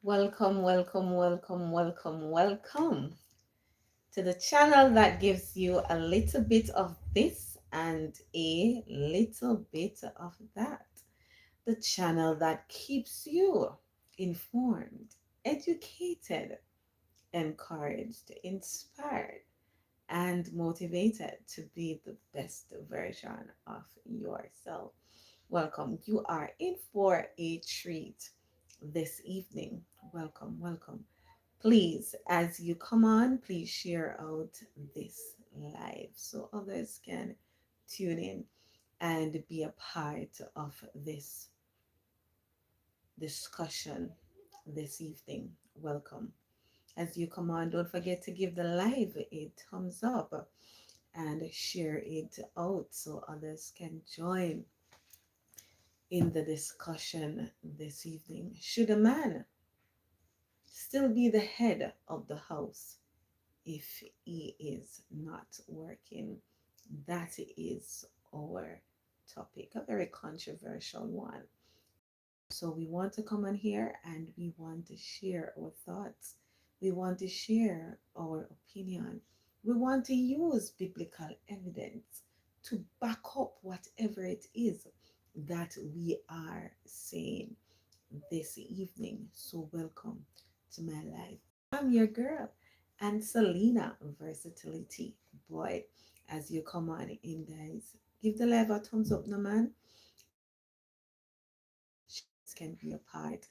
Welcome, welcome, welcome, welcome, welcome to the channel that gives you a little bit of this and a little bit of that. The channel that keeps you informed, educated, encouraged, inspired, and motivated to be the best version of yourself. Welcome. You are in for a treat this evening. Welcome, welcome. Please, as you come on, please share out this live so others can tune in and be a part of this discussion this evening. Welcome. As you come on, don't forget to give the live a thumbs up and share it out so others can join in the discussion this evening. Should a man still be the head of the house if he is not working? That is our topic, a very controversial one. So we want to come on here and we want to share our thoughts. We want to share our opinion. We want to use biblical evidence to back up whatever it is that we are saying this evening. So welcome to my life. I'm your girl, Ancelena VERSATILITY. Boy, as you come on in, guys, give the live a thumbs up, no man. Can be a part,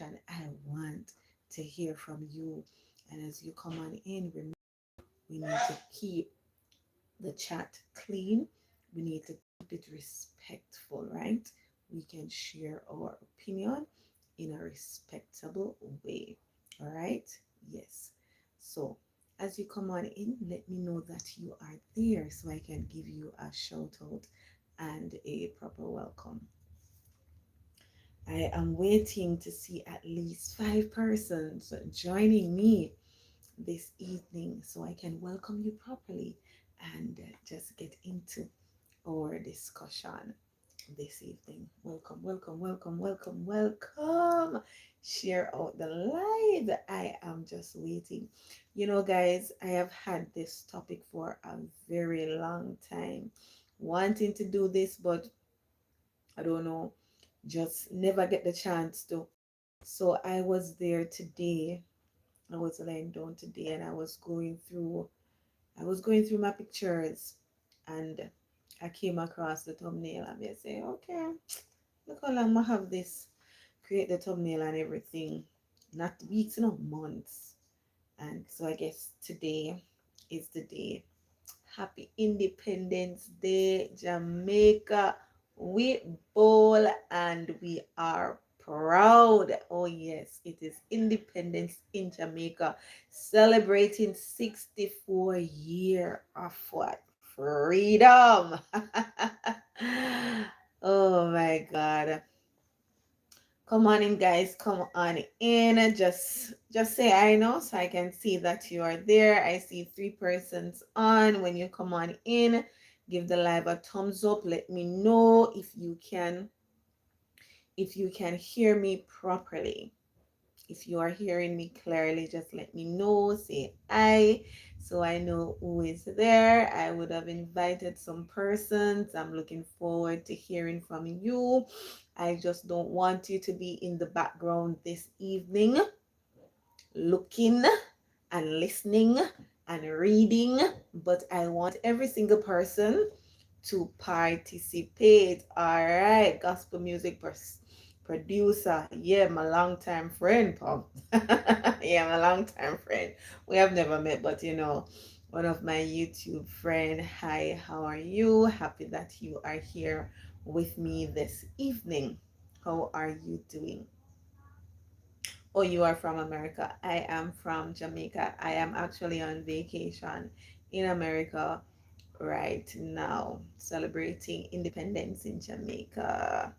and I want to hear from you. And as you come on in, remember, we need to keep the chat clean. We need to keep it respectful, right? We can share our opinion in a respectable way. All right? Yes. So as you come on in, let me know that you are there so I can give you a shout out and a proper welcome. I am waiting to see at least 5 persons joining me this evening so I can welcome you properly and just get into our discussion this evening. Welcome, welcome, welcome, welcome, welcome. Share out the live. I am just waiting. You know, guys, I have had this topic for a very long time, wanting to do this, but I don't know, just never get the chance to. So I was there today. I was laying down today and I was going through my pictures and I came across the thumbnail and they say, okay, look how long I have this, create the thumbnail and everything. Not weeks, no, months. And so I guess today is the day. Happy Independence Day, Jamaica. We bowl and we are proud. Oh, yes, it is Independence in Jamaica, celebrating 64 years of what? Freedom. Oh my God. Come on in, guys. Come on in. Just say I know so I can see that you are there. I see 3 persons on. When you come on in, give the live a thumbs up. Let me know if you can hear me properly. If you are hearing me clearly, just let me know. Say I so I know who is there. I would have invited some persons. I'm looking forward to hearing from you. I just don't want you to be in the background this evening, looking and listening and reading, but I want every single person to participate. All right, gospel music producer. Yeah, my longtime friend, Paul. Yeah, my longtime friend. We have never met, but one of my YouTube friend. Hi, how are you? Happy that you are here with me this evening. How are you doing? Oh, you are from America. I am from Jamaica. I am actually on vacation in America right now, celebrating independence in Jamaica.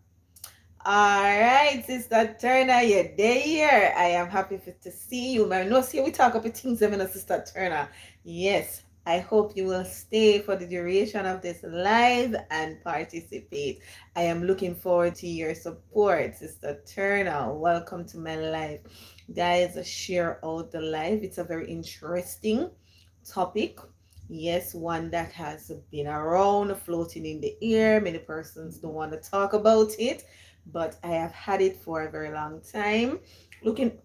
All right, Sister Turner, you're there. I am happy to see you. Man, no, see, we talk about things, Sister Turner. Yes. I hope you will stay for the duration of this live and participate. I am looking forward to your support, Sister Turner. Welcome to my live. Guys, share out the live. It's a very interesting topic. Yes, one that has been around, floating in the air. Many persons don't want to talk about it, but I have had it for a very long time.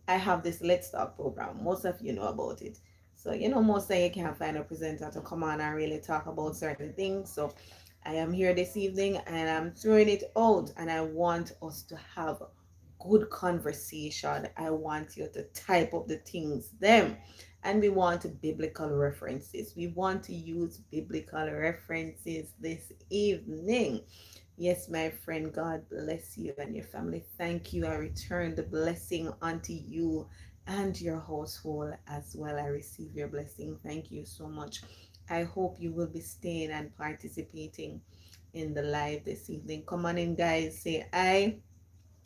I have this Let's Talk program. Most of you know about it. So, most of you can't find a presenter to come on and really talk about certain things. So, I am here this evening and I'm throwing it out, and I want us to have good conversation. I want you to type up the things, them, and we want biblical references. We want to use biblical references this evening. Yes, my friend, God bless you and your family. Thank you. I return the blessing unto you and your household as well. I receive your blessing. Thank you so much. I hope you will be staying and participating in the live this evening. Come on in, guys. Say I.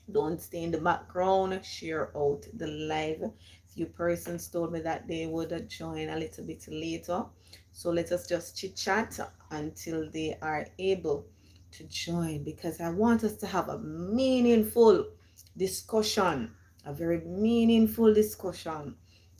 Don't stay in the background. Share out the live. Few persons told me that they would join a little bit later. So let us just chit chat until they are able to join, because I want us to have a meaningful discussion, a very meaningful discussion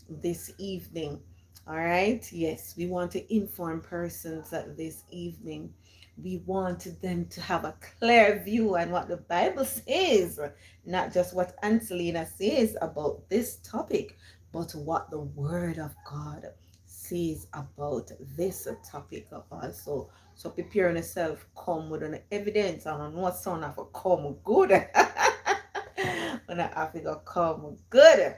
this evening. All right. Yes, we want to inform persons that this evening we want them to have a clear view on what the Bible says, not just what Ancelena says about this topic, but what the Word of God says about this topic also. So prepare yourself, come with an evidence and on what sound of a come good. When I have to come good.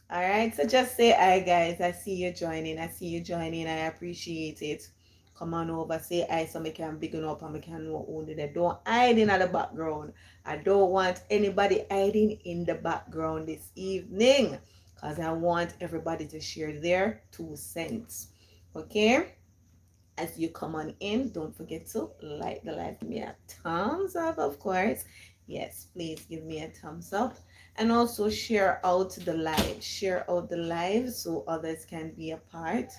All right, so just say hi, guys. I see you joining. I see you joining. I appreciate it. Come on over, say hi so I can big up and I can know who did it. Don't hide in the background. I don't want anybody hiding in the background this evening, because I want everybody to share their 2 cents. Okay? As you come on in, don't forget to like the live. Give me a thumbs up, of course. Yes, please give me a thumbs up. And also share out the live. Share out the live so others can be a part.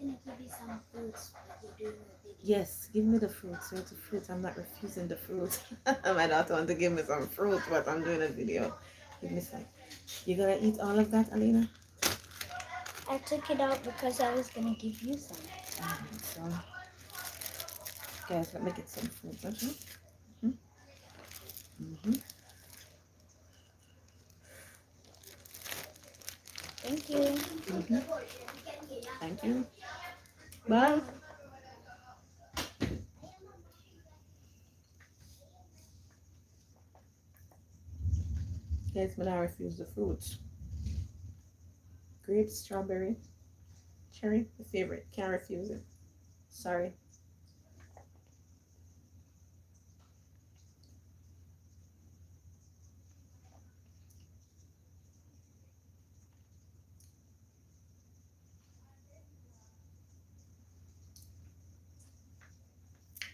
I'm gonna give you some fruits while you're doing the video. Yes, give me the fruits. Where's the fruit? I'm not refusing the fruit. My daughter want to give me some fruit, but I'm doing a video. Give me some. You gonna eat all of that, Alina? I took it out because I was gonna give you some. So, guys, let me get some fruit. Okay? Mm-hmm. Thank you. Mm-hmm. Thank you. Bye. Guys, but I refuse the fruits. Grape, strawberry, cherry, the favorite. Can't refuse it. Sorry.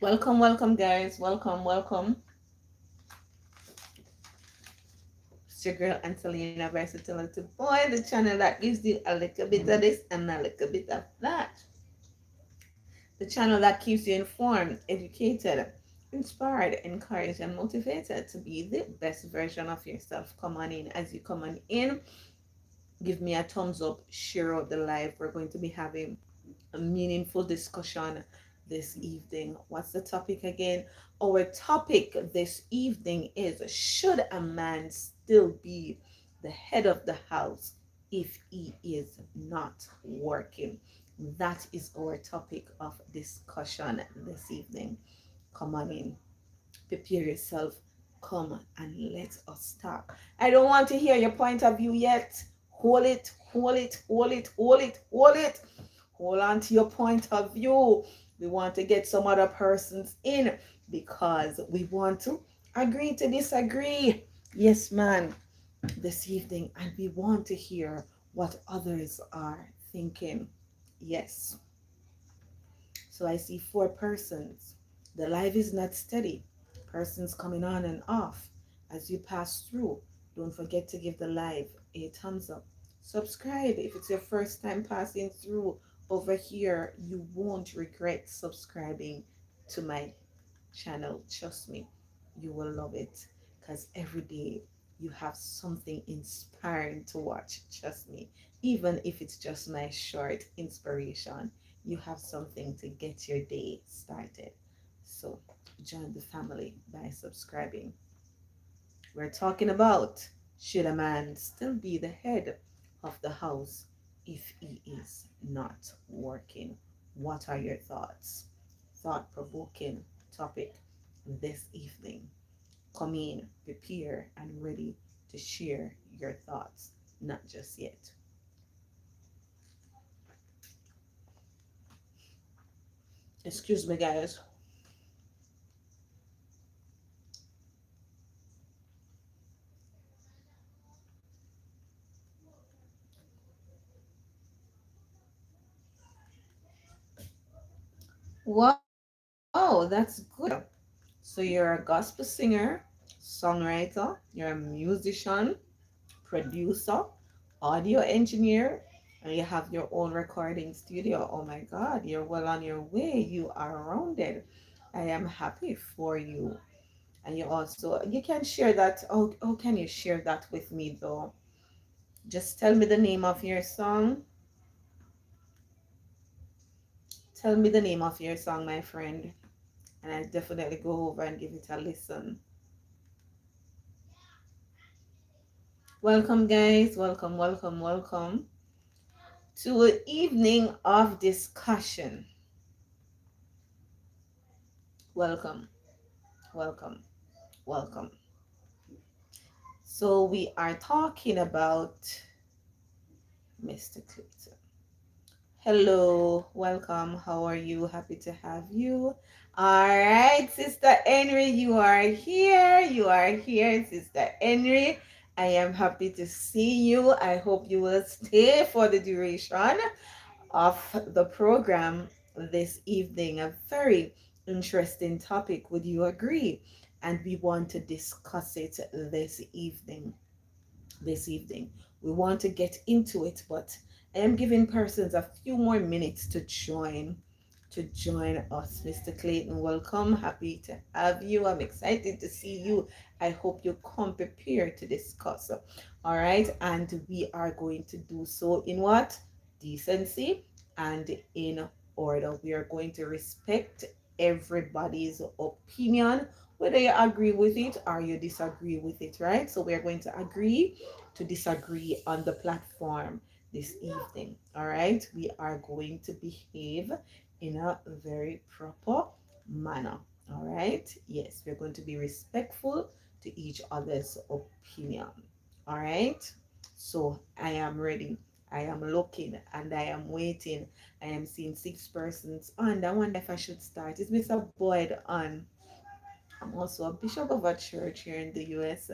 Welcome, welcome, guys. Welcome, welcome. It's your girl Ancelena VERSATILITY Boy, the channel that gives you a little bit of this and a little bit of that. The channel that keeps you informed, educated, inspired, encouraged, and motivated to be the best version of yourself. Come on in. As you come on in, give me a thumbs up, share out the live. We're going to be having a meaningful discussion this evening. What's the topic again? Our topic this evening is, should a man still be the head of the house if he is not working? That is our topic of discussion this evening. Come on in, prepare yourself, come and let us talk. I don't want to hear your point of view yet. Hold it, hold it, hold it, hold it, hold it. Hold on to your point of view. We want to get some other persons in because we want to agree to disagree. Yes, man, this evening, and we want to hear what others are thinking. Yes. So I see 4 persons. The live is not steady. Persons coming on and off. As you pass through, don't forget to give the live a thumbs up. Subscribe if it's your first time passing through over here, you won't regret subscribing to my channel. Trust me, you will love it because every day you have something inspiring to watch. Trust me, even if it's just my short inspiration, you have something to get your day started. So join the family by subscribing. We're talking about, should a man still be the head of the house if he is not working? What are your thoughts? Thought provoking topic this evening. Come in, prepare, and ready to share your thoughts. Not just yet. Excuse me, guys. Wow, that's good. So you're a gospel singer, songwriter, you're a musician, producer, audio engineer, and you have your own recording studio. Oh my God, you're well on your way. You are rounded. I am happy for you. And you also, you can share that. Oh, can you share that with me though? Just tell me the name of your song. Tell me the name of your song, my friend. And I'll definitely go over and give it a listen. Welcome, guys. Welcome, welcome, welcome to an evening of discussion. Welcome, welcome, welcome. So, we are talking about Mr. Clayton. Hello, welcome. How are you? Happy to have you. All right, Sister Henry, you are here. You are here, Sister Henry. I am happy to see you. I hope you will stay for the duration of the program this evening. A very interesting topic. Would you agree? And we want to discuss it this evening. This evening. We want to get into it, but I am giving persons a few more minutes to join us. Mr. Clayton, welcome. Happy to have you. I'm excited to see you. I hope you come prepared to discuss. All right, and we are going to do so in what? Decency and in order. We are going to respect everybody's opinion, whether you agree with it or you disagree with it, right? So we're going to agree to disagree on the platform this evening. All right, we are going to behave in a very proper manner. All right, yes, we're going to be respectful to each other's opinion. All right, so I am ready. I am looking and I am waiting. I am seeing 6 persons on. I wonder if I should start. Is Mr. Boyd on? I'm also a bishop of a church here in the US.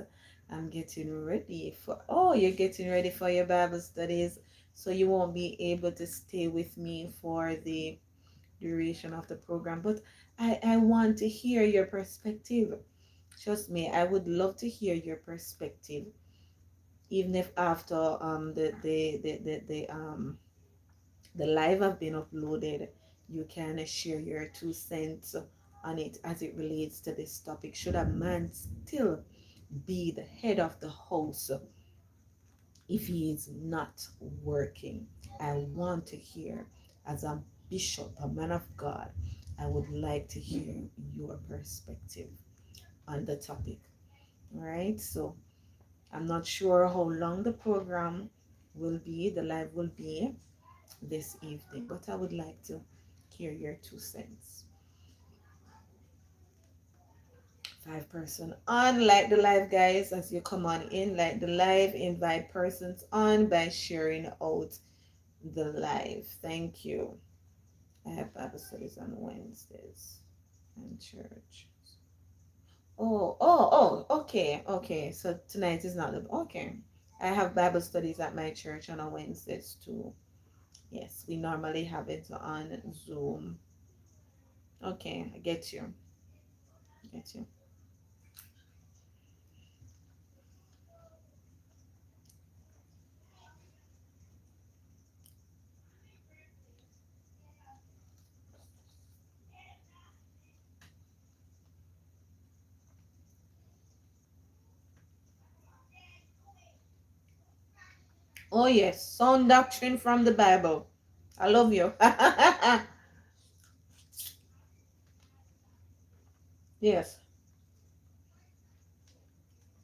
I'm getting ready for, oh, you're getting ready for your Bible studies. So you won't be able to stay with me for the duration of the program. But I want to hear your perspective. Trust me, I would love to hear your perspective. Even if after the live have been uploaded, you can share your 2 cents on it as it relates to this topic. Should a man still be the head of the house if he is not working? I want to hear, as a bishop, a man of God, I would like to hear your perspective on the topic. All right, so I'm not sure how long the program will be, the live will be this evening, but I would like to hear your 2 cents. 5 person on, like the live, guys. As you come on in, like the live, invite persons on by sharing out the live. Thank you. I have Bible studies on Wednesdays and church. Okay, okay. So tonight is not the okay. I have Bible studies at my church on a Wednesdays too. Yes, we normally have it on Zoom. Okay, I get you. I get you. Oh yes, sound doctrine from the Bible. I love you. Yes,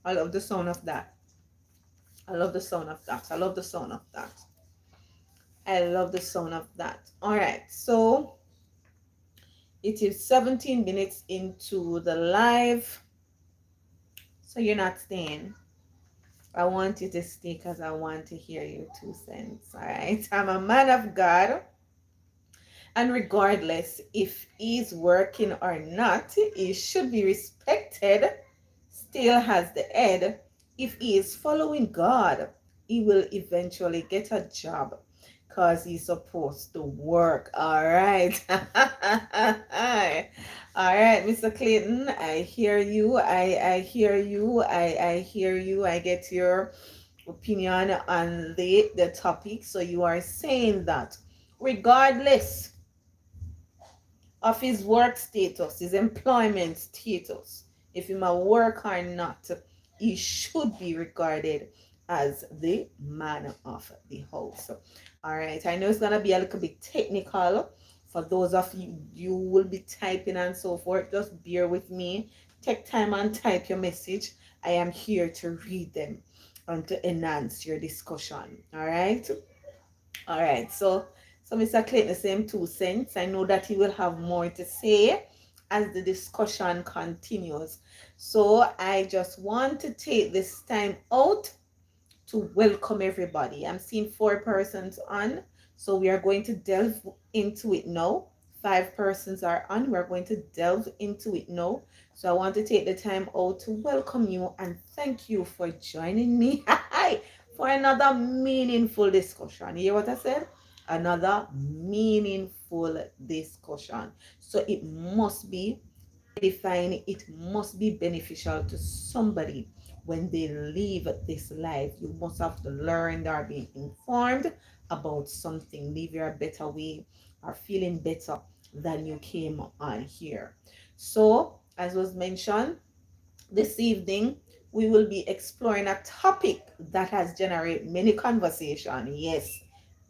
I love the sound of that. I love the sound of that. I love the sound of that. I love the sound of that. All right, so it is 17 minutes into the live, so you're not staying. I want you to stay because I want to hear your 2 cents. All right, I'm a man of God, and regardless if he's working or not, he should be respected, still has the head. If he is following God, he will eventually get a job because he's supposed to work. All right. All right, Mr. Clayton, I hear you. I hear you. I hear you. I get your opinion on the topic. So you are saying that regardless of his work status, his employment status, if he may work or not, he should be regarded as the man of the house. All right, I know it's gonna be a little bit technical for those of you who will be typing and so forth. Just bear with me. Take time and type your message. I am here to read them and to enhance your discussion. All right. All right, so Mr. Clayton, the same 2 cents. I know that he will have more to say as the discussion continues. So I just want to take this time out to welcome everybody. I'm seeing 4 persons on, so we are going to delve into it now. 5 persons are on. We're going to delve into it now. So I want to take the time out to welcome you and thank you for joining me for another meaningful discussion. You hear what I said? Another meaningful discussion. So it must be edifying, it must be beneficial to somebody when they leave this life. You must have to learn or be informed about something, leave your better way or feeling better than you came on here. So as was mentioned, this evening, we will be exploring a topic that has generated many conversation. Yes,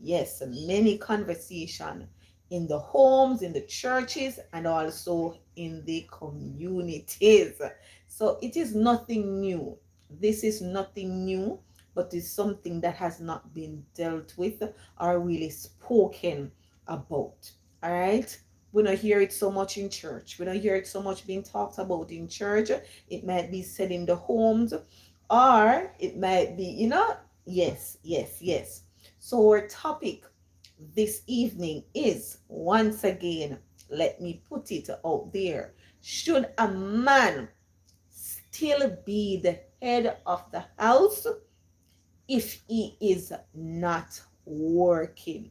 yes, many conversation in the homes, in the churches, and also in the communities. So it is nothing new. This is nothing new, but it's something that has not been dealt with or really spoken about. All right. We don't hear it so much in church. We don't hear it so much being talked about in church. It might be said in the homes, or it might be, yes, yes, yes. So our topic this evening is, once again, let me put it out there. Should a man still be the head of the house if he is not working?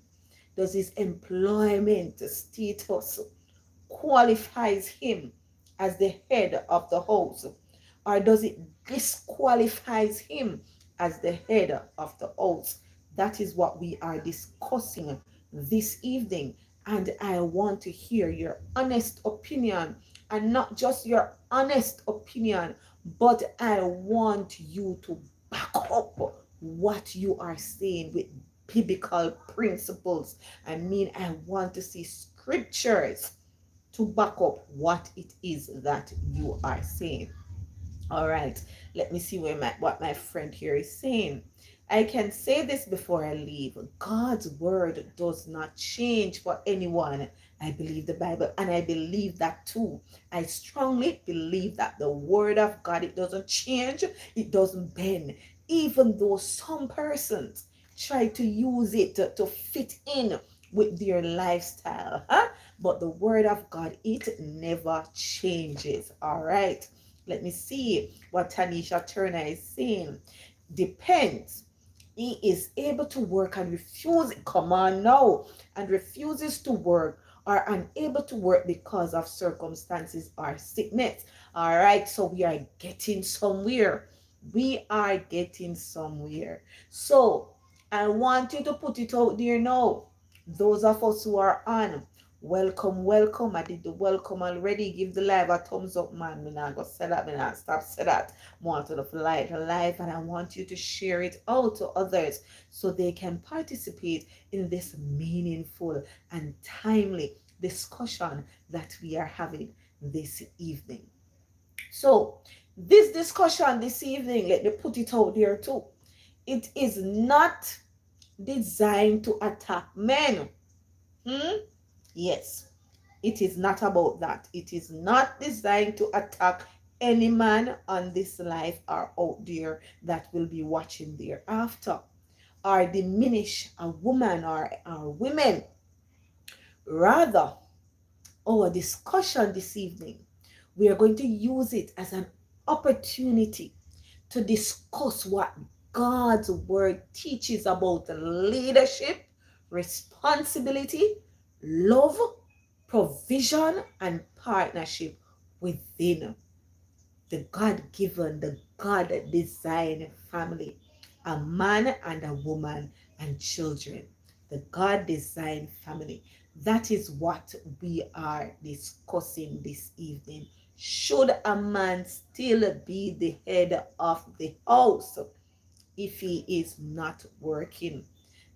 Does his employment status qualifies him as the head of the house, or does it disqualifies him as the head of the house? That is what we are discussing this evening, and I want to hear your honest opinion, and not just your honest opinion, but I want you to back up what you are saying with biblical principles. I mean, I want to see scriptures to back up what it is that you are saying. All right, let me see what my friend here is saying. I can say this before I leave. God's word does not change for anyone. I believe the Bible, and I believe that too. I strongly believe that the word of God, it doesn't change, it doesn't bend, even though some persons try to use it to fit in with their lifestyle. Huh? But the word of God, it never changes. All right. Let me see what Tanisha Turner is saying. Depends. He is able to work and refuses. Come on now. And refuses to work or unable to work because of circumstances or sickness. All right. So we are getting somewhere. We are getting somewhere. So I want you to put it out there now. Those of us who are on, Welcome, welcome. I did the welcome already. Give the live a thumbs up, man. Me not go say that. Me not stop say that. More to the live, and I want you to share it out to others so they can participate in this meaningful and timely discussion that we are having this evening. So, this discussion this evening, let me put it out there too. It is not designed to attack men. Hmm? Yes, it is not about that. It is not designed to attack any man on this life or out there that will be watching thereafter, or diminish a woman or women. Rather, our discussion this evening, we are going to use it as an opportunity to discuss what God's word teaches about leadership, responsibility, love, provision, and partnership within the God given, the God designed family, a man and a woman and children. The God designed family. That is what we are discussing this evening. Should a man still be the head of the house if he is not working?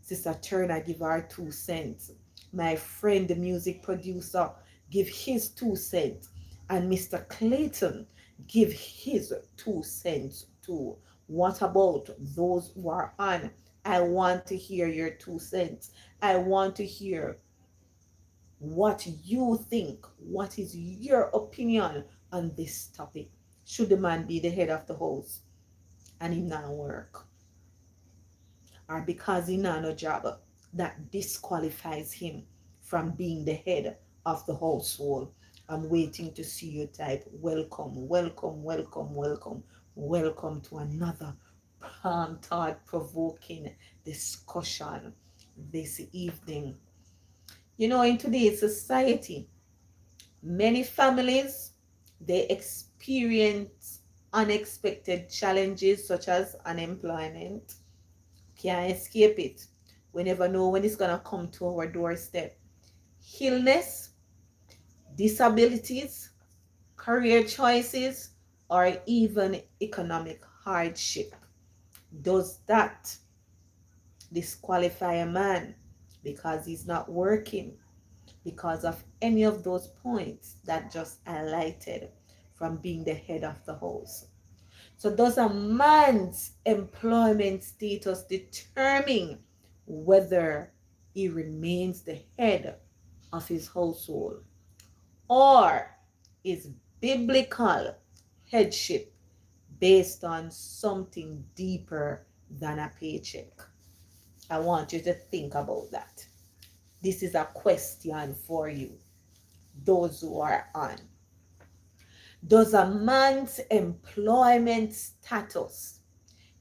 Sister Turner give her 2 cents. My friend, the music producer, give his 2 cents. And Mr. Clayton give his 2 cents too. What about those who are on? I want to hear your 2 cents. I want to hear what you think. What is your opinion on this topic? Should the man be the head of the house and he not work? Or because he not no job, that disqualifies him from being the head of the household? I'm waiting to see you type welcome, welcome, welcome, welcome, welcome to another thought provoking discussion this evening. You know, in today's society, many families, they experience unexpected challenges such as unemployment. Can't escape it. We never know when it's gonna come to our doorstep. Illness, disabilities, career choices, or even economic hardship. Does that disqualify a man because he's not working, because of any of those points that just highlighted from being the head of the house? So does a man's employment status determine whether he remains the head of his household? Or is biblical headship based on something deeper than a paycheck? I want you to think about that. This is a question for you, those who are on. Does a man's employment status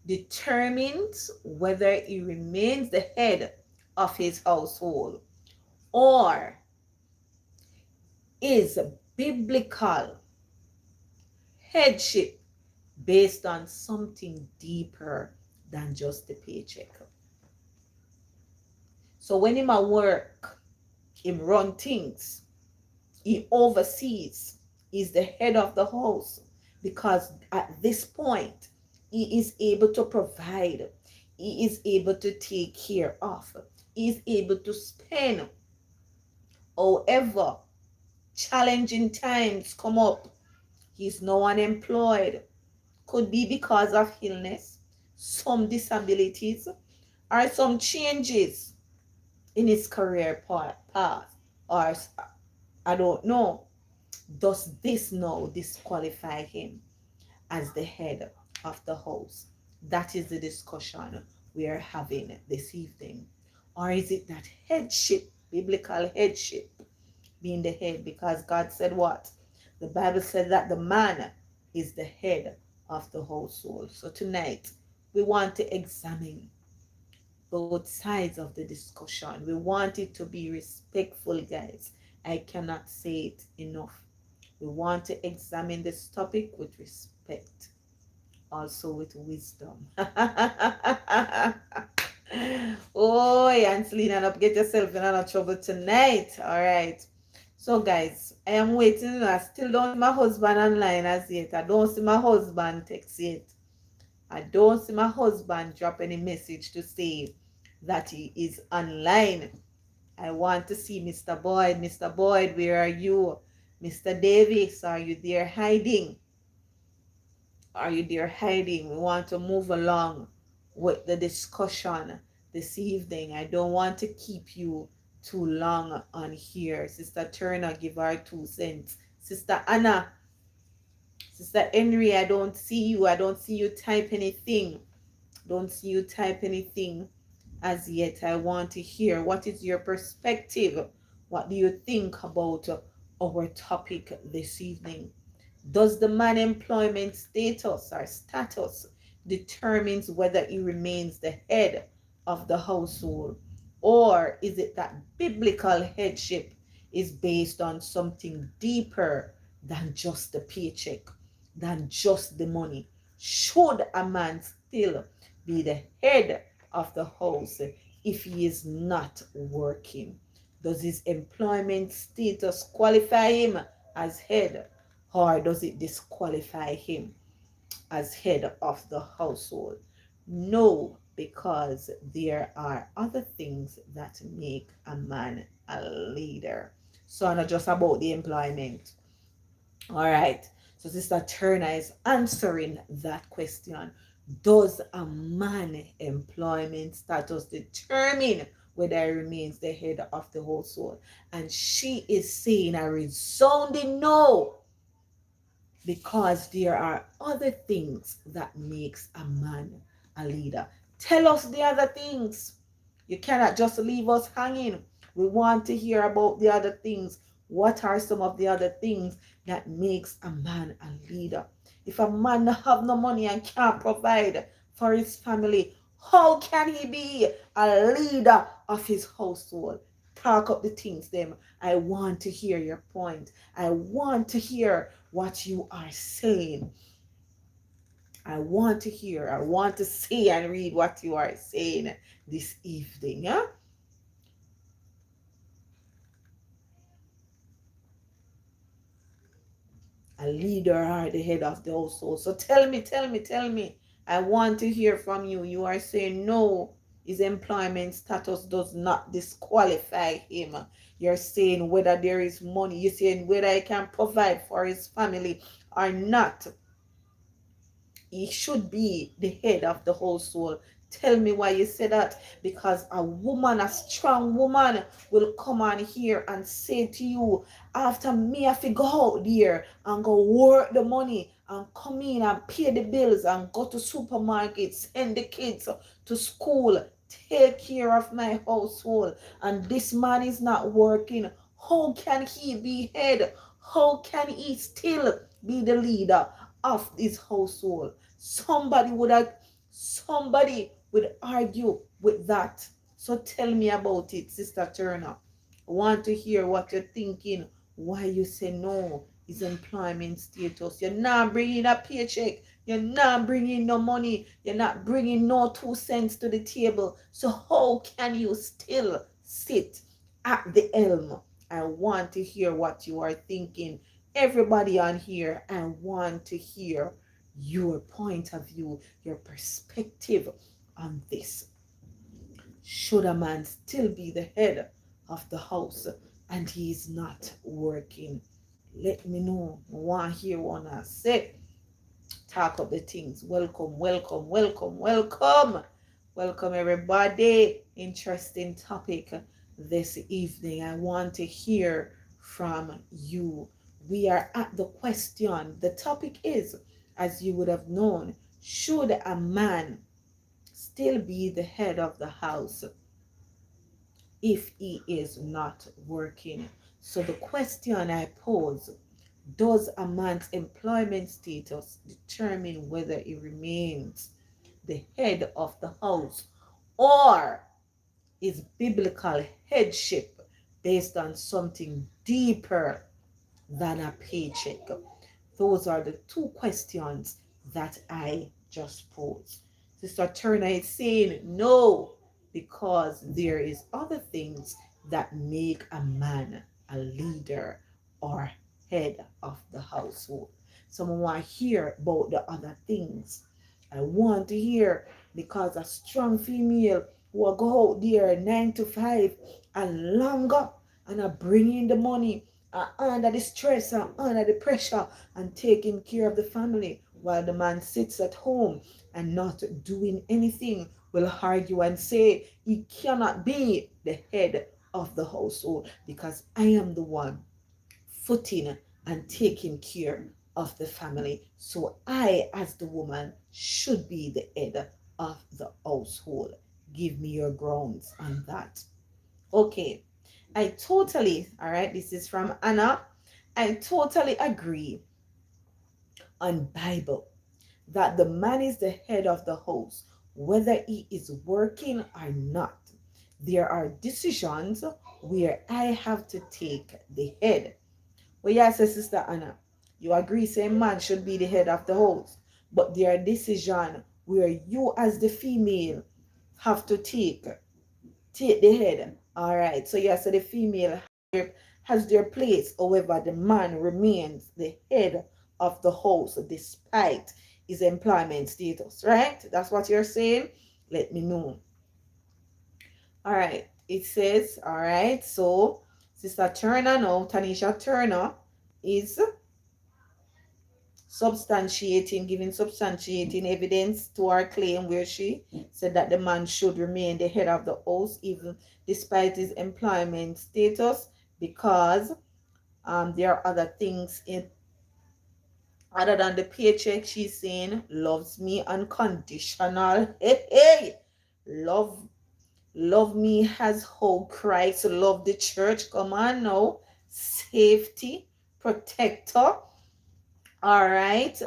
determines whether he remains the head of his household, or is biblical headship based on something deeper than just the paycheck? So when him at work, him run things, he oversees, he's the head of the house, because at this point he is able to provide, he is able to take care of, he is able to spend. However, challenging times come up, he's now unemployed. Could be because of illness, some disabilities, or some changes in his career path, or I don't know. Does this now disqualify him as the head of the house? That is the discussion we are having this evening. Or is it that headship, biblical headship, being the head? Because God said what? The Bible said that the man is the head of the household. So tonight, we want to examine both sides of the discussion. We want it to be respectful, guys. I cannot say it enough. We want to examine this topic with respect, also with wisdom. Oh, Ancelena, don't get yourself in a lot of trouble tonight. All right. So guys, I am waiting. I still don't see my husband online as yet. I don't see my husband text yet. I don't see my husband drop any message to say that he is online. I want to see Mr. Boyd. Mr. Boyd, where are you? Mr. Davis, are you there hiding? Are you there hiding? We want to move along with the discussion this evening. I don't want to keep you too long on here. Sister Turner, give her 2 cents. Sister Anna, Sister Henry, I don't see you. I don't see you type anything. Don't see you type anything as yet. I want to hear what is your perspective. What do you think about our topic this evening? Does the man employment status determines whether he remains the head of the household, or is it that biblical headship is based on something deeper than just the paycheck, than just the money? Should a man still be the head of the house if he is not working? Does his employment status qualify him as head, or does it disqualify him as head of the household? No, because there are other things that make a man a leader. So not just about the employment. All right. So Sister Turner is answering that question. Does a man employment status determine whether he remains the head of the household? And she is saying a resounding no, because there are other things that makes a man a leader. Tell us the other things. You cannot just leave us hanging. We want to hear about the other things. What are some of the other things that makes a man a leader? If a man have no money and can't provide for his family, how can he be a leader of his household? Talk up the things them. I want to hear your point. I want to hear what you are saying. I want to hear, I want to see and read what you are saying this evening. Yeah? A leader or the head of the household. So tell me, tell me, tell me. I want to hear from you. You are saying no, his employment status does not disqualify him. You're saying whether there is money. You're saying whether he can provide for his family or not. He should be the head of the household. Tell me why you say that. Because a woman, a strong woman, will come on here and say to you, after me, I have to go out there and go work the money and come in and pay the bills and go to supermarkets, send the kids to school, take care of my household, and this man is not working. How can he be head? How can he still be the leader of this household? Somebody would argue with that. So tell me about it, Sister Turner. I want to hear what you're thinking, why you say no is employment status. You're not bringing a paycheck, you're not bringing no money, you're not bringing no 2 cents to the table. So how can you still sit at the helm? I want to hear what you are thinking. Everybody on here, I want to hear your point of view, your perspective on this. Should a man still be the head of the house and he is not working? Let me know. I want to hear what I say. Talk up the things. Welcome, welcome, welcome, welcome. Welcome, everybody. Interesting topic this evening. I want to hear from you. We are at the question. The topic is, as you would have known, should a man still be the head of the house if he is not working? So the question I pose, does a man's employment status determine whether he remains the head of the house, or is biblical headship based on something deeper than a paycheck? Those are the two questions that I just posed. Sister Turner is saying no, because there is other things that make a man a leader or head of the household. Someone want to hear about the other things. I want to hear because a strong female will go out there 9 to 5 and longer and bring in the money under the stress and under the pressure and taking care of the family while the man sits at home and not doing anything, will argue and say he cannot be the head of the household because I am the one footing and taking care of the family. So I, as the woman, should be the head of the household. Give me your grounds on that. Okay, I totally, all right, this is from Anna. I totally agree on Bible that the man is the head of the house, whether he is working or not. There are decisions where I have to take the head. Well, yes, Sister Anna, you agree, same man should be the head of the house. But there are decisions where you as the female have to take the head. All right. So yes, so the female has their place. However, the man remains the head of the house despite his employment status. Right? That's what you're saying. Let me know. All right. It says, all right. So Sister Turner now, Tanisha Turner is giving substantiating evidence to our claim where she said that the man should remain the head of the house even despite his employment status because there are other things in other than the paycheck. She's saying loves me unconditional. Hey, hey. Love me as how Christ loved the church. Come on now. Safety, protector, all right,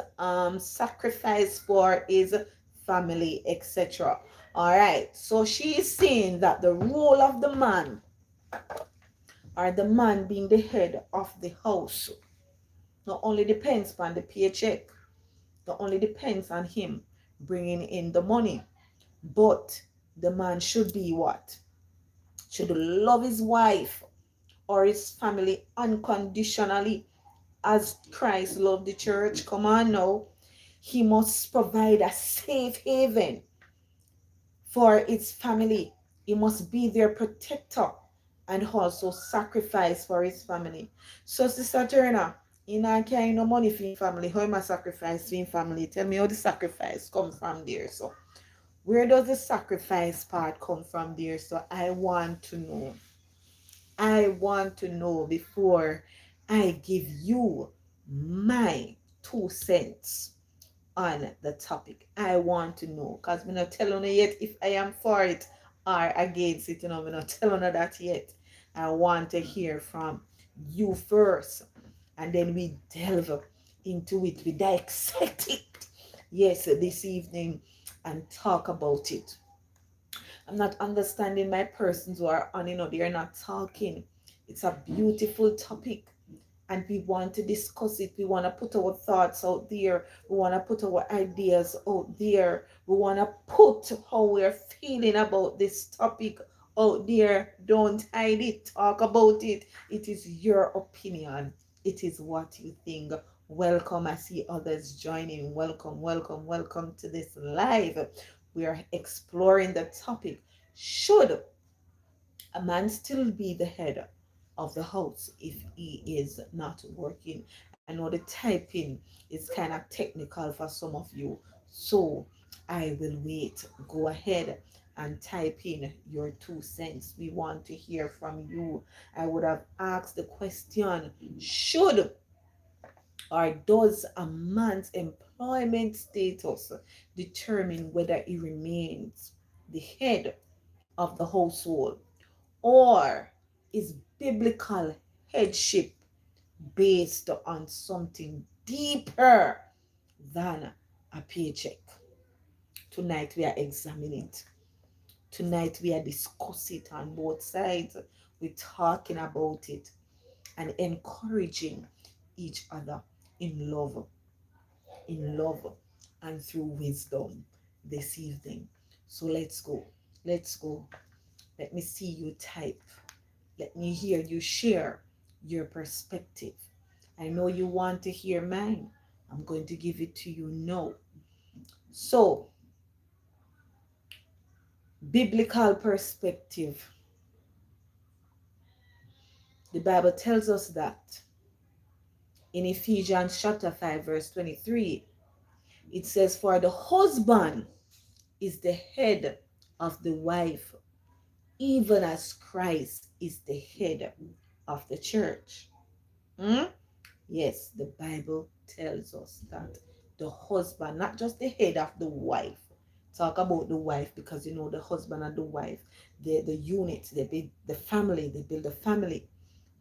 sacrifice for his family, etc. All right, so she is saying that the role of the man, or the man being the head of the house, not only depends on the paycheck, not only depends on him bringing in the money, but the man should be what? Should love his wife or his family unconditionally as Christ loved the church. Come on now. He must provide a safe haven for its family. He must be their protector and also sacrifice for his family. So, Sister Turner, you know, I carry no money for your family. How am I sacrifice for your family? Tell me how the sacrifice come from there. So, where does the sacrifice part come from there? So, I want to know. I want to know before I give you my 2 cents on the topic. I want to know because I'm not telling you yet if I am for it or against it. I'm not telling you that yet. I want to hear from you first, and then we delve into it. We dissect it. Yes, this evening and talk about it. I'm not understanding my persons who are on, they're not talking. It's a beautiful topic and we want to discuss it. We want to put our thoughts out there. We want to put our ideas out there. We want to put how we're feeling about this topic out there. Don't hide it. Talk about it. It is your opinion. It is what you think. Welcome. I see others joining. Welcome, welcome, welcome to this live. We are exploring the topic. Should a man still be the head of the house if he is not working? I know the typing is kind of technical for some of you, so I will wait. Go ahead and type in your 2 cents. We want to hear from you. I would have asked the question, should or does a man's employment status determine whether he remains the head of the household, or is biblical headship based on something deeper than a paycheck? Tonight we are examining it. Tonight we are discussing it on both sides. We're talking about it and encouraging each other in love, in love, and through wisdom this evening. So let's go. Let's go. Let me see you type. Let me hear you share your perspective. I know you want to hear mine. I'm going to give it to you now. So, biblical perspective. The Bible tells us that in Ephesians chapter 5, verse 23, it says, "For the husband is the head of the wife, even as Christ is the head of the church." Hmm? Yes, the Bible tells us that the husband, not just the head of the wife. Talk about the wife because you know the husband and the wife, the unit, they build the family, they build a family.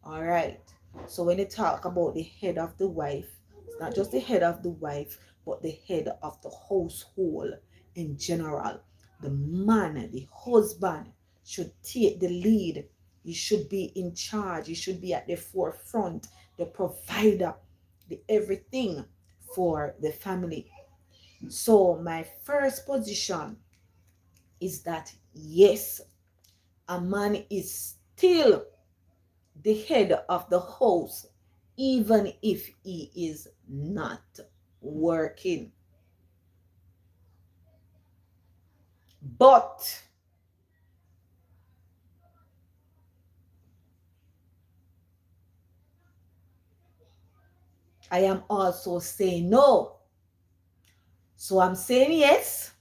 All right. So when they talk about the head of the wife, it's not just the head of the wife, but the head of the household in general. The man, the husband, should take the lead. He should be in charge. He should be at the forefront, the provider, the everything for the family. So my first position is that yes, a man is still the head of the house, even if he is not working. But I am also saying no. So I'm saying yes,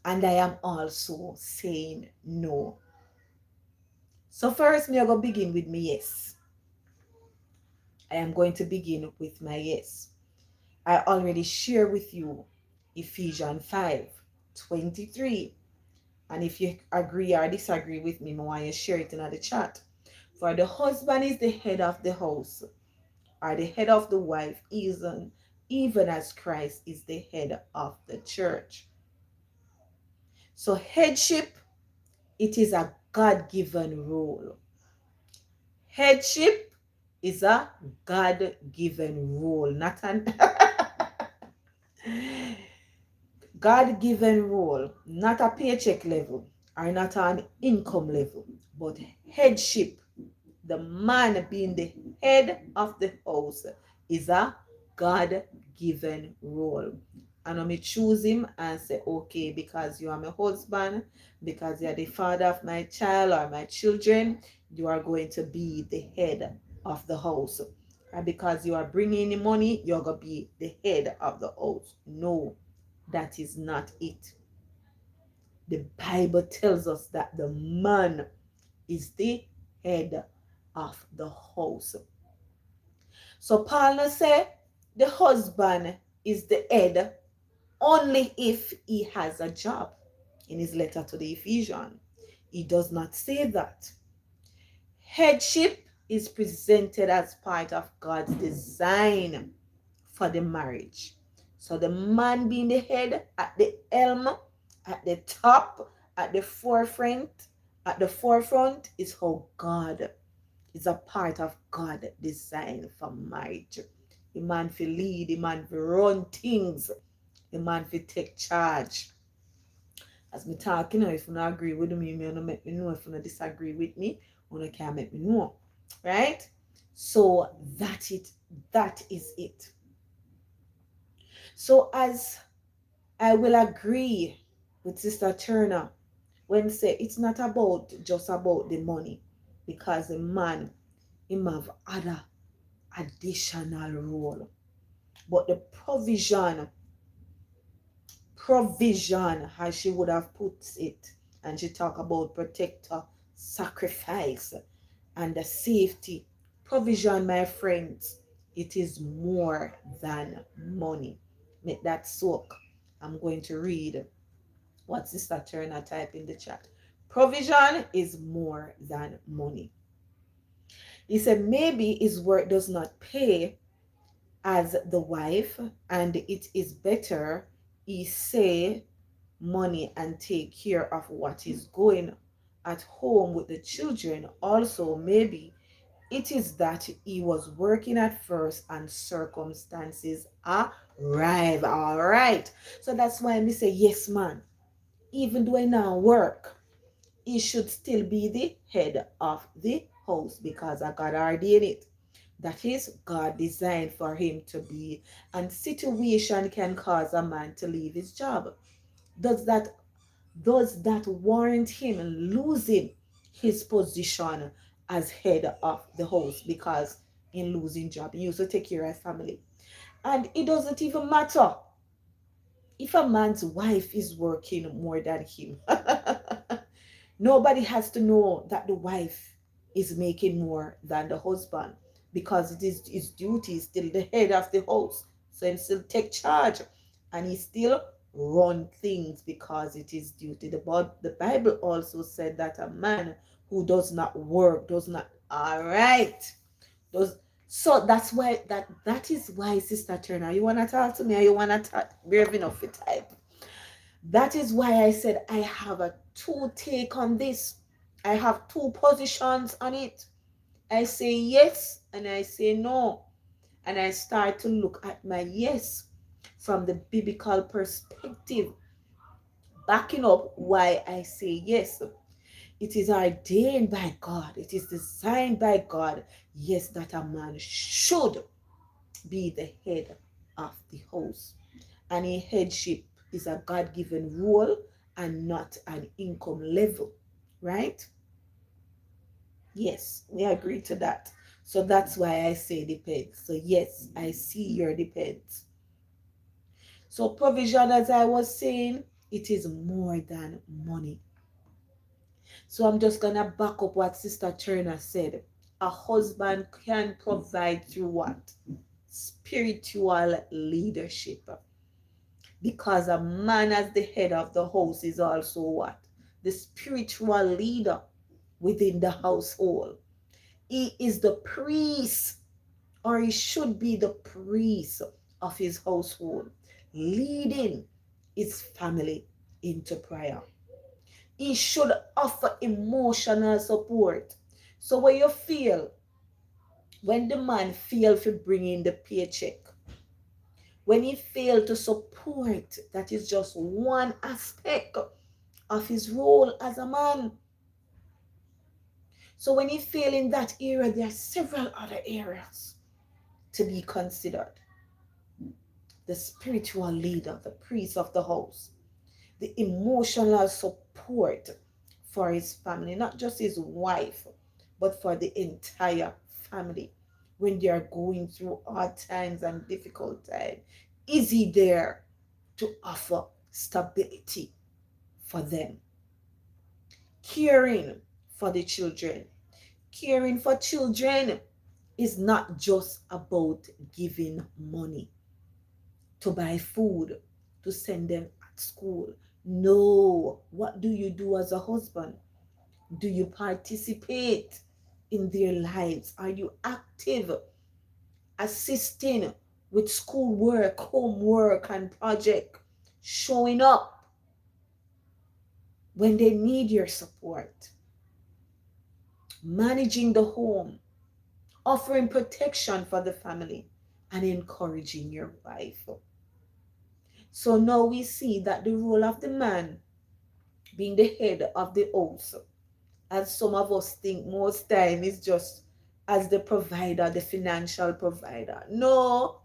and I am also saying no. So first, me I go begin with me yes. I am going to begin with my yes. I already share with you Ephesians 5:23. And if you agree or disagree with me, I want you to share it in the chat. For the husband is the head of the house, or the head of the wife, even as Christ is the head of the church. So headship, it is a God-given role. Headship is a God-given role, not an God-given role, not a paycheck level or not an income level, but headship. The man being the head of the house is a God-given role. And I may choose him and say, okay, because you are my husband, because you are the father of my child or my children, you are going to be the head of the house. And because you are bringing in money, you're going to be the head of the house. No, that is not it. The Bible tells us that the man is the head of the house. So Paul say the husband is the head only if he has a job. In his letter to the Ephesians, he does not say that. Headship is presented as part of God's design for the marriage. So the man being the head at the helm, at the top, at the forefront is how God is a part of God design for marriage. The man for lead, the man for run things, the man for take charge. As me talking, if you not agree with me, you not make me know. If you not disagree with me, you can't make me know. Right? So that is it. So as I will agree with Sister Turner when say it's not about just about the money, because the man him have other additional role. But the provision, as she would have put it, and she talk about protector, sacrifice, and the safety. Provision, my friends, it is more than money. Make that soak. I'm going to read what Sister Turner typed in the chat. Provision is more than money. He said maybe his work does not pay as the wife, and it is better he say money and take care of what is going at home with the children. Also, maybe it is that he was working at first and circumstances arrive. All right. So that's why me say, yes, man. Even though I now work, he should still be the head of the house because God ordained it. That is, God designed for him to be, and situation can cause a man to leave his job. Does that does that warrant him losing his position as head of the house? Because in losing job, he used to take care of family. And it doesn't even matter if a man's wife is working more than him. Nobody has to know that the wife is making more than the husband, because it is his duty, still the head of the house. So he still take charge and he still run things because it is duty. The Bible also said that a man who does not work does not, all right. Does So that's why that is why, Sister Turner, you wanna talk to me or you wanna talk brave enough for type? That is why I said I have a two take on this. I have two positions on it. I say yes and I say no. And I start to look at my yes from the biblical perspective, backing up why I say yes. It is ordained by God, it is designed by God, yes, that a man should be the head of the house. And a headship is a God given role and not an income level, right? Yes, we agree to that. So that's why I say depends. So, yes, I see your depends. So, provision, as I was saying, it is more than money. So, I'm just going to back up what Sister Turner said. A husband can provide through what? Spiritual leadership. Because a man as the head of the house is also what? The spiritual leader within the household. He is the priest, or he should be the priest of his household, leading his family into prayer. He should offer emotional support. So when you feel, when the man fail to bring in the paycheck, when he failed to support, that is just one aspect of his role as a man. So when he fail in that area, there are several other areas to be considered. The spiritual leader, the priest of the house, the emotional support for his family, not just his wife, but for the entire family when they are going through hard times and difficult times. Is he there to offer stability for them? Caring for the children. Caring for children is not just about giving money to buy food, to send them at school. No. What do you do as a husband? Do you participate in their lives? Are you active, assisting with schoolwork, homework, and project, showing up when they need your support, managing the home, offering protection for the family, and encouraging your wife? So now we see that the role of the man being the head of the house, as some of us think most time, is just as the provider, the financial provider. No,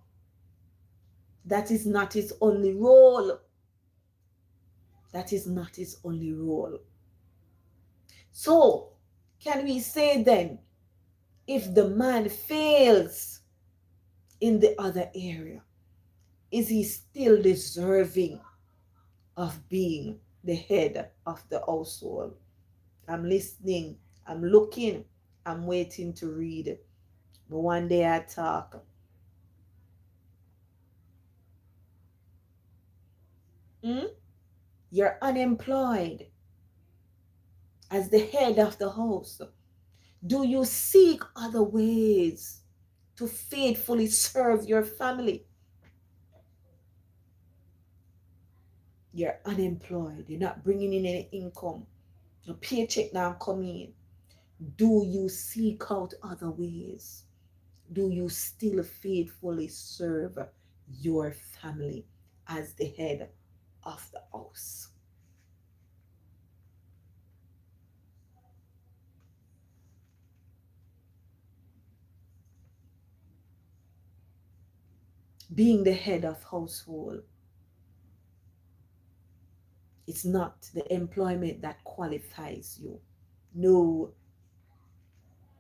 that is not his only role. That is not his only role. So, can we say then, if the man fails in the other area, is he still deserving of being the head of the household? I'm listening, I'm looking, I'm waiting to read. But one day I talk. Hmm? You're unemployed as the head of the house. Do you seek other ways to faithfully serve your family? You're unemployed. You're not bringing in any income. Your paycheck now coming in. Do you seek out other ways? Do you still faithfully serve your family as the head of the house? Being the head of household, it's not the employment that qualifies you. No,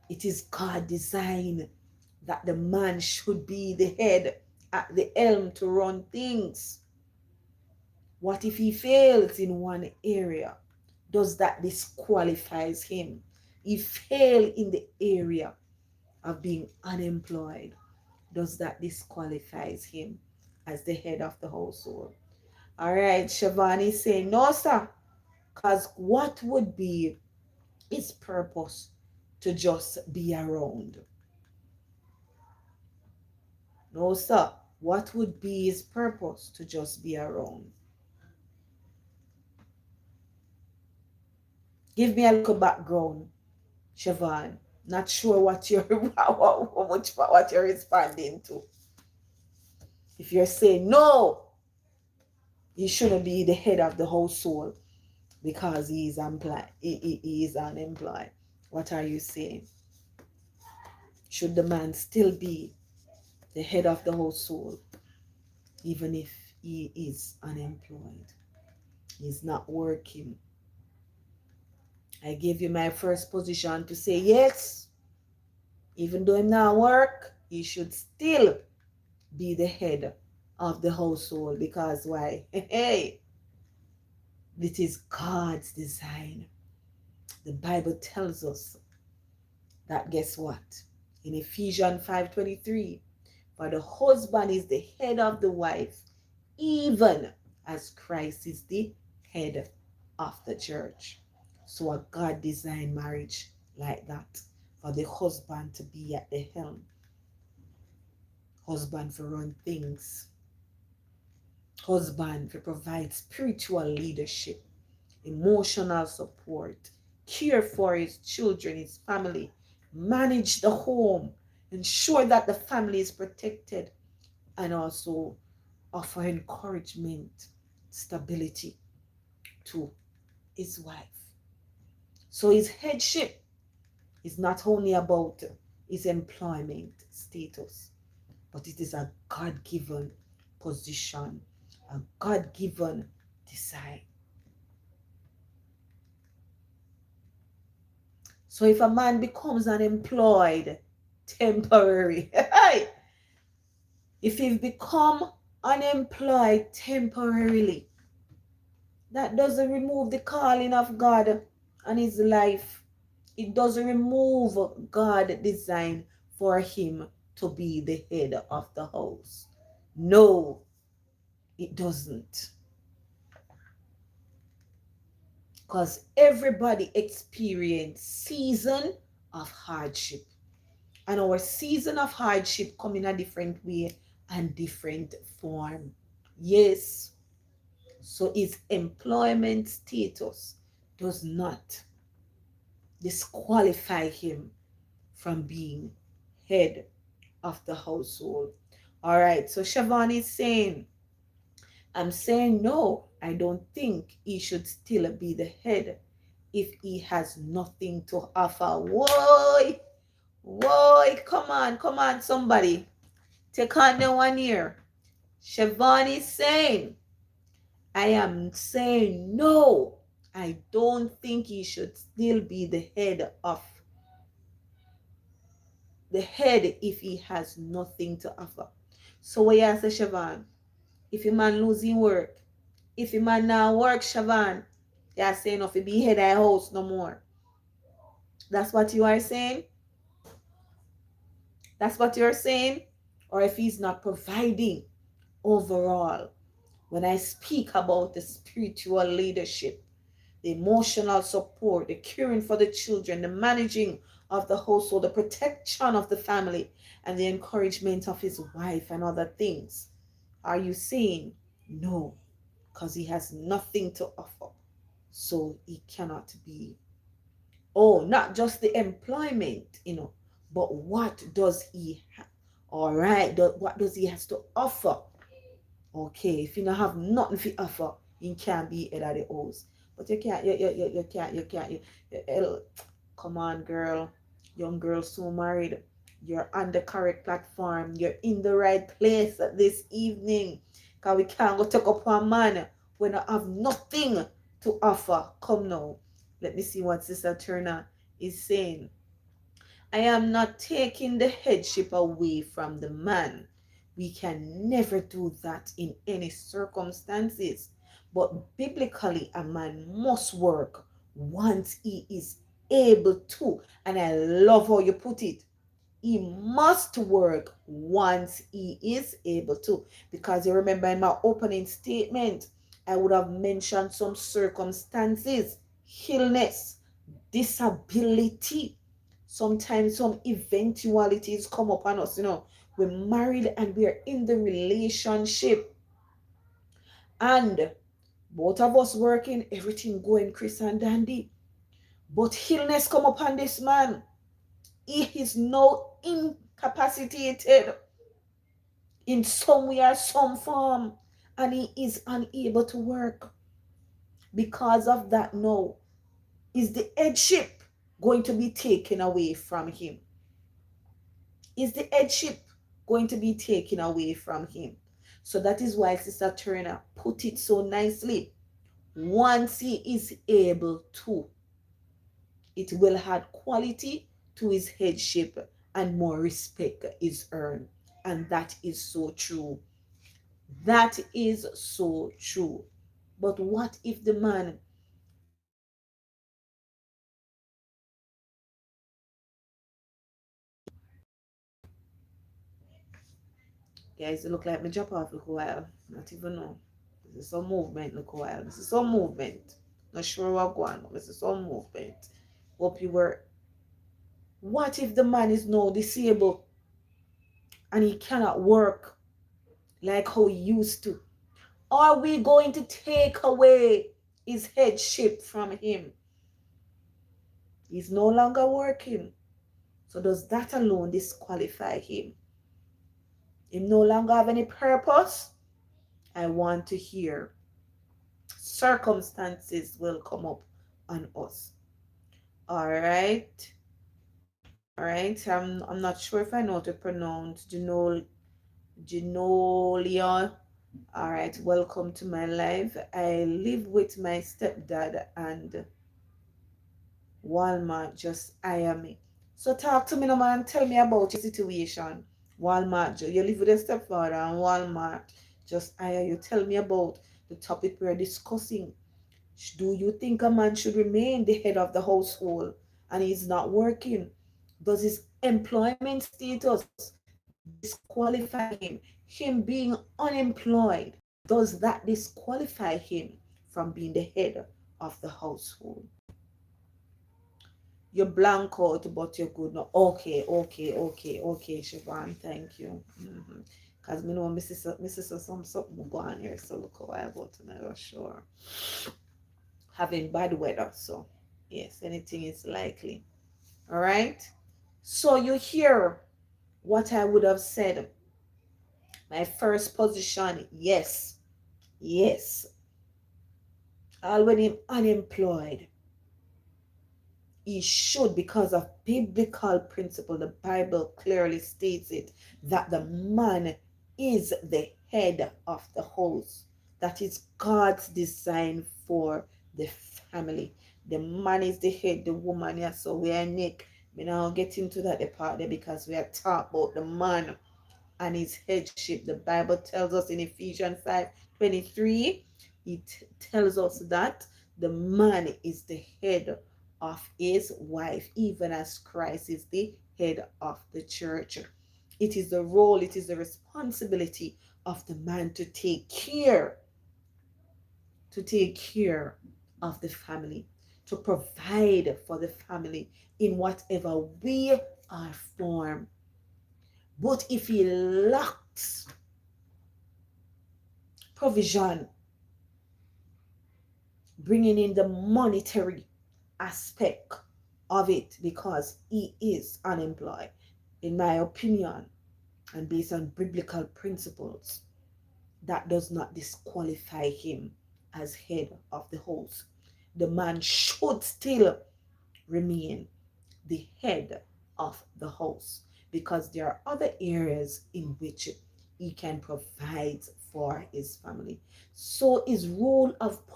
it is God design that the man should be the head at the helm to run things. What if he fails in one area? Does that disqualifies him? He failed in the area of being unemployed. Does that disqualifies him as the head of the household? All right, Siobhan is saying, no, sir, because what would be his purpose to just be around? No, sir. What would be his purpose to just be around? Give me a little background, Siobhan. Not sure what you're what you're responding to. If you're saying no, he shouldn't be the head of the household because he is he is unemployed. What are you saying? Should the man still be the head of the household even if he is unemployed? He's not working. I gave you my first position to say yes. Even though him not work, he should still be the head of the household. Because why? Hey, this is God's design. The Bible tells us that, guess what? In Ephesians 5:23, for the husband is the head of the wife, even as Christ is the head of the church. So a God designed marriage like that, for the husband to be at the helm, husband to run things, husband to provide spiritual leadership, emotional support, care for his children, his family, manage the home, ensure that the family is protected, and also offer encouragement, stability to his wife. So his headship is not only about his employment status, but it is a God-given position, a God-given design. So if a man becomes unemployed temporary, if he become unemployed temporarily, that doesn't remove the calling of God on his life. It doesn't remove God's design for him to be the head of the house. No, it doesn't. Because everybody experience season of hardship. And our season of hardship come in a different way and different form. Yes. So his employment status does not disqualify him from being head of the household. All right, so Siobhan is saying, I'm saying no, I don't think he should still be the head if he has nothing to offer. Whoa, come on, somebody. Take on the one here. Siobhan is saying, I am saying no. I don't think he should still be the head if he has nothing to offer. So what you say, Siobhan? If a man losing work, if a man now work, Siobhan, you're saying if he be head of the house no more. That's what you are saying? That's what you're saying? Or if he's not providing overall. When I speak about the spiritual leadership, the emotional support, the caring for the children, the managing of the household, the protection of the family, and the encouragement of his wife and other things. Are you saying no? Because he has nothing to offer. So he cannot be. Oh, not just the employment, but what does he have? All right, what does he has to offer? Okay, if you don't have nothing to offer, you can't be head of the house. But you can't, come on, girl. Young girl soon married. You're on the correct platform. You're in the right place this evening. Because we can't go take up one man when I have nothing to offer. Come now. Let me see what Sister Turner is saying. I am not taking the headship away from the man. We can never do that in any circumstances. But biblically, a man must work once he is able to. And I love how you put it. He must work once he is able to. Because you remember in my opening statement, I would have mentioned some circumstances, illness, disability, sometimes some eventualities come upon us. We're married and we're in the relationship, and both of us working, everything going Chris and dandy, but illness come upon this man. He is now incapacitated in some way or some form, and he is unable to work. Because of that, now is the headship going to be taken away from him? Is the headship going to be taken away from him? So that is why Sister Turner put it so nicely. Once he is able to, it will add quality to his headship and more respect is earned. And that is so true. That is so true. But what if the man guys, it look like me drop off look a while. Not even know. This is some movement look a while. This is some movement. Not sure what going on. This is some movement. Hope you were. What if the man is now disabled and he cannot work like how he used to? Are we going to take away his headship from him? He's no longer working. So does that alone disqualify him? He no longer have any purpose? I want to hear. Circumstances will come up on us. All right. All right. I'm not sure if I know how to pronounce Genolia. All right. Welcome to my life. I live with my stepdad and Walmart just hire me. So talk to me now, man. Tell me about your situation. Walmart, you live with your stepfather and Walmart just hire you. Tell me about the topic we're discussing. Do you think a man should remain the head of the household and he's not working? Does his employment status disqualify him? Him being unemployed, does that disqualify him from being the head of the household? You're blank out, but you're good now. Okay, Siobhan, thank you. Because me know Mrs. Something go on here, so look a while, but I'm not sure. Having bad weather, so yes, anything is likely. All right. So you hear what I would have said. My first position, yes. All when him unemployed, he should, because of biblical principle, the Bible clearly states it, that the man is the head of the house. That is God's design for the family. The man is the head, the woman, yeah. So we are Nick. We now get into that part there because we are talking about the man and his headship. The Bible tells us in Ephesians 5:23, it tells us that the man is the head of his wife, even as Christ is the head of the church. It is the role, it is the responsibility of the man to take care of the family, to provide for the family in whatever way or form. But if he lacks provision, bringing in the monetary aspect of it because he is unemployed, in my opinion, and based on biblical principles, that does not disqualify him as head of the house. The man should still remain the head of the house because there are other areas in which he can provide for his family. So his role of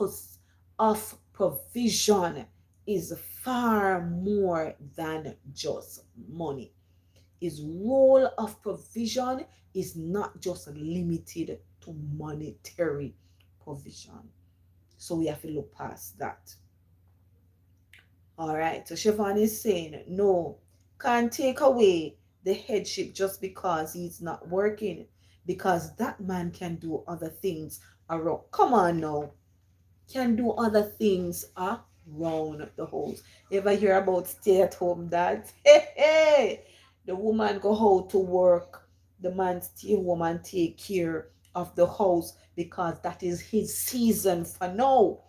provision is far more than just money. His role of provision is not just limited to monetary provision. So we have to look past that. All right. So Siobhan is saying, no, can't take away the headship just because he's not working, because that man can do other things around. Come on now. Can do other things around the house. Ever hear about stay at home dads? Hey, hey. The woman go out to work, the man stay home and take care of the house because that is his season for now.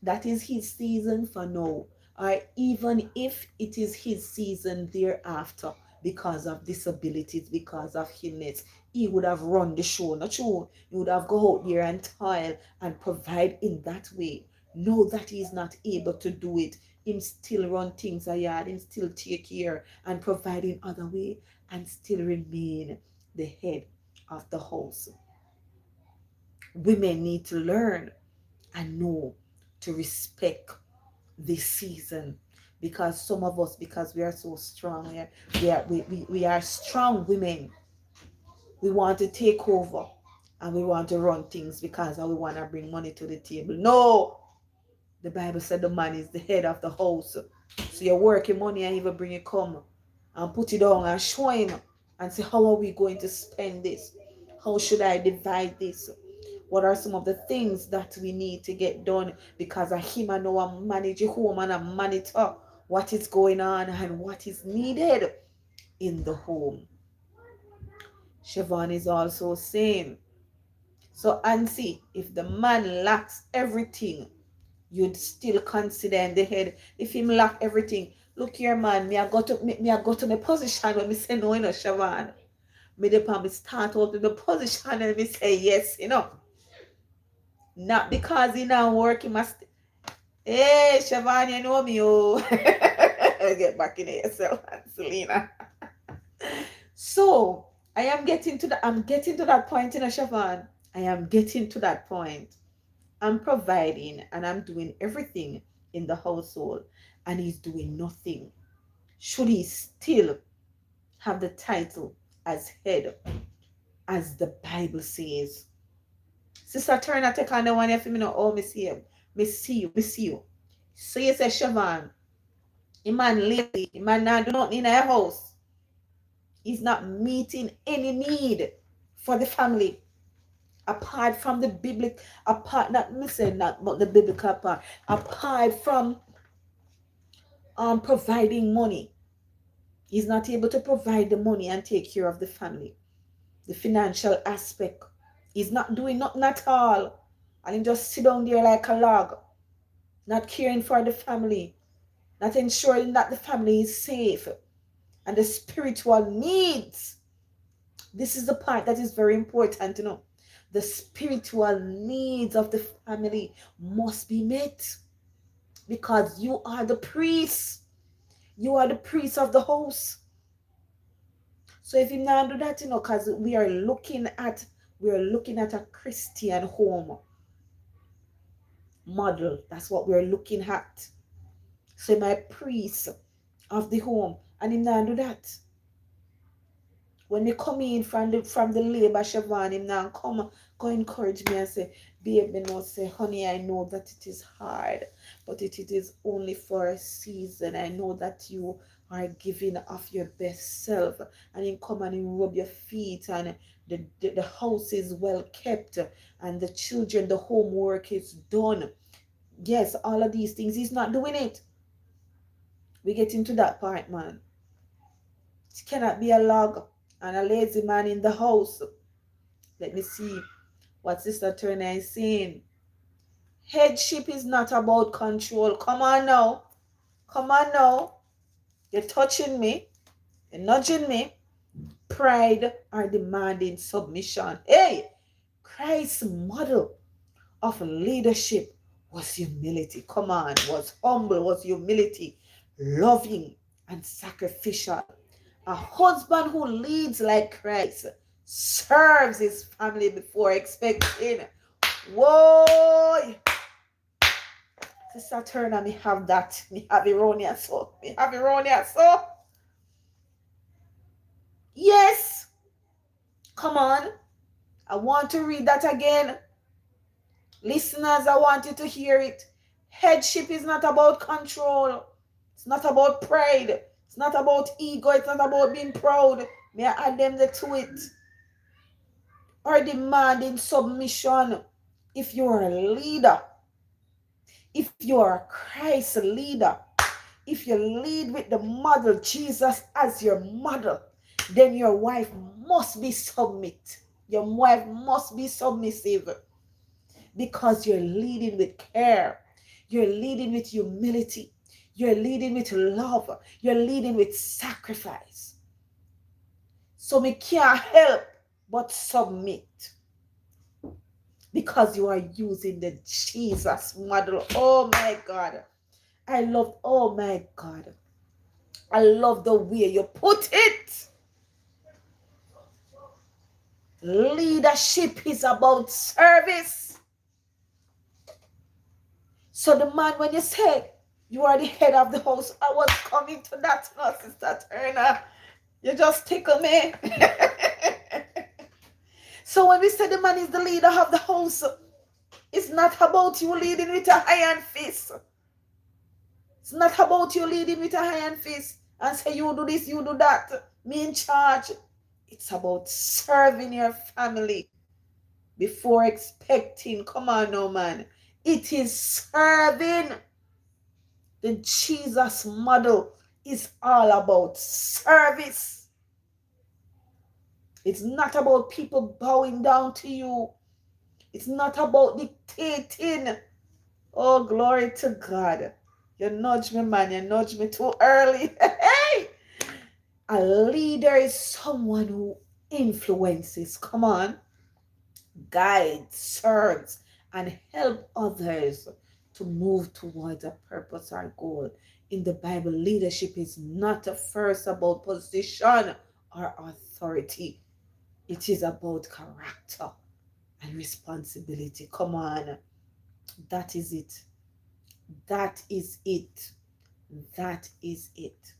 That is his season for now. Or even if it is his season thereafter, because of disabilities, because of illness, he would have run the show, not true. He would have go out there and toil and provide in that way. Know that he is not able to do it. Him still run things a yard, him still take care and provide in other way, and still remain the head of the house. Women need to learn and know to respect this season, because some of us, because we are so strong, we are strong women. We want to take over and we want to run things because we want to bring money to the table. No, the Bible said the man is the head of the house. So you're working money and even bring it come and put it on and show him and say, how are we going to spend this? How should I divide this? What are some of the things that we need to get done, because of him and know I manage a home and I monitor what is going on and what is needed in the home. Siobhan is also saying, so Ansi, if the man lacks everything, you'd still consider him the head. If him lack everything, look here, man, me I go to my position when me say no, Siobhan. Me me start out in the position and me say yes, Not because he not work, he must. Hey, Siobhan, you know me, oh. Get back in yourself, Ancelena. So I'm getting to that point, Siobhan. I am getting to that point. I'm providing and I'm doing everything in the household, and he's doing nothing. Should he still have the title as head, as the Bible says? Sister Turner, take on the one if you know, oh, me see you. Me see you, me see you. So you say, Siobhan, a man lazy, a man not do nothing in a house. He's not meeting any need for the family. Apart from the biblical, apart, not me say not, but the biblical part, apart from providing money. He's not able to provide the money and take care of the family. The financial aspect. He's not doing nothing at all. And he just sit down there like a log, not caring for the family, not ensuring that the family is safe, and the spiritual needs. This is the part that is very important to know. The spiritual needs of the family must be met, because you are the priest. You are the priest of the house. So if you now do that, because we are looking at a Christian home model. That's what we're looking at. So my priest of the home, and him now do that. When they come in from the labor, Siobhan, him now come encourage me and say, babe, me know, say, honey, I know that it is hard, but it is only for a season. I know that you are giving of your best self. And him come and him rub your feet, and the house is well kept, and the children, the homework is done. Yes, all of these things. He's not doing it. We get into that part, man. It cannot be a log and a lazy man in the house. Let me see what Sister Turner is saying. Headship is not about control. Come on now. Come on now. You're touching me. You're nudging me. Pride or demanding submission. Hey, Christ's model of leadership was humility. Come on. Was humble, was humility, loving and sacrificial. A husband who leads like Christ serves his family before expecting. Whoa! Sister Turner, me have that. Me have erroneous so. Me have erroneous so. Yes. Come on. I want to read that again. Listeners, I want you to hear it. Headship is not about control. It's not about pride. It's not about ego. It's not about being proud. May I add them to it? Or demanding submission. If you're a leader, if you're a Christ leader, if you lead with the model Jesus as your model, then your wife must be submit. Your wife must be submissive because you're leading with care. You're leading with humility. You're leading with love. You're leading with sacrifice. So we can't help but submit because you are using the Jesus model. Oh my God. Oh my God. I love the way you put it. Leadership is about service. So the man, when you say you are the head of the house, I was coming to that now, Sister Turner. You just tickle me. So when we say the man is the leader of the house, it's not about you leading with a iron fist. It's not about you leading with a iron fist and say you do this, you do that, me in charge. It's about serving your family before expecting. Come on now, man. It is serving. The Jesus model is all about service. It's not about people bowing down to you. It's not about dictating. Oh, glory to God. You nudge me, man. You nudge me too early. Hey! A leader is someone who influences. Come on. Guides, serves, and help others to move towards a purpose or goal. In the Bible, leadership is not first about position or authority. It is about character and responsibility. Come on. That is it. That is it. That is it.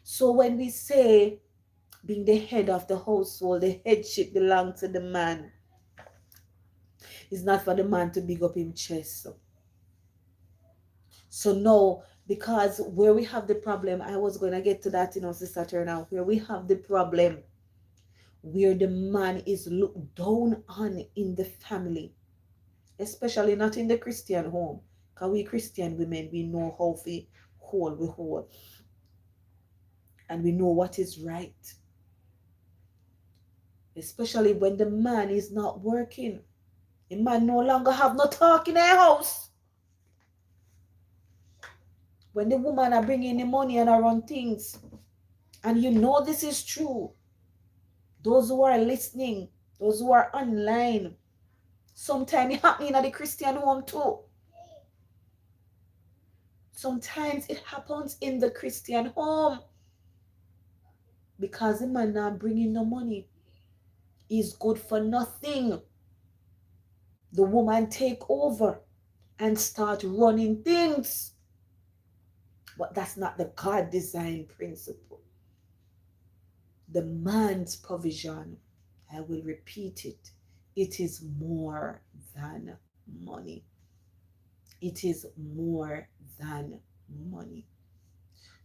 So when we say being the head of the household, the headship belongs to the man. It's not for the man to big up his chest. So no, because where we have the problem, I was going to get to that, Sister Turner, where we have the problem, where the man is looked down on in the family, especially not in the Christian home. Because we Christian women, we know how we hold. And we know what is right. Especially when the man is not working. The man no longer have no talk in their house. When the woman are bringing the money and run things, and you know this is true, those who are listening, those who are online, sometimes it happens in the Christian home too. Sometimes it happens in the Christian home because the man not bringing no money is good for nothing. The woman take over and start running things. But that's not the God design principle. The man's provision, I will repeat it, it is more than money. It is more than money.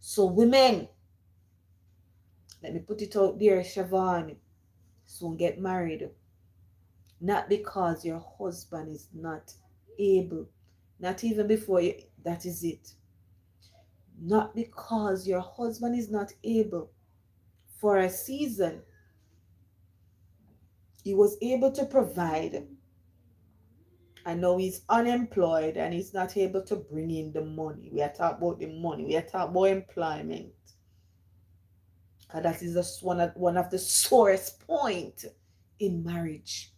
So women, let me put it out there, Siobhan, soon get married. Not because your husband is not able, not even before you, that is it. Not because your husband is not able. For a season, he was able to provide, and now he's unemployed and he's not able to bring in the money. We are talking about the money. We are talking about employment. Because that is just one of the sorest points in marriage.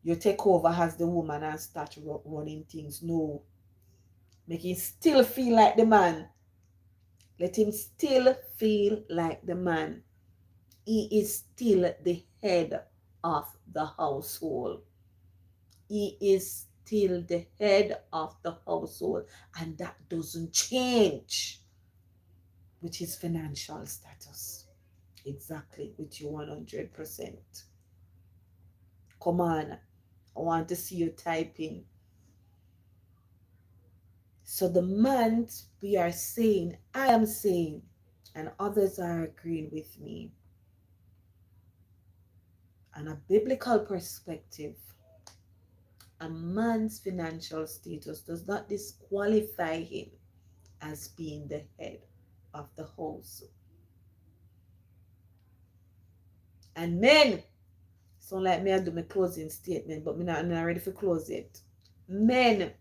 You take over as the woman and start running things. No. Make him still feel like the man. Let him still feel like the man. He is still the head of the household. He is still the head of the household, and that doesn't change with his financial status. Exactly, with you 100%. Come on, I want to see you typing. So the month we are saying, I am saying, and others are agreeing with me, on a biblical perspective, a man's financial status does not disqualify him as being the head of the house. And men, sound like me I do my closing statement, but I'm not ready for close it. Men,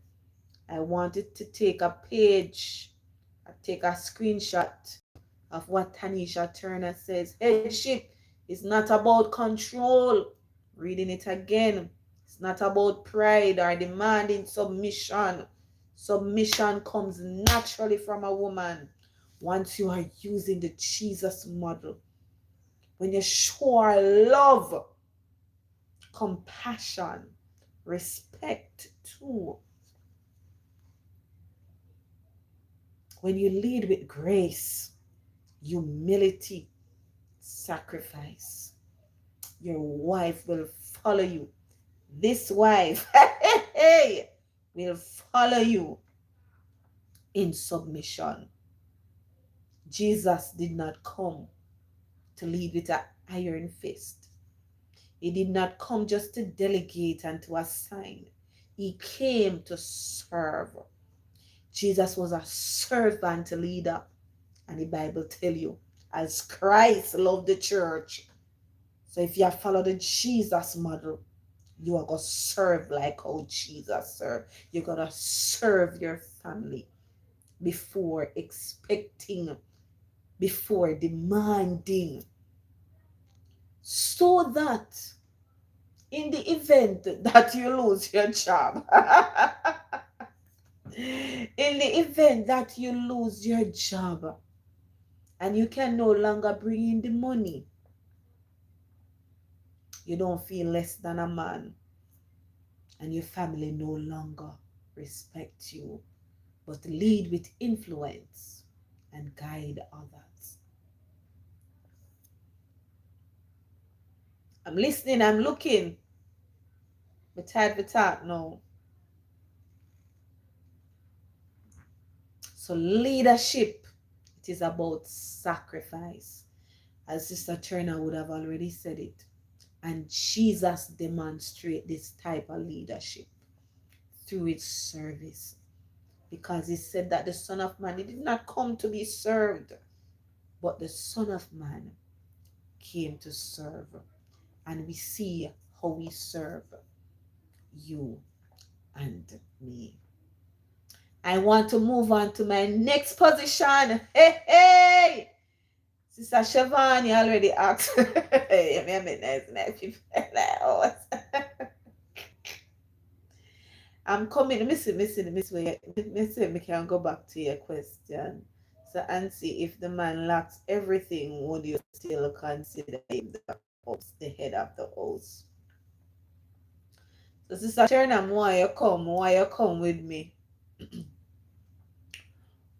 I wanted to take a page, take a screenshot of what Tanisha Turner says. Headship is not about control. Reading it again. It's not about pride or demanding submission. Submission comes naturally from a woman once you are using the Jesus model. When you show her love, compassion, respect too. When you lead with grace, humility, sacrifice, your wife will follow you. This wife will follow you in submission. Jesus did not come to lead with an iron fist. He did not come just to delegate and to assign. He came to serve. Jesus was a servant leader. And the Bible tell you, as Christ loved the church. So if you follow the Jesus model, you are going to serve like how Jesus served. You're going to serve your family before expecting, before demanding. So that in the event that you lose your job, in the event that you lose your job and you can no longer bring in the money, you don't feel less than a man, and your family no longer respect you, but lead with influence and guide others. I'm listening, I'm looking. But tired to talk now. So leadership, it is about sacrifice. As Sister Turner would have already said it. And Jesus demonstrated this type of leadership through its service. Because he said that the Son of Man, he did not come to be served, but the Son of Man came to serve. And we see how we serve you and me. I want to move on to my next position. Hey, hey! Sister Siobhan, you already asked. Hey, nice people. I'm coming. We can go back to your question. So, Ansi, if the man lacks everything, would you still consider him the head of the house? So, Sister Turner, why you come with me?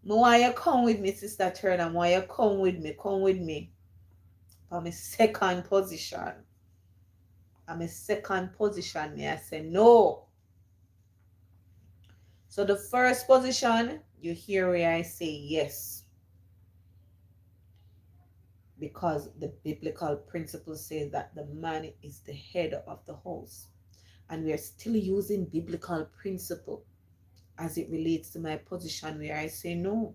Why you come with me, Sister Turner? Why you come with me? Come with me. I'm a second position. I'm a second position. May I say no? So the first position, you hear where I say yes. Because the biblical principle says that the man is the head of the house. And we are still using biblical principle as it relates to my position where I say no.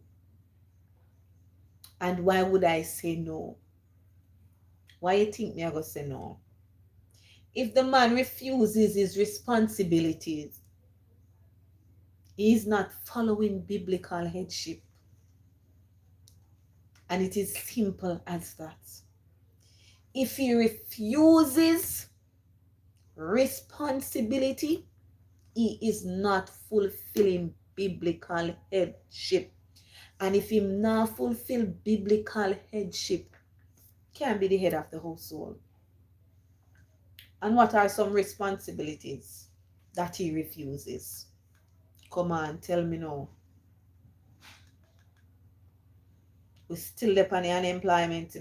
And why would I say no? Why you think me I go say no? If the man refuses his responsibilities, he is not following biblical headship. And it is simple as that. If he refuses responsibility, he is not fulfilling biblical headship. And if him not fulfill biblical headship, can be the head of the household. And what are some responsibilities that he refuses? Come on, tell me now. We still depend on unemployment,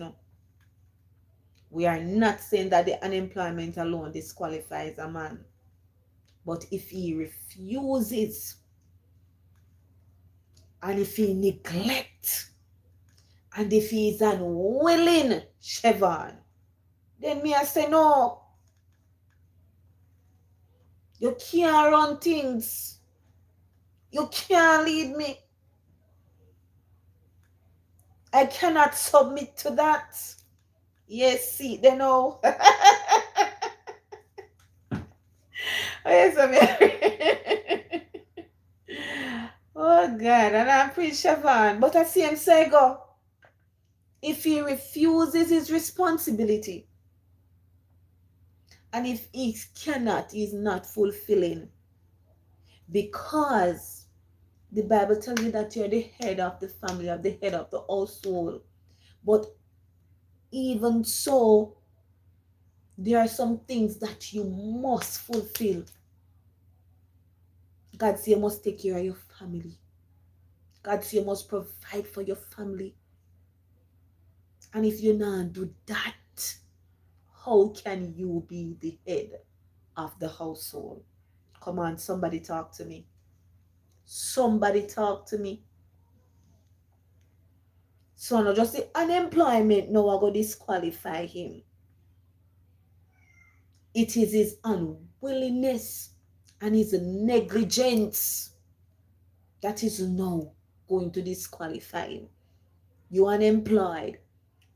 We are not saying that the unemployment alone disqualifies a man. But if he refuses and if he neglects and if he is unwilling, Siobhan, then me I say no. You can't run things. You can't lead me. I cannot submit to that. Yes, see, they know. Yes, I oh God, and I'm pretty Siobhan. But I see him say go. If he refuses his responsibility, and if he cannot, he's not fulfilling. Because the Bible tells you that you're the head of the family, of the head of the household. But even so, there are some things that you must fulfill. God says you must take care of your family. God says you must provide for your family. And if you not do that, how can you be the head of the household? Come on, somebody talk to me. Somebody talk to me. So not just the unemployment now I go disqualify him. It is his unwillingness and his negligence that is now going to disqualify him. You're unemployed,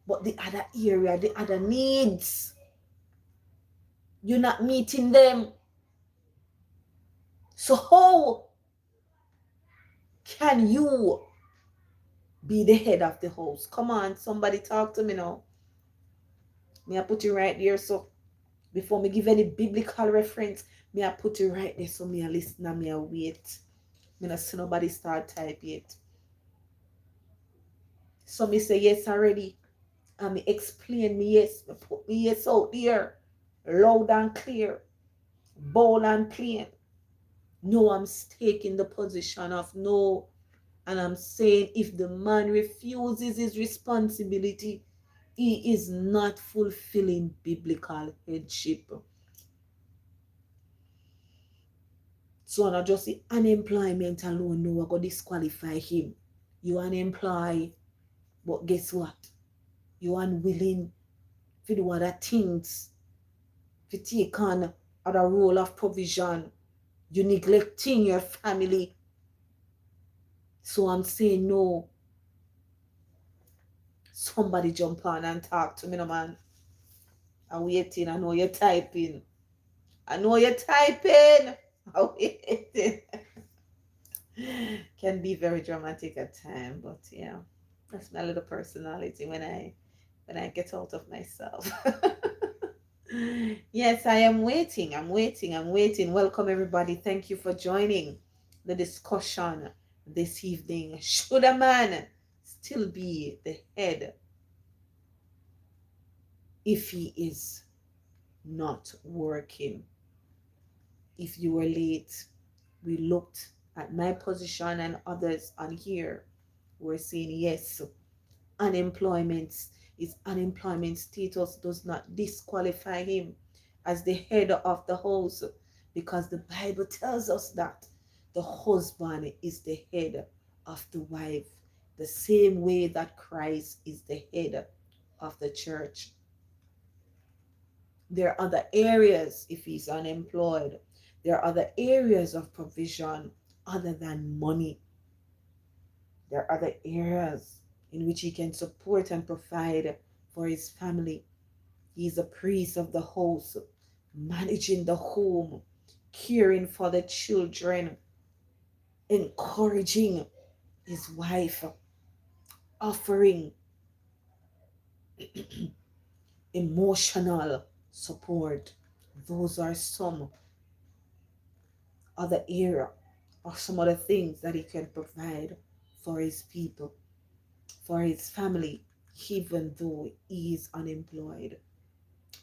but the other area, the other needs, you're not meeting them. So how can you be the head of the house? Come on, somebody talk to me now. Me I put you right there, so before me give any biblical reference, me I put you right there, so me I listen and me I wait. Me not see nobody start type yet. So me say yes already. And me explain me yes. Me put me yes out there. Loud and clear. Bold and plain. No, I'm taking the position of no. And I'm saying if the man refuses his responsibility, he is not fulfilling biblical headship. So not just the unemployment alone, no, I go disqualify him. You unemployed, but guess what? You unwilling to do other things, to take on other role of provision. You neglecting your family. So I'm saying no. Somebody jump on and talk to me, no man. I'm waiting. I know you're typing. I know you're typing. I'm waiting. Can be very dramatic at times, but yeah, that's my little personality when I get out of myself. Yes, I am waiting. I'm waiting. I'm waiting. Welcome, everybody. Thank you for joining the discussion this evening. Should a man still be the head if he is not working? If you were late, we looked at my position and others on here. We're saying yes. His unemployment status does not disqualify him as the head of the house, because the Bible tells us that the husband is the head of the wife, the same way that Christ is the head of the church. There are other areas. If he's unemployed, there are other areas of provision other than money. There are other areas in which he can support and provide for his family. He's a priest of the house, managing the home, caring for the children, encouraging his wife, offering emotional support. Those are some other area or some other things that he can provide for his people, for his family, even though he is unemployed.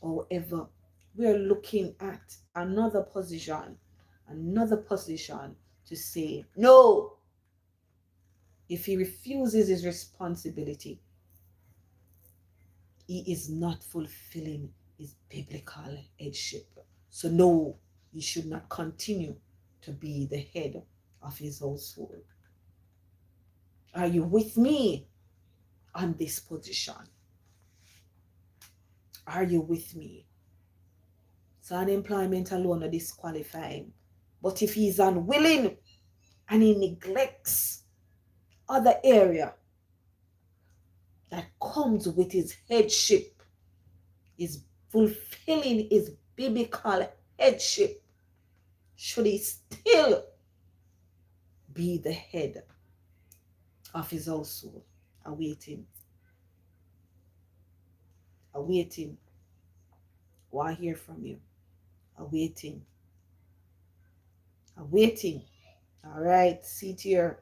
However, we're looking at another position to say, no, if he refuses his responsibility, he is not fulfilling his biblical headship. So, no, he should not continue to be the head of his household. Are you with me on this position? Are you with me? So unemployment alone will disqualify him. But if he's unwilling and he neglects other area that comes with his headship, is fulfilling his biblical headship, should he still be the head of his household? Awaiting, awaiting. Want to hear from you? Awaiting, awaiting. All right, see here.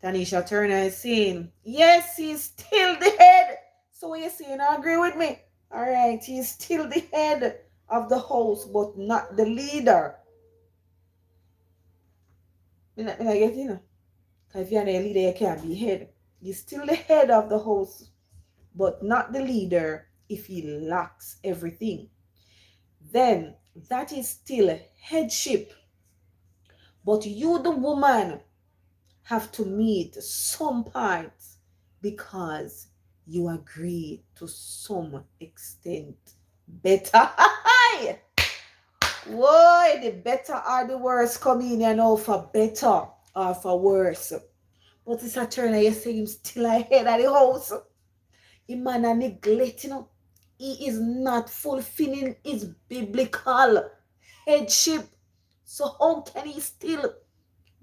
Tanisha Turner is saying, yes, he's still the head. So what you saying? Agree with me? All right, he's still the head of the house, but not the leader. I get you know. Because if you're not a leader, you can't be head. He's still the head of the house, but not the leader if he lacks everything. Then that is still headship. But you, the woman, have to meet some parts because you agree to some extent. Better. Why the better or the worse come in, you know, for better or for worse. But it's a turn you say him still ahead of the house. The man a neglect, you know. He is not fulfilling his biblical headship. So how can he still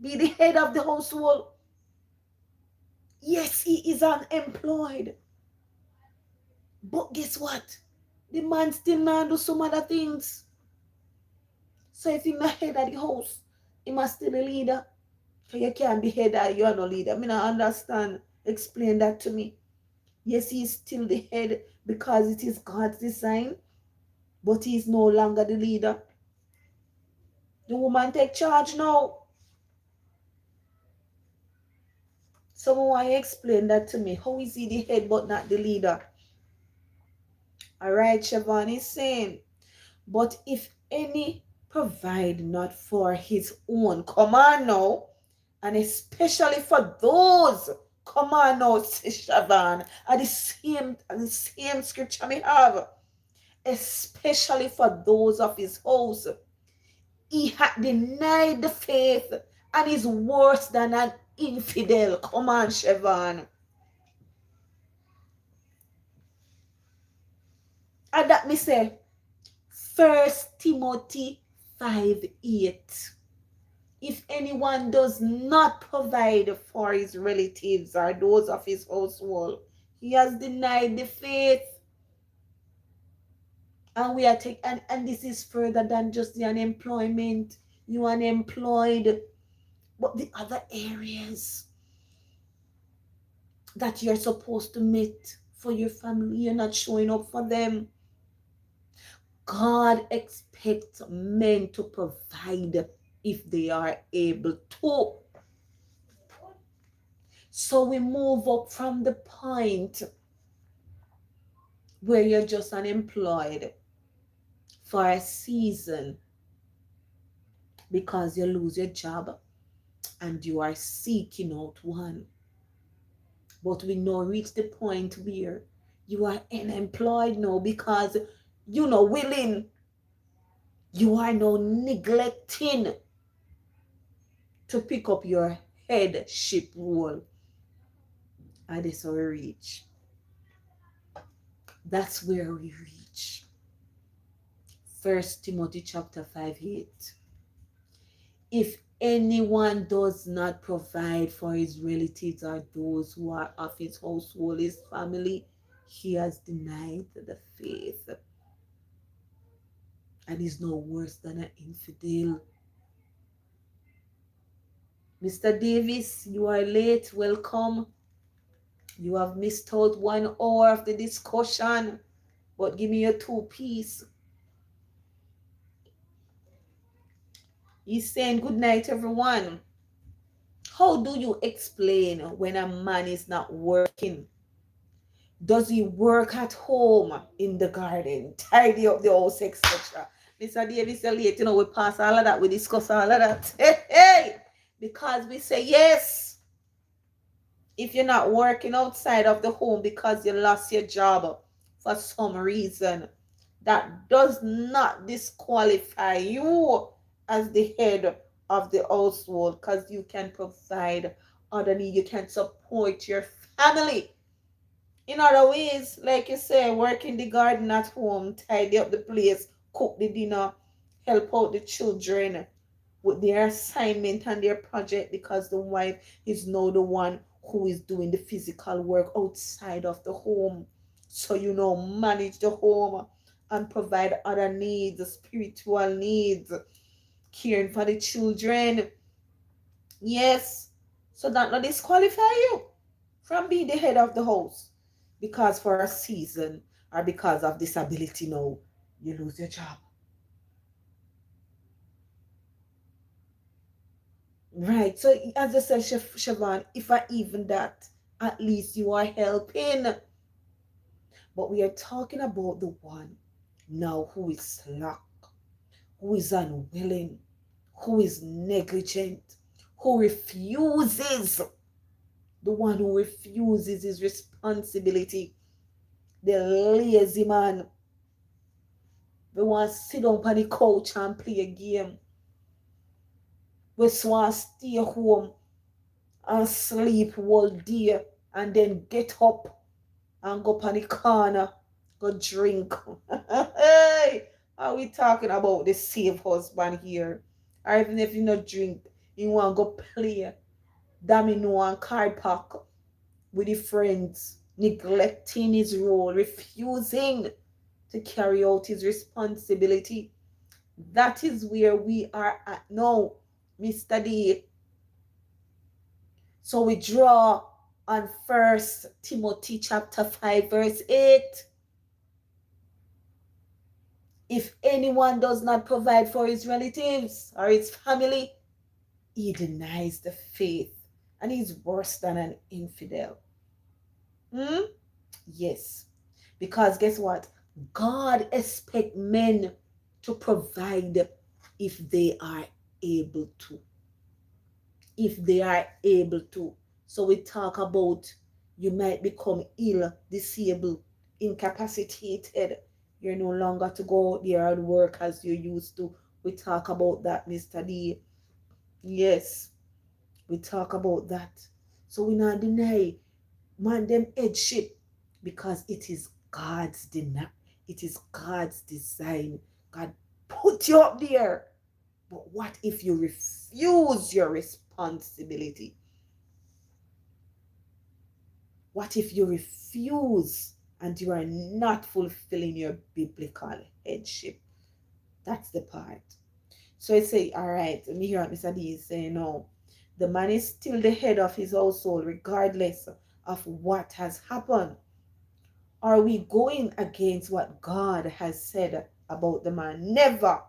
be the head of the household? Yes, he is unemployed. But guess what? The man still not do some other things. So if he's not head of the house, he must still a leader. So you can't be head of you are no leader. I mean, I understand. Explain that to me. Yes, he is still the head because it is God's design, but he is no longer the leader. The woman take charge now. Someone want to explain that to me. How is he the head but not the leader? All right, Siobhan is saying, but if any provide not for his own, come on now, and especially for those, come on now, Siobhan, at the same scripture we have, especially for those of his house, he had denied the faith and is worse than an infidel. Come on, Siobhan. And that me say, First Timothy 5:8. If anyone does not provide for his relatives or those of his household, he has denied the faith. And we are taking and this is further than just the unemployment. You unemployed, but the other areas that you're supposed to meet for your family, you're not showing up for them. God expects men to provide if they are able to. So we move up from the point where you're just unemployed for a season because you lose your job and you are seeking out one. But we now reach the point where you are unemployed now because you know willing. You are now neglecting to pick up your headship role. And that's where we reach. That's where we reach. First Timothy chapter 5:8. If anyone does not provide for his relatives or those who are of his household, his family, he has denied the faith and is no worse than an infidel. Mr. Davis, you are late. Welcome. You have missed out 1 hour of the discussion, but give me your two-piece. He's saying good night, everyone. How do you explain when a man is not working? Does he work at home, in the garden, tidy up the house, etc.? Mr. Davis, you're late. We pass all of that. We discuss all of that. Hey, hey! Because we say yes. If you're not working outside of the home because you lost your job for some reason, that does not disqualify you as the head of the household, because you can provide other needs, you can support your family in other ways, like you say, work in the garden at home, tidy up the place, cook the dinner, help out the children with their assignment and their project, because the wife is now the one who is doing the physical work outside of the home. So, manage the home and provide other needs, spiritual needs, caring for the children. Yes. So that not disqualify you from being the head of the house, because for a season or because of disability now you lose your job. Right. So as I said, Siobhan, if I even that, at least you are helping. But we are talking about the one now who is slack, who is unwilling, who is negligent, who refuses, the one who refuses his responsibility, the lazy man. We want to sit down on the couch and play a game. We just want to stay home and sleep all day and then get up and go on the corner, go drink. Hey, are we talking about the safe husband here? Or even if you not drink, you want to go play domino and card pack with the friends, neglecting his role, refusing to carry out his responsibility. That is where we are at now, Mr. D. So we draw on First Timothy chapter 5, verse 8. If anyone does not provide for his relatives or his family, he denies the faith and he's worse than an infidel. Hmm? Yes. Because guess what? God expects men to provide if they are able to. If they are able to. So we talk about you might become ill, disabled, incapacitated. You're no longer to go out there and work as you used to. We talk about that, Mr. D. Yes, we talk about that. So we not deny man them headship, because it is God's it is God's design. God put you up there. But what if you refuse your responsibility? What if you refuse and you are not fulfilling your biblical headship? That's the part. So I say, all right, me here, Mr. D is saying, no, the man is still the head of his household, regardless of what has happened. Are we going against what God has said about the man? Never,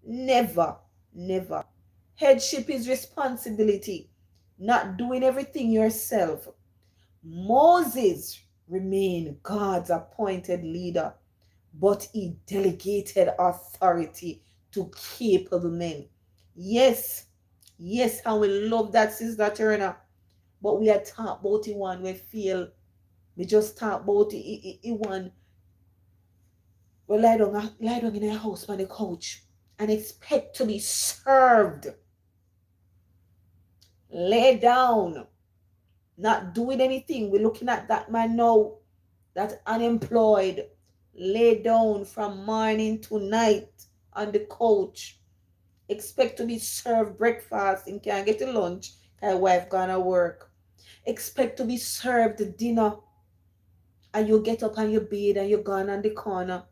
never, never. Headship is responsibility, not doing everything yourself. Moses remained God's appointed leader, but he delegated authority to capable men. Yes, yes, and we love that, Sister Turner. But we are talking about it one we feel, we just talk about it one. We lie down in a house on the couch and expect to be served. Lay down, not doing anything. We're looking at that man now that's unemployed. Lay down from morning to night on the couch. Expect to be served breakfast and can't get a lunch. Her wife gonna work. Expect to be served dinner, and you get up on your bed and you're gone on the corner,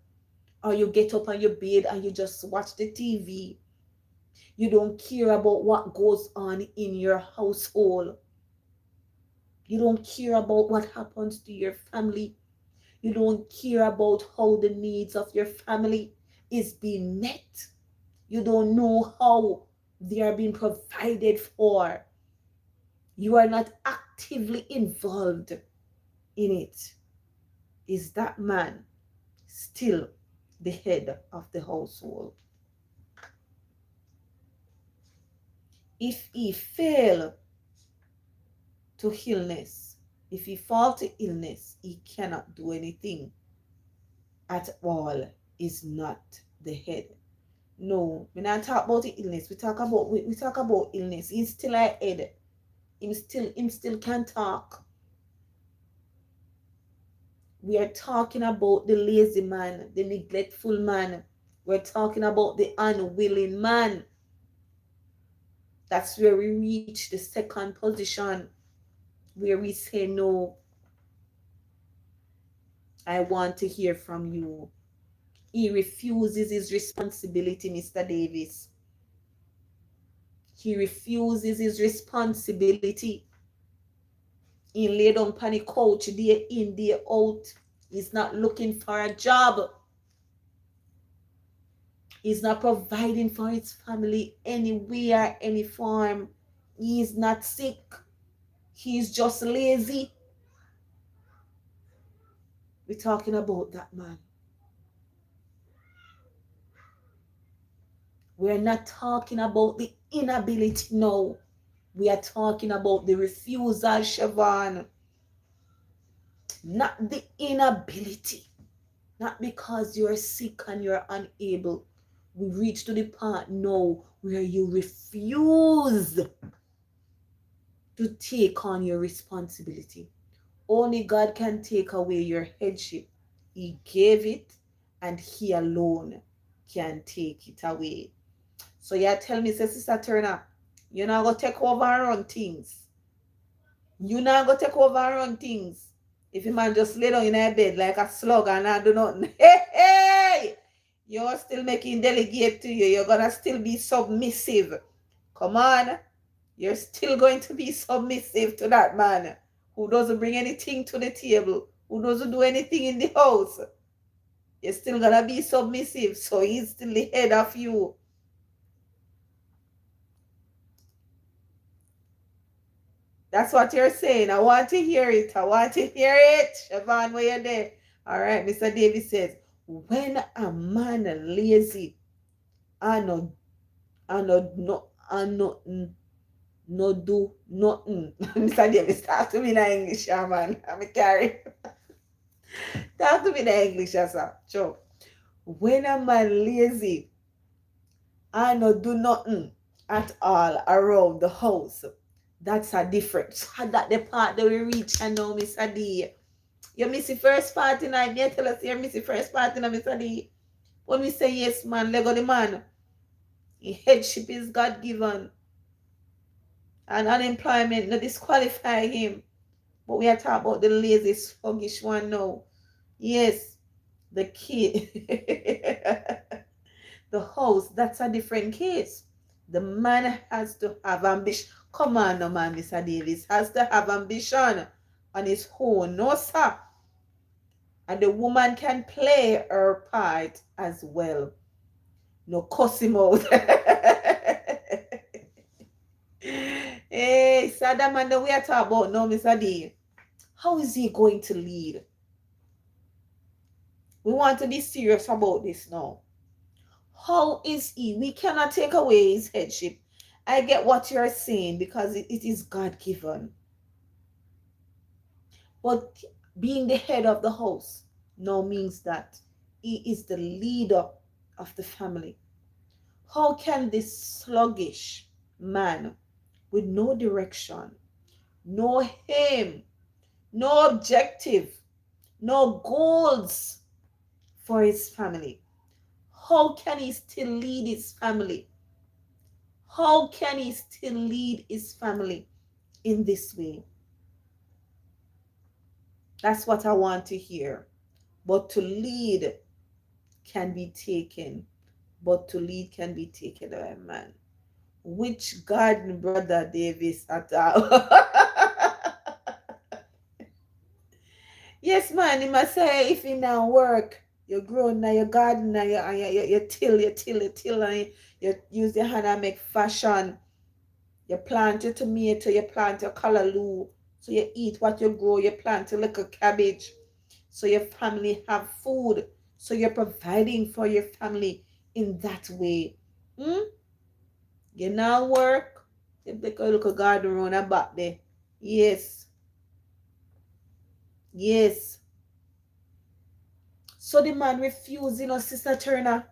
or you get up on your bed and you just watch the TV. You don't care about what goes on in your household. You don't care about what happens to your family. You don't care about how the needs of your family is being met. You don't know how they are being provided for. You are not actively involved in it. Is that man still the head of the household? If he fail to illness, if he fall to illness, he cannot do anything at all. Is not the head. No, we not talk about the illness. We talk about illness. He's still a head. Him still can talk. We are talking about the lazy man, the neglectful man. We're talking about the unwilling man. That's where we reach the second position, where we say, no, I want to hear from you. He refuses his responsibility, Mr. Davis. He refuses his responsibility. He lay down on the couch day in, day out. He's not looking for a job. He's not providing for his family anywhere, any form. He's not sick. He's just lazy. We're talking about that man. We're not talking about the inability now. We are talking about the refusal, Siobhan. Not the inability. Not because you're sick and you're unable. We reach to the part now where you refuse to take on your responsibility. Only God can take away your headship. He gave it, and He alone can take it away. So you tell me, say, Sister Turner, you're not going to take over and run things. You're not going to take over and run things. If a man just lay down in a bed like a slug and not do nothing, hey, you're still making delegate to you. You're going to still be submissive. Come on. You're still going to be submissive to that man who doesn't bring anything to the table, who doesn't do anything in the house. You're still going to be submissive. So he's still the head of you. That's what you're saying. I want to hear it. I want to hear it. Siobhan, where you there? All right, Mr. Davis says, when a man lazy, I no do nothing. Mr. Davis, talk to me in English, man. I'm carry. Talk to me in English, sir. Sure. When a man lazy, I no do nothing at all around the house. That's a difference. That the part that we reach and now, Mr. D. You miss the first part tonight. You tell us you miss the first part tonight, Mr. D. When we say yes, man, Lego the man. His headship is God given. And unemployment no disqualify him. But we are talking about the lazy, sluggish one now. Yes, the kid. The house, that's a different case. The man has to have ambition. Come on, no man, Mr. Davis has to have ambition on his own. No, sir. And the woman can play her part as well. No, cuss him out. Hey, Sada man, we are talking about now, Mr. D. How is he going to lead? We want to be serious about this now. How is he? We cannot take away his headship. I get what you're saying because it is God given. But being the head of the house now means that he is the leader of the family. How can this sluggish man with no direction, no aim, no objective, no goals for his family, how can he still lead his family? How can he still lead his family in this way? That's what I want to hear. But to lead can be taken. But to lead can be taken by a man. Which garden, brother Davis at all? Yes, man, he must say if you now work, you grow now your garden now you till and you use your hand and make fashion. You plant your tomato, you plant your callaloo. So you eat what you grow, you plant a little cabbage. So your family have food. So you're providing for your family in that way. Hmm? You now work, you make a little garden around the back there. Yes. Yes. So the man refused, Sister Turner,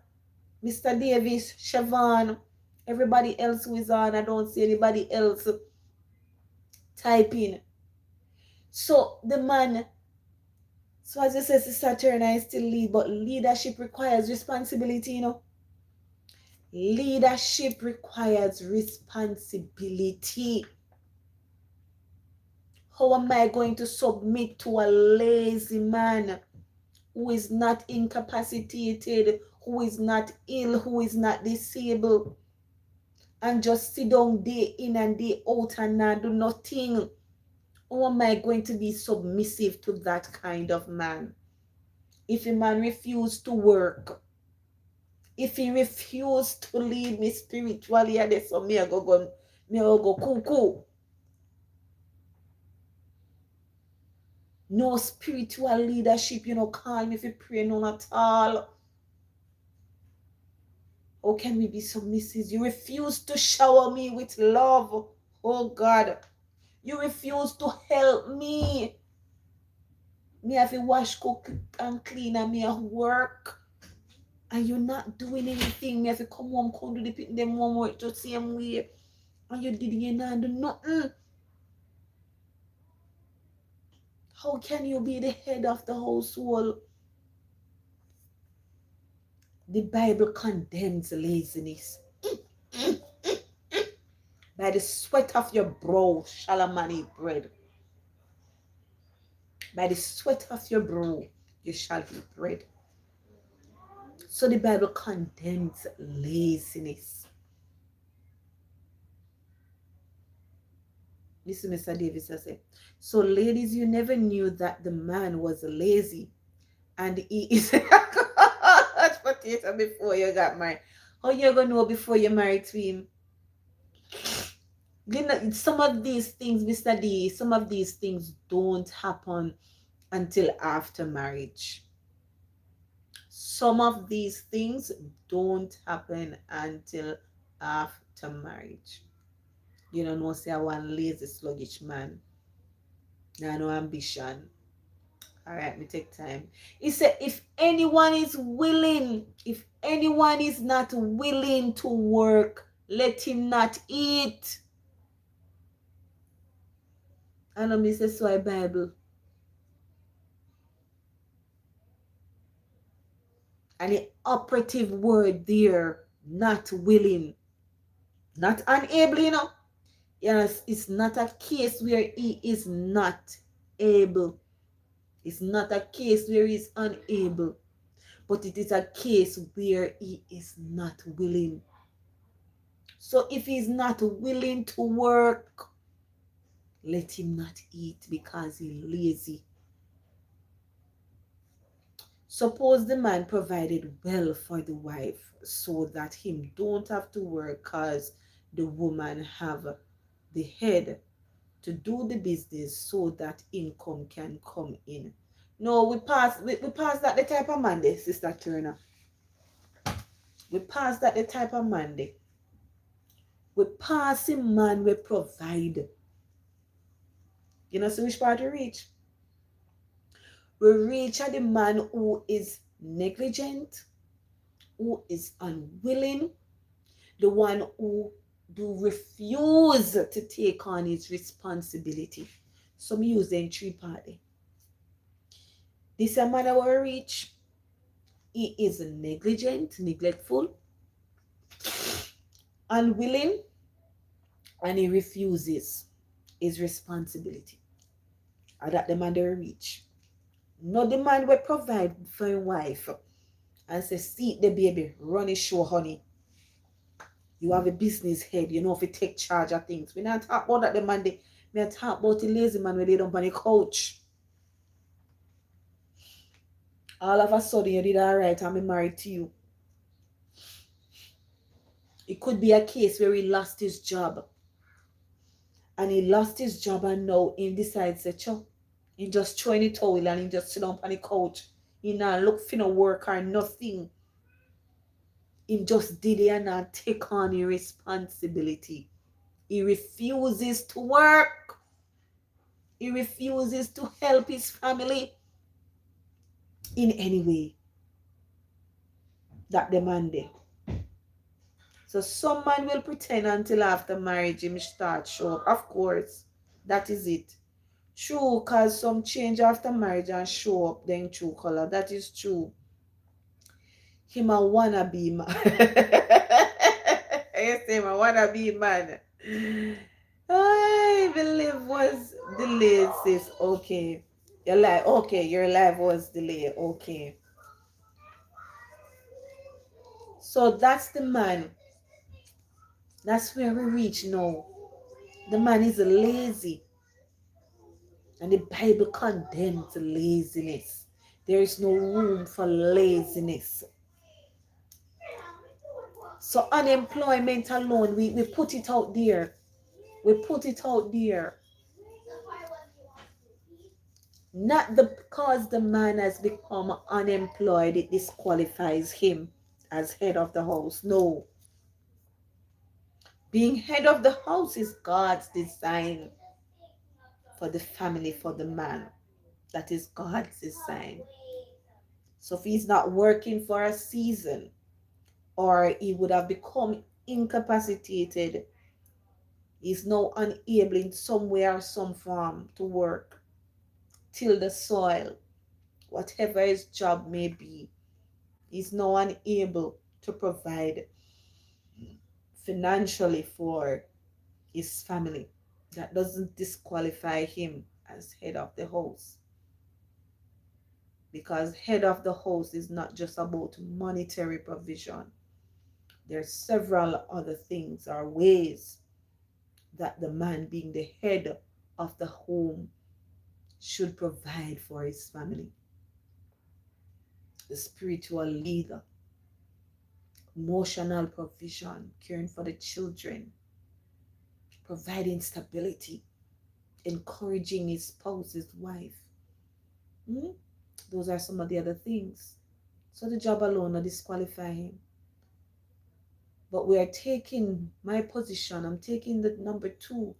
Mr. Davis, Siobhan, everybody else who is on. I don't see anybody else typing. So the man, so as you say, Sister Turner, I still lead, but leadership requires responsibility. Leadership requires responsibility. How am I going to submit to a lazy man who is not incapacitated, who is not ill, who is not disabled, and just sit down day in and day out and not do nothing? How am I going to be submissive to that kind of man? If a man refuses to work, if he refuses to lead me spiritually, and so me I go cuckoo. No spiritual leadership, call me if you pray none at all. How can we be submissive? You refuse to shower me with love. Oh God. You refuse to help me. Me have to wash, cook, and clean, and me have work. And you're not doing anything. Me have to come home, come do the pit them homework the same way. And you didn't not do nothing. How can you be the head of the household? The Bible condemns laziness. By the sweat of your brow shall a man eat bread. By the sweat of your brow you shall eat bread. So the Bible condemns laziness. Listen, Mr. Davis, I say. So, ladies, you never knew that the man was lazy, and he is mashed potato before you got married. How you gonna know before you married to him? Some of these things, Mr. D, some of these things don't happen until after marriage. Some of these things don't happen until after marriage. You don't know, say I want lazy, sluggish man. Nah, no ambition. All right, me take time. He said, if anyone is willing, if anyone is not willing to work, let him not eat. I know me say so a Bible. And the operative word there, not willing, not unable, Yes, it's not a case where he is not able. It's not a case where he is unable. But it is a case where he is not willing. So if he's not willing to work, let him not eat because he's lazy. Suppose the man provided well for the wife so that him don't have to work because the woman have the head to do the business so that income can come in. No, we pass that the type of Monday, Sister Turner. We pass that the type of Monday. We pass a man we provide. You know, so which part we reach? We reach at the man who is negligent, who is unwilling, the one who do refuse to take on his responsibility. So me use them three party. This a man we reach. He is negligent, neglectful, unwilling, and he refuses his responsibility. And that the man they reach. Not the man will provide for his wife and say, see the baby, run his show, honey. You have a business head, you know, if you take charge of things. We not talk about that the man they me talk about the lazy man where they don't on the couch. All of a sudden you did all right and I'm married to you. It could be a case where he lost his job. And he lost his job and now he decides that he just throw in the towel and he just sit down on the couch. He not look for no work or nothing. He just did it and not take on the responsibility. He refuses to work. He refuses to help his family in any way that demanded. So some man will pretend until after marriage him start show up. Of course, that is it. True, cause some change after marriage and show up then true color. That is true. Him a wanna be man. I say him a wanna be man. I believe was delayed, sis. Okay. Your life was delayed. Okay. So that's the man. That's where we reach now. The man is lazy. And the Bible condemns laziness. There is no room for laziness. So unemployment alone, we put it out there. We put it out there. Not because the man has become unemployed, it disqualifies him as head of the house. No. Being head of the house is God's design for the family, for the man. That is God's design. So if he's not working for a season, or he would have become incapacitated, he's now unable in some way or some form to work, till the soil, whatever his job may be, he's now unable to provide financially for his family. That doesn't disqualify him as head of the house. Because head of the house is not just about monetary provision. There's several other things or ways that the man, being the head of the home, should provide for his family. The spiritual leader, emotional provision, caring for the children, providing stability, encouraging his spouse, his wife. Those are some of the other things. So the job alone will disqualify him. But we are taking my position, I'm taking the number 2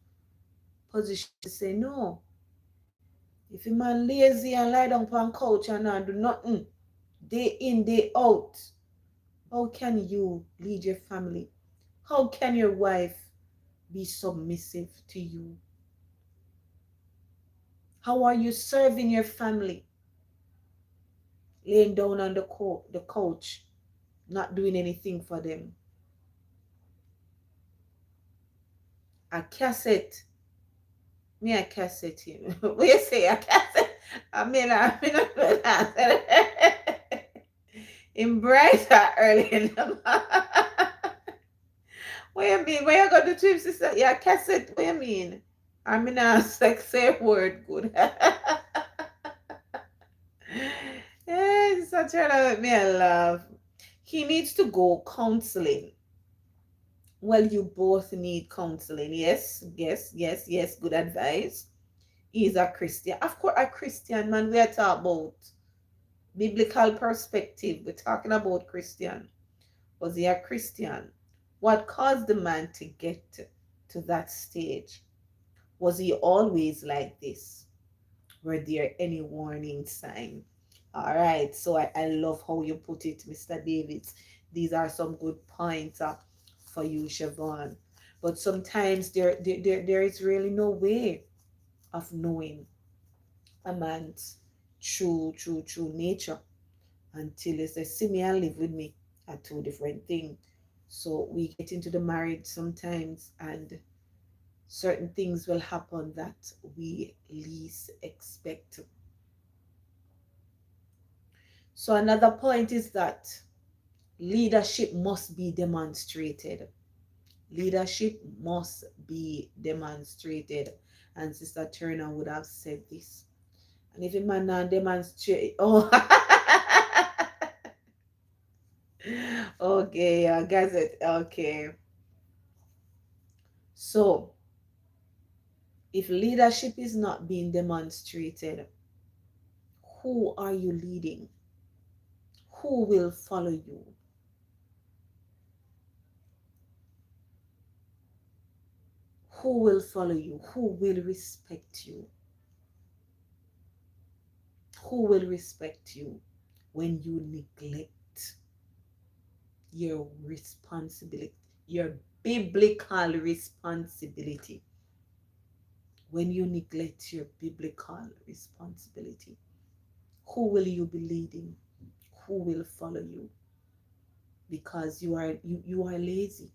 position to say no. If a man lazy and lie down on couch and not do nothing, day in, day out, how can you lead your family? How can your wife be submissive to you? How are you serving your family? Laying down on the couch, not doing anything for them. A cassette. Me a cassette him. What you say a cassette? I mean in brighter early in the morning. What you mean? What you got to twin sister? Yeah, cassette. What you mean? I mean a sexy word good. Such a me I laugh. He needs to go counseling. Well, you both need counseling. Yes, yes, yes, yes. Good advice. He's a Christian. Of course, a Christian man. We are talking about biblical perspective. We're talking about Christian. Was he a Christian? What caused the man to get to that stage? Was he always like this? Were there any warning sign? All right. So I love how you put it, Mr. Davids. These are some good points for you, Siobhan. But sometimes there is really no way of knowing a man's true nature until they say, see me and live with me are two different things. So we get into the marriage sometimes and certain things will happen that we least expect. So another point is that leadership must be demonstrated. Leadership must be demonstrated. And Sister Turner would have said this. And if a man not demonstrate, oh, okay, I guess it. Okay. So, if leadership is not being demonstrated, who are you leading? Who will follow you? Who will follow you? Who will respect you? Who will respect you when you neglect your responsibility, your biblical responsibility? When you neglect your biblical responsibility, who will you be leading? Who will follow you? Because you are lazy.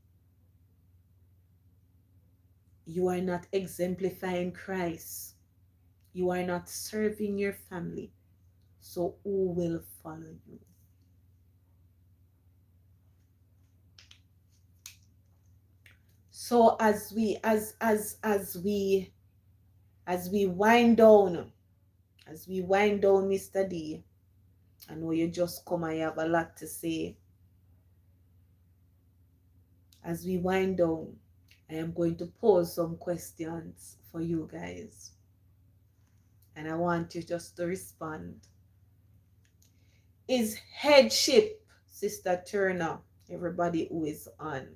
You are not exemplifying Christ. You are not serving your family. So who will follow you? So as we wind down, Mr. D, I know you just come, I have a lot to say. As we wind down, I am going to pose some questions for you guys. And I want you just to respond. Is headship, Sister Turner, everybody who is on,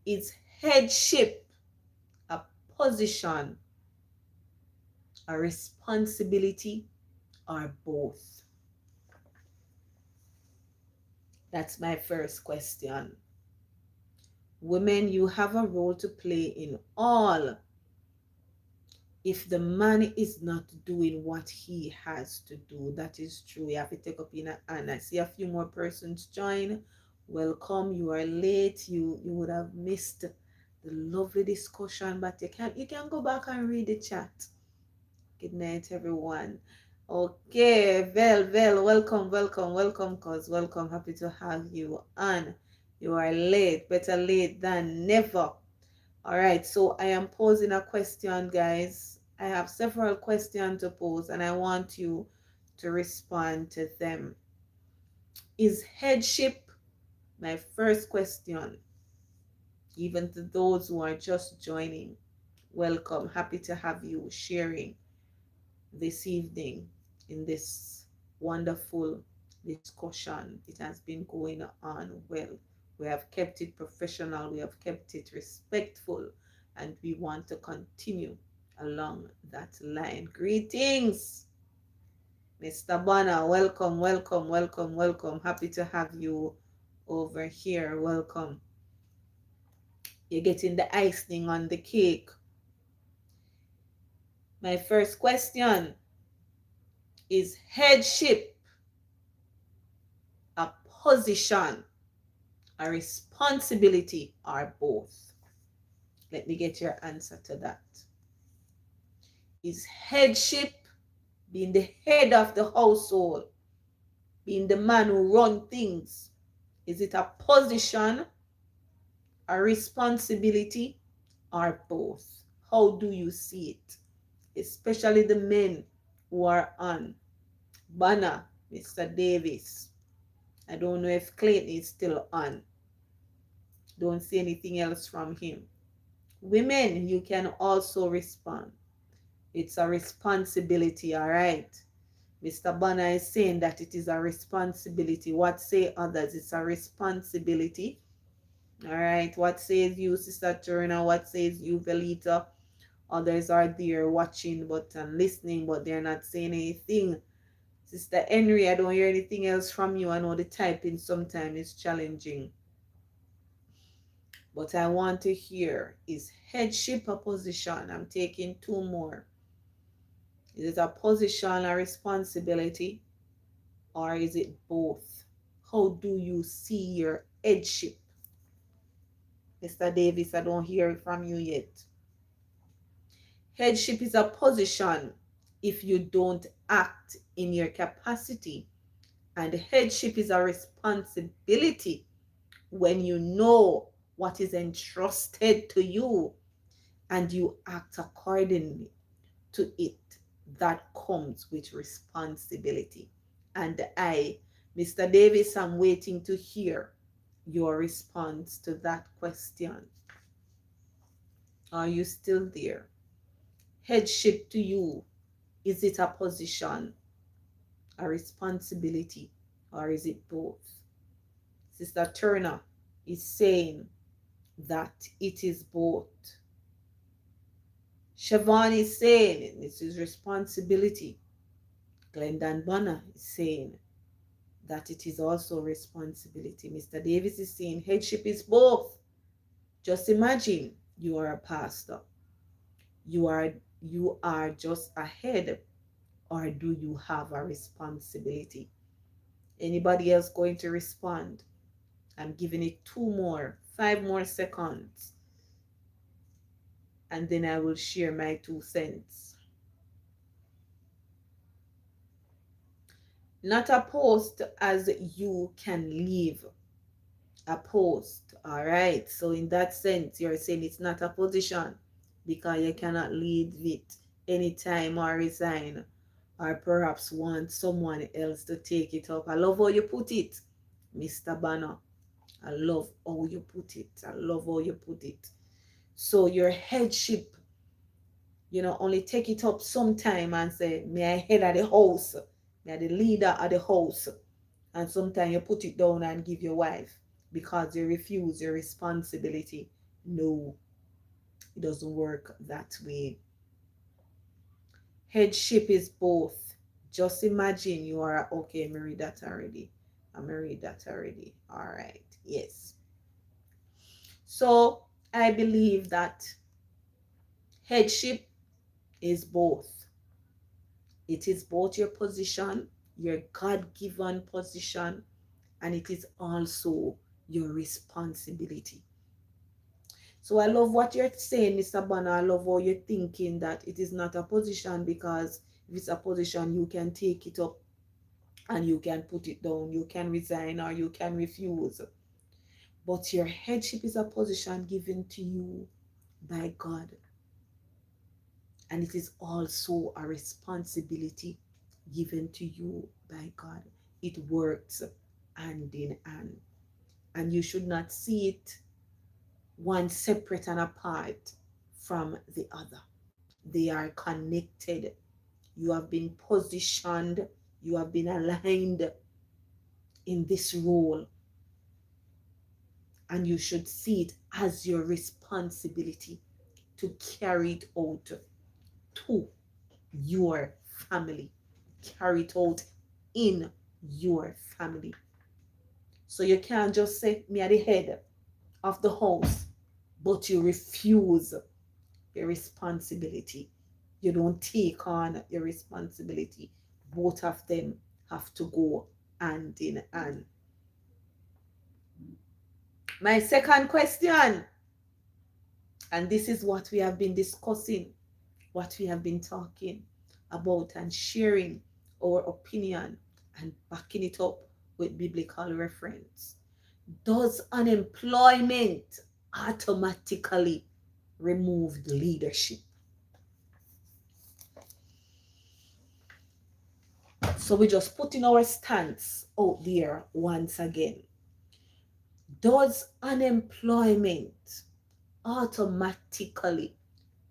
is headship a position, a responsibility, or both? That's my first question. Women, you have a role to play in all. If the man is not doing what he has to do, that is true. You have to take up in a hand. I see a few more persons join. Welcome. You are late. You would have missed the lovely discussion, but you can go back and read the chat. Good night, everyone. Okay, Vel, welcome, cause welcome. Happy to have you on. You are late. Better late than never. All right, so I am posing a question, guys. I have several questions to pose, and I want you to respond to them. Is headship, my first question, even to those who are just joining? Welcome. Happy to have you sharing this evening in this wonderful discussion. It has been going on well. We have kept it professional, we have kept it respectful, and we want to continue along that line. Greetings, Mr. Bonner. Welcome. Happy to have you over here. Welcome. You're getting the icing on the cake. My first question is headship a position, a responsibility, or both? Let me get your answer to that. Is headship, being the head of the household, being the man who runs things, is it a position, a responsibility, or both? How do you see it? Especially the men who are on. Banner, Mr. Davis. I don't know if Clayton is still on. Don't see anything else from him. Women, you can also respond. It's a responsibility, all right? Mr. Banner is saying that it is a responsibility. What say others? It's a responsibility. All right. What says you, Sister Turner? What says you, Velita? Others are there watching but and listening, but they're not saying anything. Sister Henry, I don't hear anything else from you. I know the typing sometimes is challenging. But I want to hear, is headship a position? I'm taking two more. Is it a position, a responsibility, or is it both? How do you see your headship? Mr. Davis, I don't hear it from you yet. Headship is a position if you don't act in your capacity, and headship is a responsibility when you know what is entrusted to you, and you act accordingly to it. That comes with responsibility. And Mr. Davis, I'm waiting to hear your response to that question. Are you still there? Headship to you, is it a position, a responsibility, or is it both? Sister Turner is saying that it is both. Siobhan is saying this is responsibility. Glendon Bonner is saying that it is also responsibility. Mr. Davis is saying headship is both. Just imagine you are a pastor. You are just a head, or do you have a responsibility? Anybody else going to respond? I'm giving it 5 more seconds, and then I will share my 2 cents. Not a post as you can leave a post. All right. So in that sense, you're saying it's not a position because you cannot leave it anytime or resign, or perhaps want someone else to take it up. I love how you put it, Mr. Banner. I love how you put it. I love how you put it. So your headship, only take it up sometime and say, may I head of the house? May I the leader of the house? And sometimes you put it down and give your wife because you refuse your responsibility. No, it doesn't work that way. Headship is both. Just imagine you are, okay, I'm read that already. All right, yes. So I believe that headship is both. It is both your position, your God-given position, and it is also your responsibility. So I love what you're saying, Mr. Banner. I love how you're thinking that it is not a position, because if it's a position, you can take it up and you can put it down. You can resign or you can refuse. But your headship is a position given to you by God. And it is also a responsibility given to you by God. It works hand in hand. And you should not see it one separate and apart from the other. They are connected. You have been positioned, you have been aligned in this role, and you should see it as your responsibility to carry it out to your family, carry it out in your family. So you can't just say, me at the head of the house, but you refuse your responsibility. You don't take on your responsibility. Both of them have to go hand in hand. My second question, and this is what we have been discussing, what we have been talking about, and sharing our opinion and backing it up with biblical reference. Does unemployment automatically remove the leadership? So we just putting our stance out there once again. Does unemployment automatically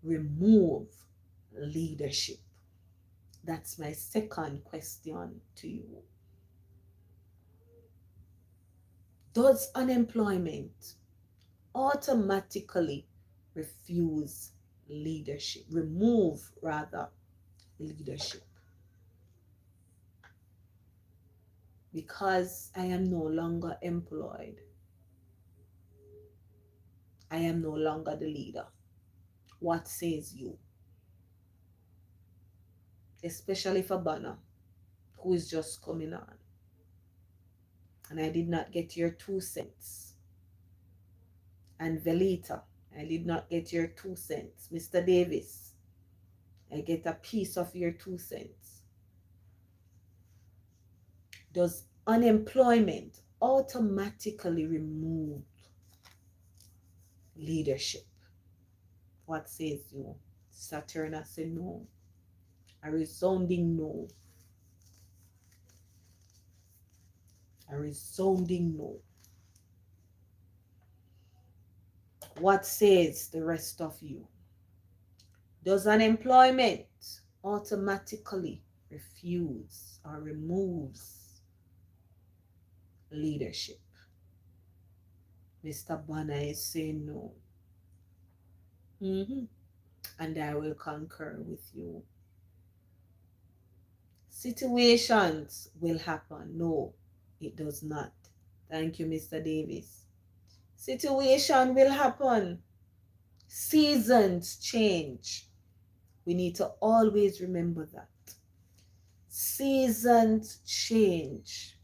remove leadership? That's my second question to you. Does unemployment automatically remove leadership? Because I am no longer employed, I am no longer the leader. What says you? Especially for Banner, who is just coming on. And I did not get your 2 cents. And Velita, I did not get your 2 cents. Mr. Davis, I get a piece of your 2 cents. Does unemployment automatically remove leadership. What says you? Saturn has said no. A resounding no. A resounding no. What says the rest of you? Does unemployment automatically refuse or removes leadership? Mr. Banner is saying no. And I will concur with you. Situations will happen. No, it does not. Thank you, Mr. Davis. Situation will happen. Seasons change. We need to always remember that. Seasons change.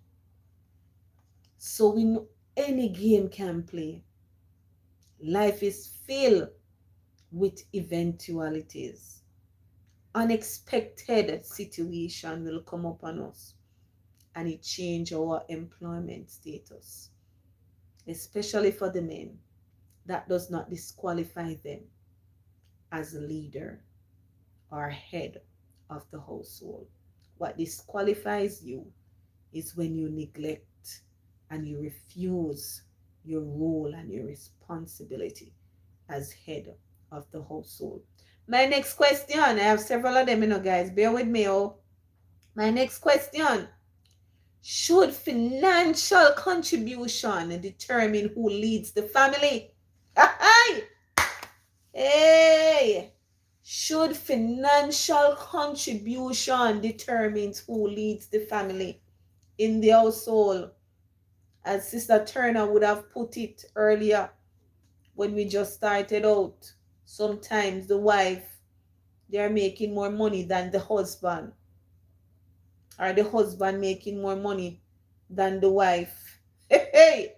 So we know any game can play. Life is filled with eventualities. Unexpected situation will come upon us and it change our employment status, especially for the men. That does not disqualify them as a leader or head of the household. What disqualifies you is when you neglect and you refuse your role and your responsibility as head of the household. My next question, I have several of them, guys. Bear with me. My next question. Should financial contribution determine who leads the family? Hey! Should financial contribution determine who leads the family in the household? As Sister Turner would have put it earlier when we just started out. Sometimes the wife, they are making more money than the husband. Or the husband making more money than the wife. Hey!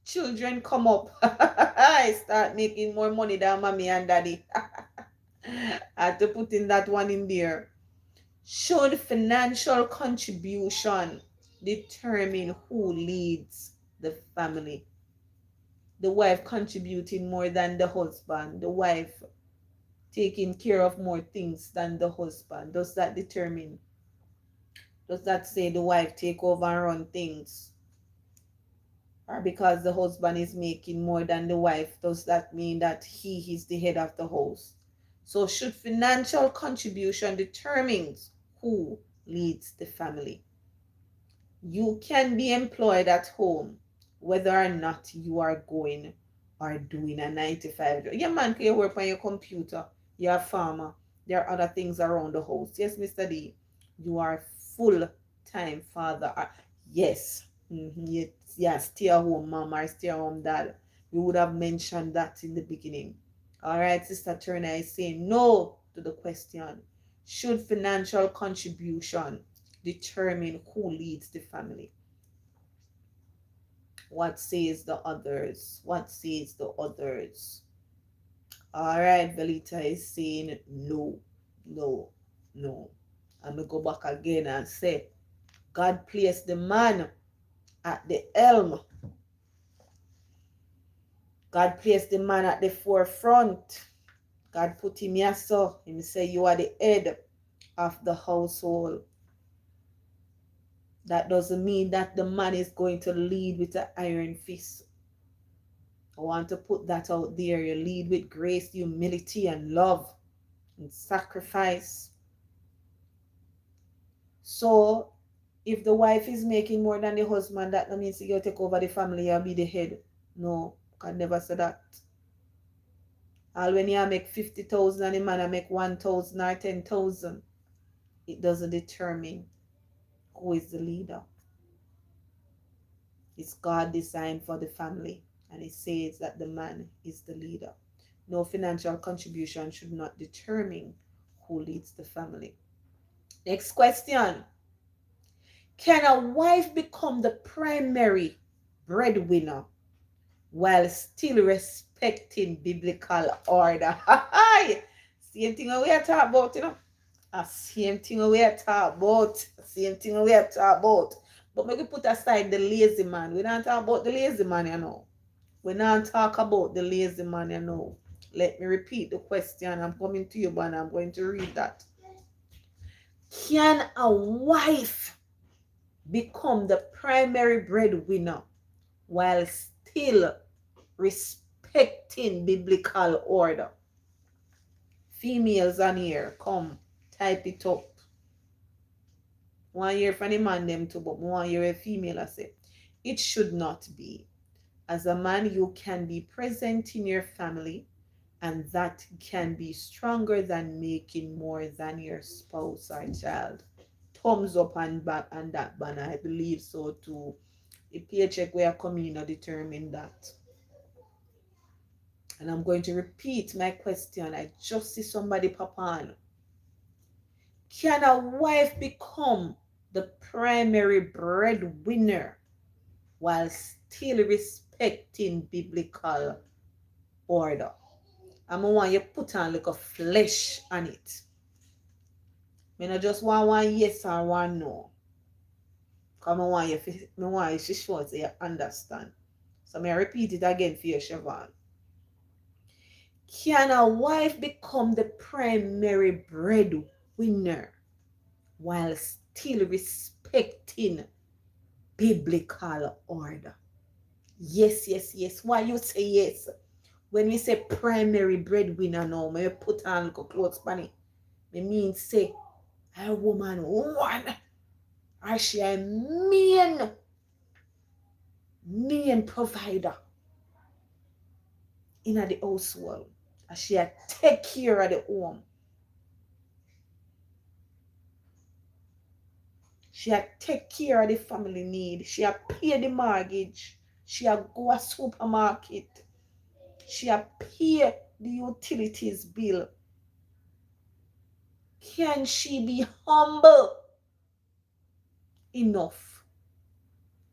Children come up. I start making more money than mommy and daddy. I had to put in that one in there. Should financial contribution determine who leads the family? The wife contributing more than the husband, the wife taking care of more things than the husband. Does that determine? Does that say the wife take over and run things? Or because the husband is making more than the wife, does that mean that he is the head of the house? So should financial contribution determines who leads the family? You can be employed at home whether or not you are going or doing a 9 to 5 job. Yeah, man, can you work on your computer? You're a farmer. There are other things around the house. Yes, Mr. D. You are full-time father. Yes. Yeah, stay at home mom or stay at home dad. We would have mentioned that in the beginning. All right, Sister Turner is saying no to the question. Should financial contribution determine who leads the family? What says the others? What says the others? All right, Velita is saying no, no, no. I'm going to go back again and say, God placed the man at the helm. God placed the man at the forefront. God put him here, so him say you are the head of the household. That doesn't mean that the man is going to lead with an iron fist. I want to put that out there. You lead with grace, humility, and love, and sacrifice. So, if the wife is making more than the husband, that means you take over the family and be the head. No, God never said that. All when you make 50,000 and the man make 1,000 or 10,000, it doesn't determine who is the leader. It's God designed for the family, and it says that the man is the leader. No financial contribution should not determine who leads the family. Next question. Can a wife become the primary breadwinner while still respecting biblical order? Same thing we are talking about, Same thing we are talking about. Same thing we are talking about. But maybe put aside the lazy man. We don't talk about the lazy man, We now talk about the lazy man, you know. Let me repeat the question. I'm coming to you, but I'm going to read that. Can a wife become the primary breadwinner while still respecting biblical order? Females on here, come, type it up. One year from the man them too, but one year a female I say. It should not be. As a man, you can be present in your family, and that can be stronger than making more than your spouse or child. Thumbs up and back and that banner. I believe so too. The paycheck we are coming in determine that. And I'm going to repeat my question. I just see somebody pop on. Can a wife become the primary breadwinner while still respecting biblical order? I'm gonna want you put on like a flesh on it. I not just want one yes or one no. Cause I want you to show so you understand. So I repeat it again for you, Siobhan. Can a wife become the primary breadwinner while still respecting biblical order? Yes, yes, yes. Why you say yes? When we say primary breadwinner now, may put on like a clothes bunny. It means say a woman one or she a main provider in the household. As she a take care of the home. She a take care of the family need. She a pay the mortgage. She a go a supermarket. She a pay the utilities bill. Can she be humble enough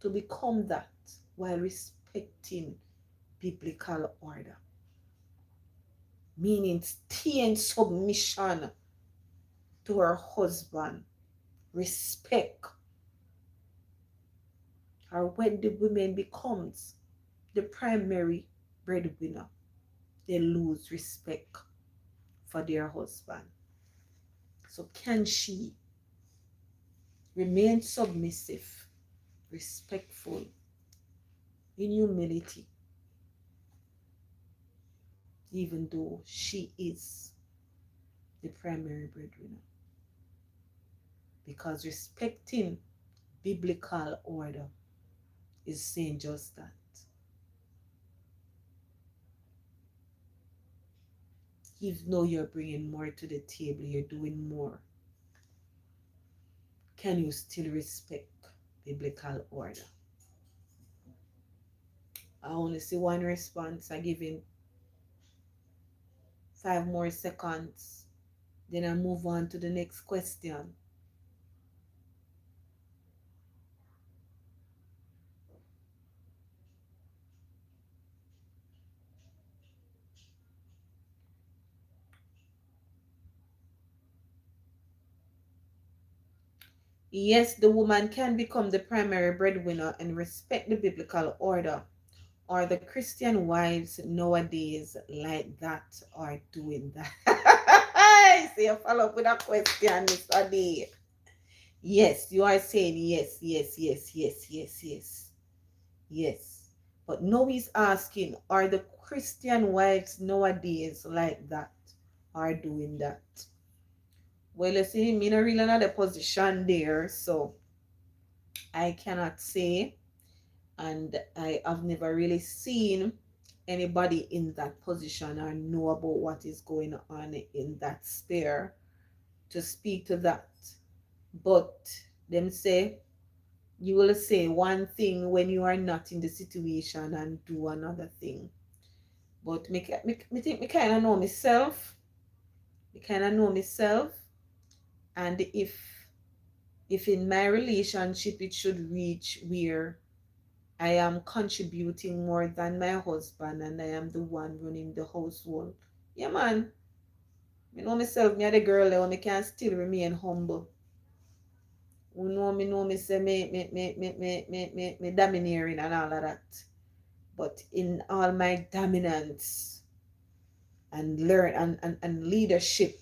to become that while respecting biblical order? Meaning stay in submission to her husband, respect. Or when the woman becomes the primary breadwinner, they lose respect for their husband. So can she remain submissive, respectful, in humility, even though she is the primary breadwinner? Because respecting biblical order is saying just that. Even though you're bringing more to the table, you're doing more, can you still respect biblical order? I only see one response. I give in 5 more seconds. Then I move on to the next question. Yes, the woman can become the primary breadwinner and respect the biblical order. Or the Christian wives nowadays like that are doing that? So you follow up with a question, Mr. D. Yes, you are saying yes, yes, yes, yes, yes, yes, yes. But no, he's asking, are the Christian wives nowadays like that? Are doing that? Well, you see, me not really in the position there, so I cannot say, and I have never really seen anybody in that position or know about what is going on in that sphere to speak to that. But them say you will say one thing when you are not in the situation and do another thing. But me think me kind of know myself. Me kind of know myself, and if in my relationship it should reach where I am contributing more than my husband and I am the one running the household. Yeah, man. Me know myself, me are the girl that me can still remain humble. You know me say me domineering and all of that. but in all my dominance and learn and leadership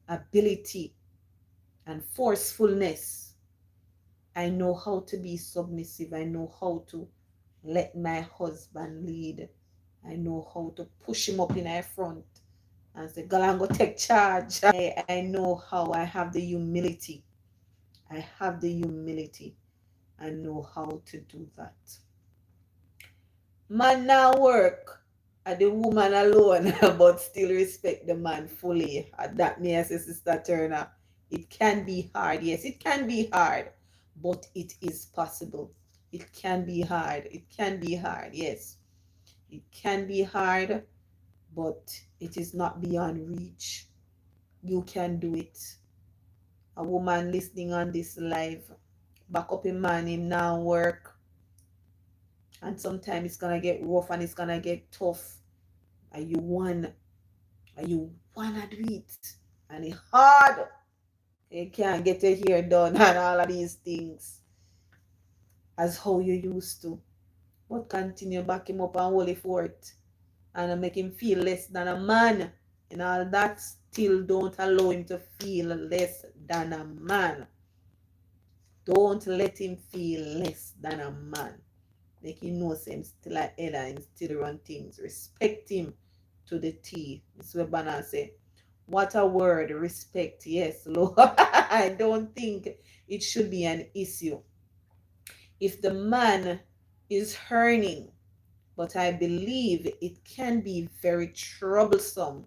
ability and forcefulness, I know how to be submissive. I know how to let my husband lead. I know how to push him up in our front and say, girl, I'm going to take charge. I know how. I have the humility. I have the humility. I know how to do that. Man now work at the woman alone, but still respect the man fully. That me as a Sister Turner. It can be hard. Yes, it can be hard, but it is possible. It can be hard. It can be hard. Yes, it can be hard, but it is not beyond reach. You can do it. A woman listening on this live, back up a man, him now work, and sometimes it's gonna get rough and it's gonna get tough. Are you one? Are you wanna do it? And it's hard. You can't get your hair done and all of these things as how you used to. But continue back him up and hold it forth and make him feel less than a man. And all that still don't allow him to feel less than a man. Don't let him feel less than a man. Make him know him still a head and him still run things. Respect him to the T. This is what Banner say. What a word, respect. Yes, Lord. I don't think it should be an issue. If the man is earning, but I believe it can be very troublesome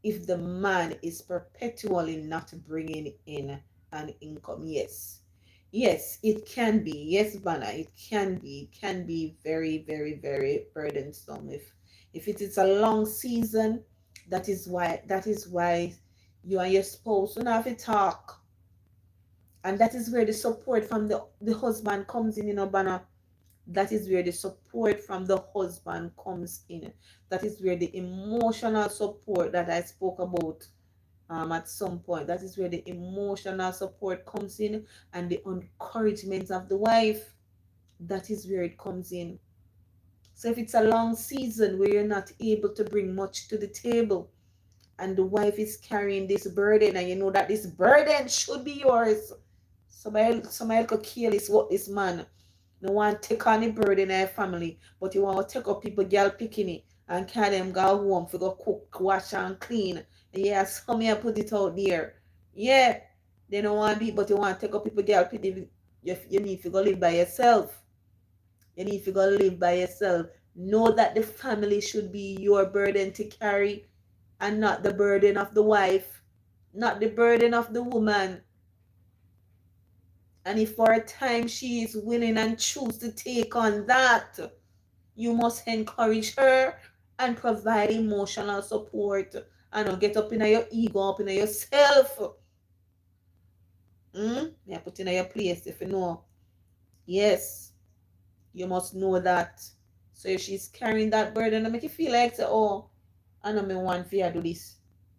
if the man is perpetually not bringing in an income. Yes. Yes, it can be. Yes, Banner, it can be. It can be very, very, very burdensome. If it is a long season, that is why you and your spouse don't have to talk. And that is where the support from the husband comes in, Banner. That is where the support from the husband comes in. That is where the emotional support that I spoke about at some point. That is where the emotional support comes in and the encouragement of the wife. That is where it comes in. So if it's a long season where you're not able to bring much to the table and the wife is carrying this burden and you know that this burden should be yours. Somebody could kill this man. No one take on the burden of family, but you want to take up people girl picking and carry them go home for go cook, wash and clean. Yeah, some here put it out there. Yeah, they don't want to be, but you want to take up people girl picking. You need to go live by yourself. You need to go live by yourself. Know that the family should be your burden to carry and not the burden of the wife, not the burden of the woman. And if for a time she is willing and choose to take on that, you must encourage her and provide emotional support. And don't get up in your ego, up in yourself. Yeah, put in your place if you know. Yes, you must know that. So if she's carrying that burden, I make you feel like, say, oh, I know me want for you to do this.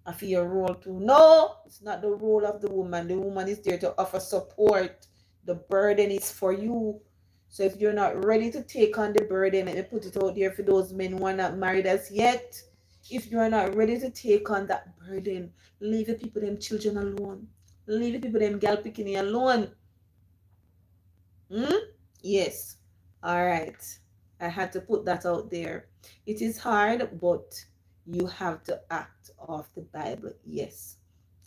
I feel your role too. No, it's not the role of the woman. The woman is there to offer support. The burden is for you. So if you're not ready to take on the burden, let me put it out there for those men who are not married as yet. If you're not ready to take on that burden, leave the people, them children alone. Leave the people, them gal picking alone. Hmm? Yes. All right. I had to put that out there. It is hard, but you have to act off the Bible. Yes.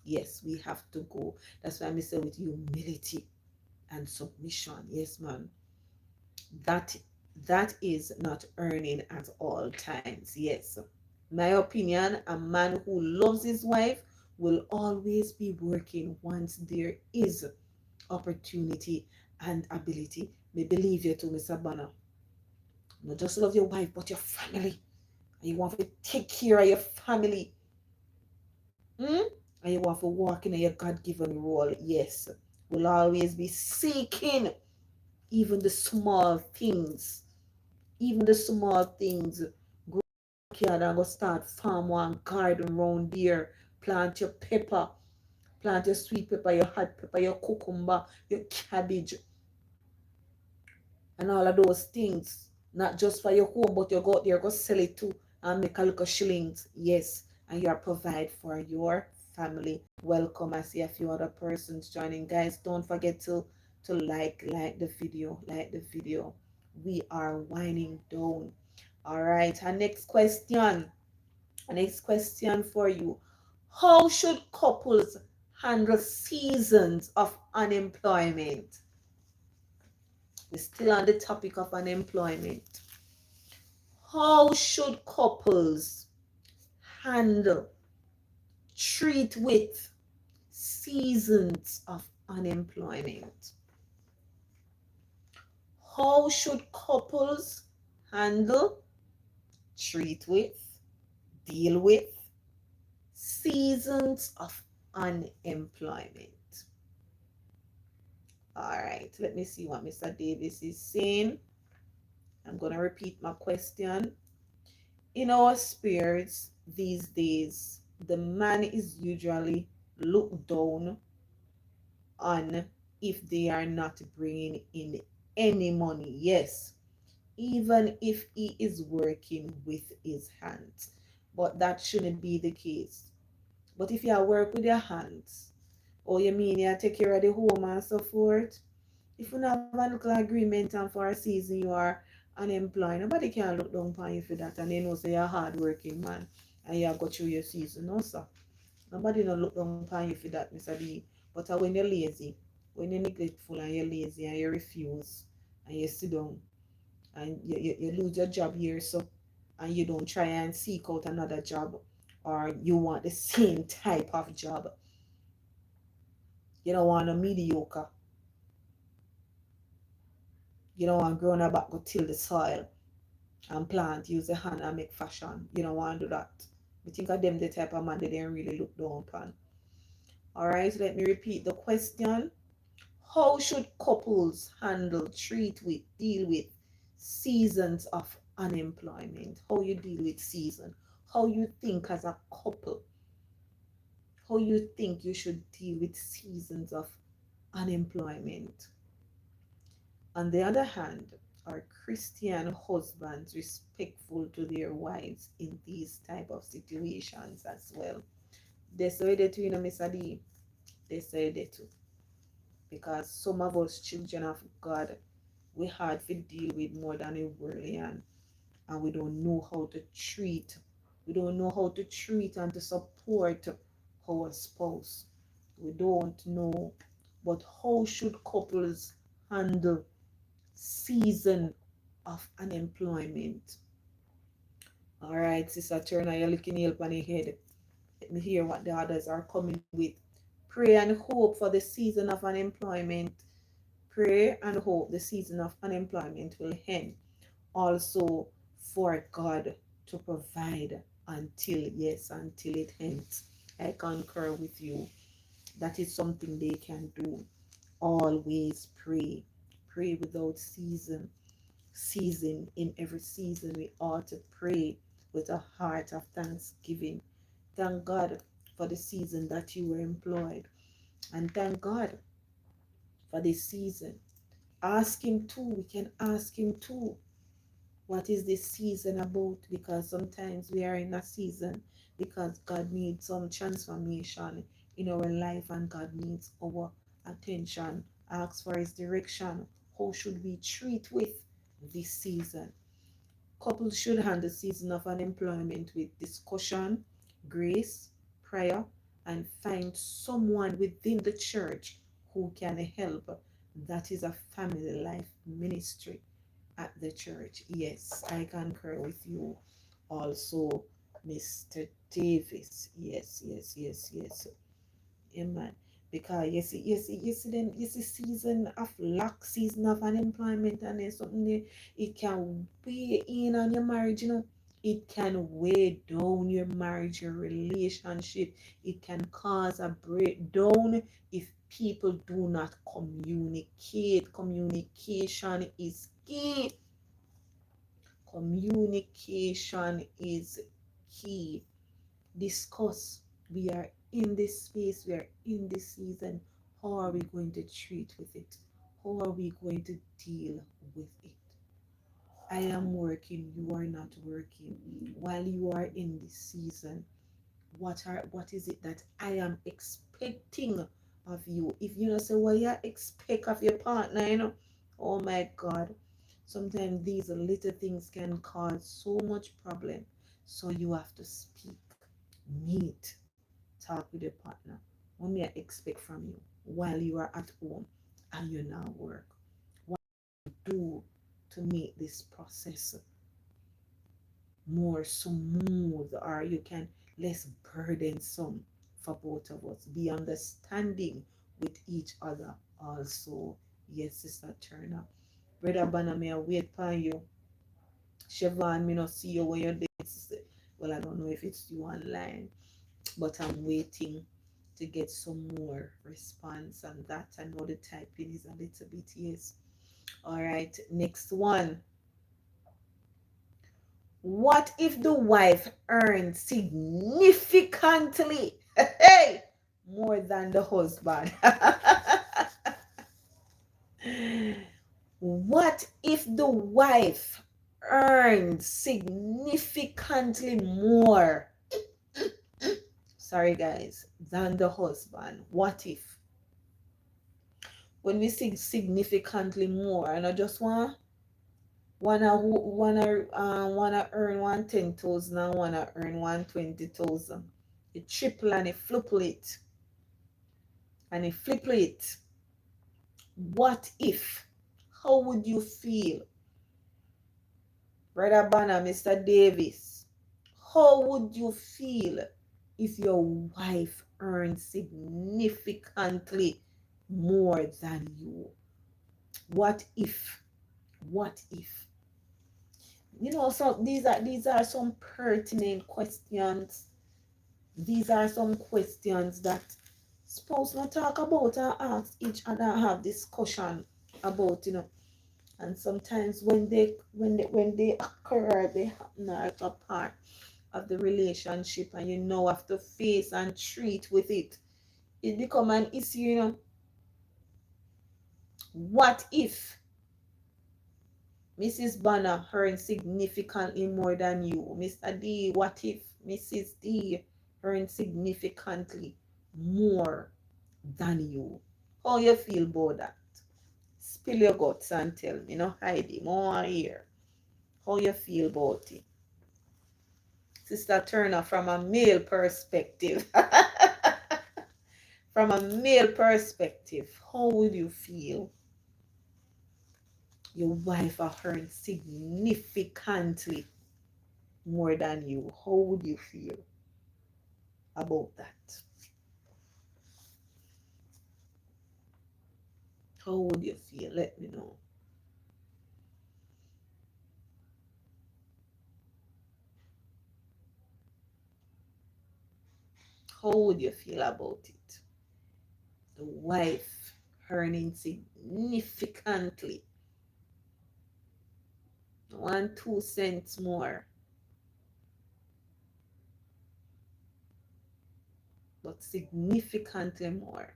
Yes, we have to go. That's why I say with humility and submission. Yes, man. That that is not earning at all times. Yes. My opinion, a man who loves his wife will always be working once there is opportunity and ability. Me believe you too, Mr. Banner. Not just love your wife, but your family. And you want to take care of your family. Hmm? And you want to walk in your God-given role. Yes. Will always be seeking even the small things. Even the small things. Go backyard and go start farm one garden round there. Plant your pepper. Plant your sweet pepper, your hot pepper, your cucumber, your cabbage, and all of those things. Not just for your home, but you go out there, go sell it too and make a little shillings. Yes, and you are provide for your family. Welcome. I see a few other persons joining. Guys, don't forget to like the video. Like the video. We are winding down. All right. Our next question. Next question for you. How should couples handle seasons of unemployment? We're still on the topic of unemployment. How should couples handle, treat with seasons of unemployment? How should couples handle, treat with, deal with seasons of unemployment? All right, let me see what Mr. Davis is saying. I'm going to repeat my question. In our spheres these days, the man is usually looked down on if they are not bringing in any money. Yes, even if he is working with his hands. But that shouldn't be the case. But if you work with your hands, or you mean you take care of the home and so forth, if you don't have a little agreement and for a season you are unemployed, nobody can look down upon you for that, and they know say you're a hard working man and you have got through your season. No sir. Nobody no look down upon you for that, Mr. D. But when you're lazy, when you're neglectful and you're lazy and you refuse and you sit down and you lose your job here, so, and you don't try and seek out another job, or you want the same type of job, you don't want a mediocre, you don't want growing back go till the soil and plant, use the hand and make fashion. You don't want to do that. We think of them the type of man that they really look down upon. All right, let me repeat the question. How should couples handle, treat with, deal with seasons of unemployment? How you deal with season? How you think as a couple? How you think you should deal with seasons of unemployment? On the other hand, are Christian husbands respectful to their wives in these type of situations as well? They say they too, you know, Mr. D. They say they too. Because some of us children of God, we hard to deal with more than a worldly, and we don't know how to treat. We don't know how to treat and to support our spouse. We don't know. But how should couples handle season of unemployment? All right, Sister Turner, you're looking help on your head. Let me hear what the others are coming with. Pray and hope for the season of unemployment. Pray and hope the season of unemployment will end. Also, for God to provide until, yes, until it ends. I concur with you. That is something they can do. Always pray. Pray without season. In every season we ought to pray with a heart of thanksgiving. Thank God for the season that you were employed, and thank God for this season. Ask him too. We can ask him too, what is this season about? Because sometimes we are in a season because God needs some transformation in our life, and God needs our attention. Ask for his direction. How should we treat with this season? Couples should handle the season of unemployment with discussion, grace, prayer, and find someone within the church who can help. That is a family life ministry at the church. Yes, I concur with you. Also, Mr. Davis. Yes, yes, yes, yes. Amen. Because you see season of lack, season of unemployment, and then something it can weigh in on your marriage, you know. It can weigh down your marriage, your relationship. It can cause a breakdown if people do not communicate. Communication is key. Communication is key. Discuss. We are in this space, we are in this season. How are we going to treat with it? How are we going to deal with it? I am working, you are not working. While you are in this season, what is it that I am expecting of you? If you know say what you expect of your partner, oh my God. Sometimes these little things can cause so much problem. So you have to speak, meet, talk with your partner. What may I expect from you while you are at home and you're not work? What do you do to make this process more smooth, or you can less burdensome for both of us? Be understanding with each other also. Yes, Sister Turner. Brother Banner, may I wait for you? Siobhan, me not see you when you're there. Well, I don't know if it's you online, but I'm waiting to get some more response on that. I know the typing is a little bit, yes. All right, next one. What if the wife earns significantly hey, more than the husband? What if the wife earns significantly more, sorry guys, than the husband? What if? When we say significantly more, and I just wanna earn 110,000 and wanna earn 120,000. You triple and you flip it. And you flip it. What if? How would you feel? Brother Banner, Mr. Davis. How would you feel if your wife earned significantly more than you? What if? What if? So these are some pertinent questions. These are some questions that spouse not talk about and ask each other, have discussion about, and sometimes when they occur, they happen at a part of the relationship, and have to face and treat with it. It become an issue. What if Mrs. Banner earns significantly more than you? Mr. D, what if Mrs. D earns significantly more than you? How you feel about that? Spill your guts and tell me. No hide it. More here. How you feel about it? Sister Turner, from a male perspective. From a male perspective, how would you feel your wife earns significantly more than you? How would you feel about that? How would you feel? Let me know. How would you feel about it? The wife earning significantly, 1 2 cents more, but significantly more.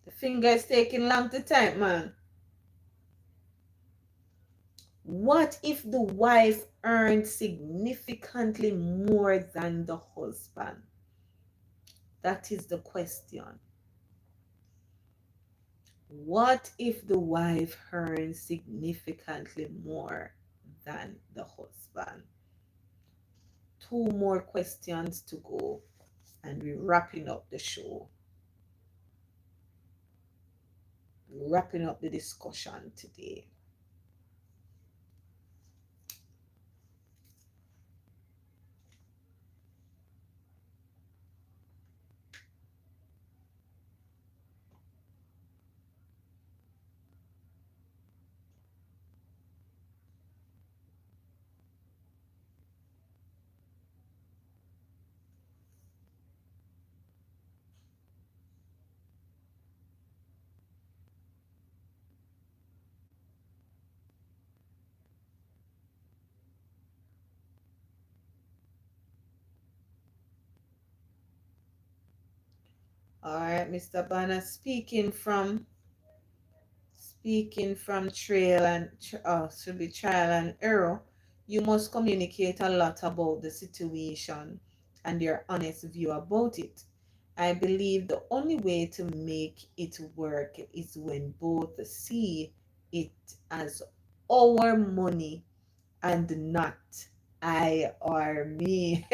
The finger is taking long to type, man. What if the wife earned significantly more than the husband? That is the question. What if the wife earns significantly more than the husband? 2 more questions to go, and we're wrapping up the show. Wrapping up the discussion today. All right, Mr. Banner, speaking from trial and should be trial and error. You must communicate a lot about the situation and your honest view about it. I believe the only way to make it work is when both see it as our money and not I or me.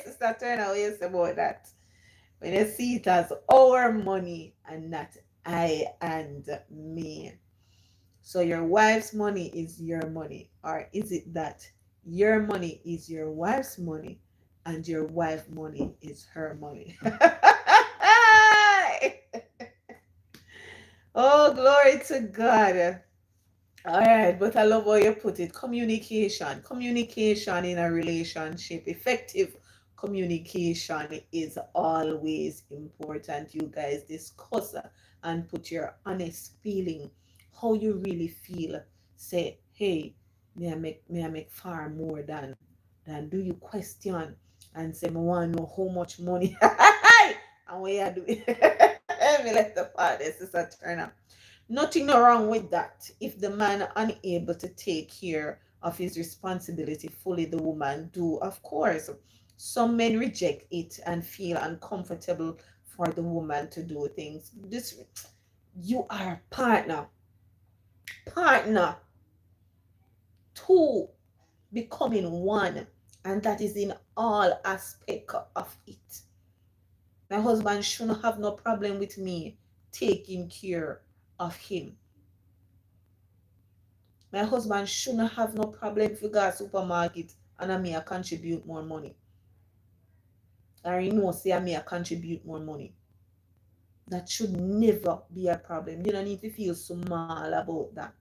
Sister Turner, what you say about that? When you see it as our money and not I and me. So your wife's money is your money, or is it that your money is your wife's money and your wife's money is her money? Oh, glory to God. All right, but I love how you put it. Communication in a relationship, effective communication is always important. You guys discuss and put your honest feeling, how you really feel. Say, hey, may I make far more than do you question and say, I want to know how much money and what you do. Me let the father, sister turn up. Nothing no wrong with that. If the man unable to take care of his responsibility fully, the woman do, of course. Some men reject it and feel uncomfortable for the woman to do things. This you are partner, two becoming one, and that is in all aspect of it. My husband shouldn't have no problem with me taking care of him. My husband shouldn't have no problem if we go to supermarket and I may contribute more money. Or you know say I may contribute more money. That should never be a problem. You don't need to feel small about that.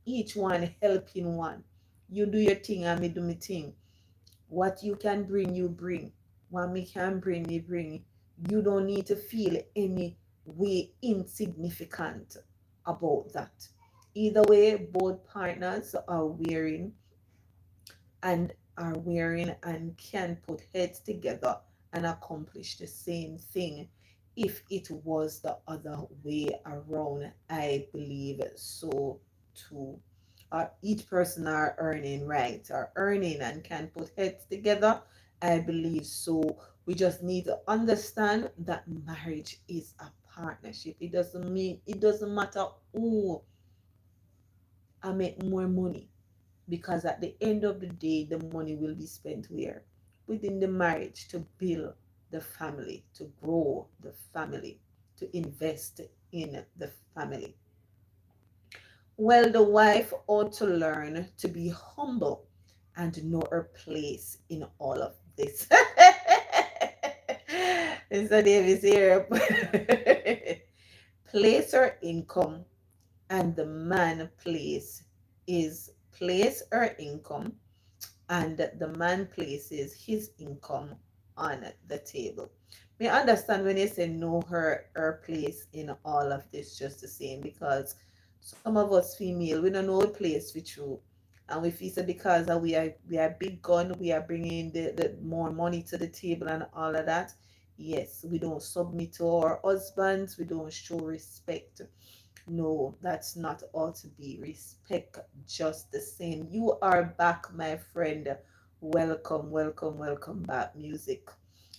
Each one helping one. You do your thing and me do my thing. What you can bring, you bring. What me can bring, me bring. You don't need to feel any way insignificant about that. Either way, both partners are wearing and can put heads together and accomplish the same thing. If it was the other way around, I believe so too. Each person are earning, right, are earning and can put heads together. I believe so. We just need to understand that marriage is a partnership. It doesn't matter who I make more money, because at the end of the day the money will be spent where? Within the marriage, to build the family, to grow the family, to invest in the family. Well, the wife ought to learn to be humble and know her place in all of this. Mr. Davis here. Place her income, and the man place her income, and the man places his income on the table. We understand when you say know her place in all of this just the same, because some of us female, we don't know the place we true. And we feel so because we are big gun, we are bringing the more money to the table and all of that. Yes, we don't submit to our husbands, we don't show respect. No, that's not all to be. Respect just the same. You are back, my friend. Welcome, welcome, welcome back.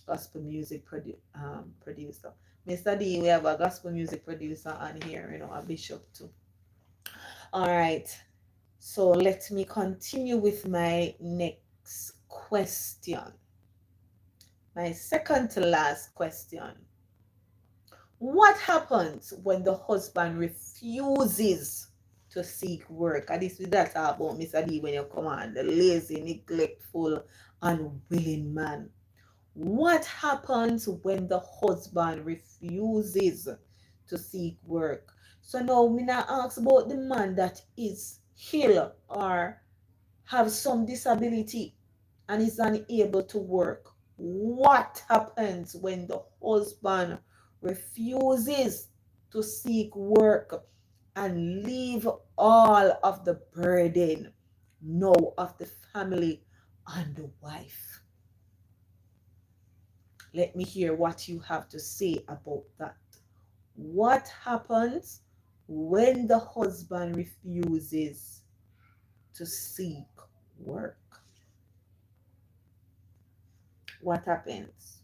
Gospel music producer. Mr. D, we have a gospel music producer on here, a bishop too. All right. So let me continue with my next question. My second to last question. What happens when the husband refuses to seek work? And this is that about Mr. D when you come on, the lazy, neglectful, unwilling man. What happens when the husband refuses to seek work? So now we now ask about the man that is ill or have some disability and is unable to work. What happens when the husband refuses to seek work and leave all of the burden now of the family on the wife? Let me hear what you have to say about that. What happens when the husband refuses to seek work? What happens?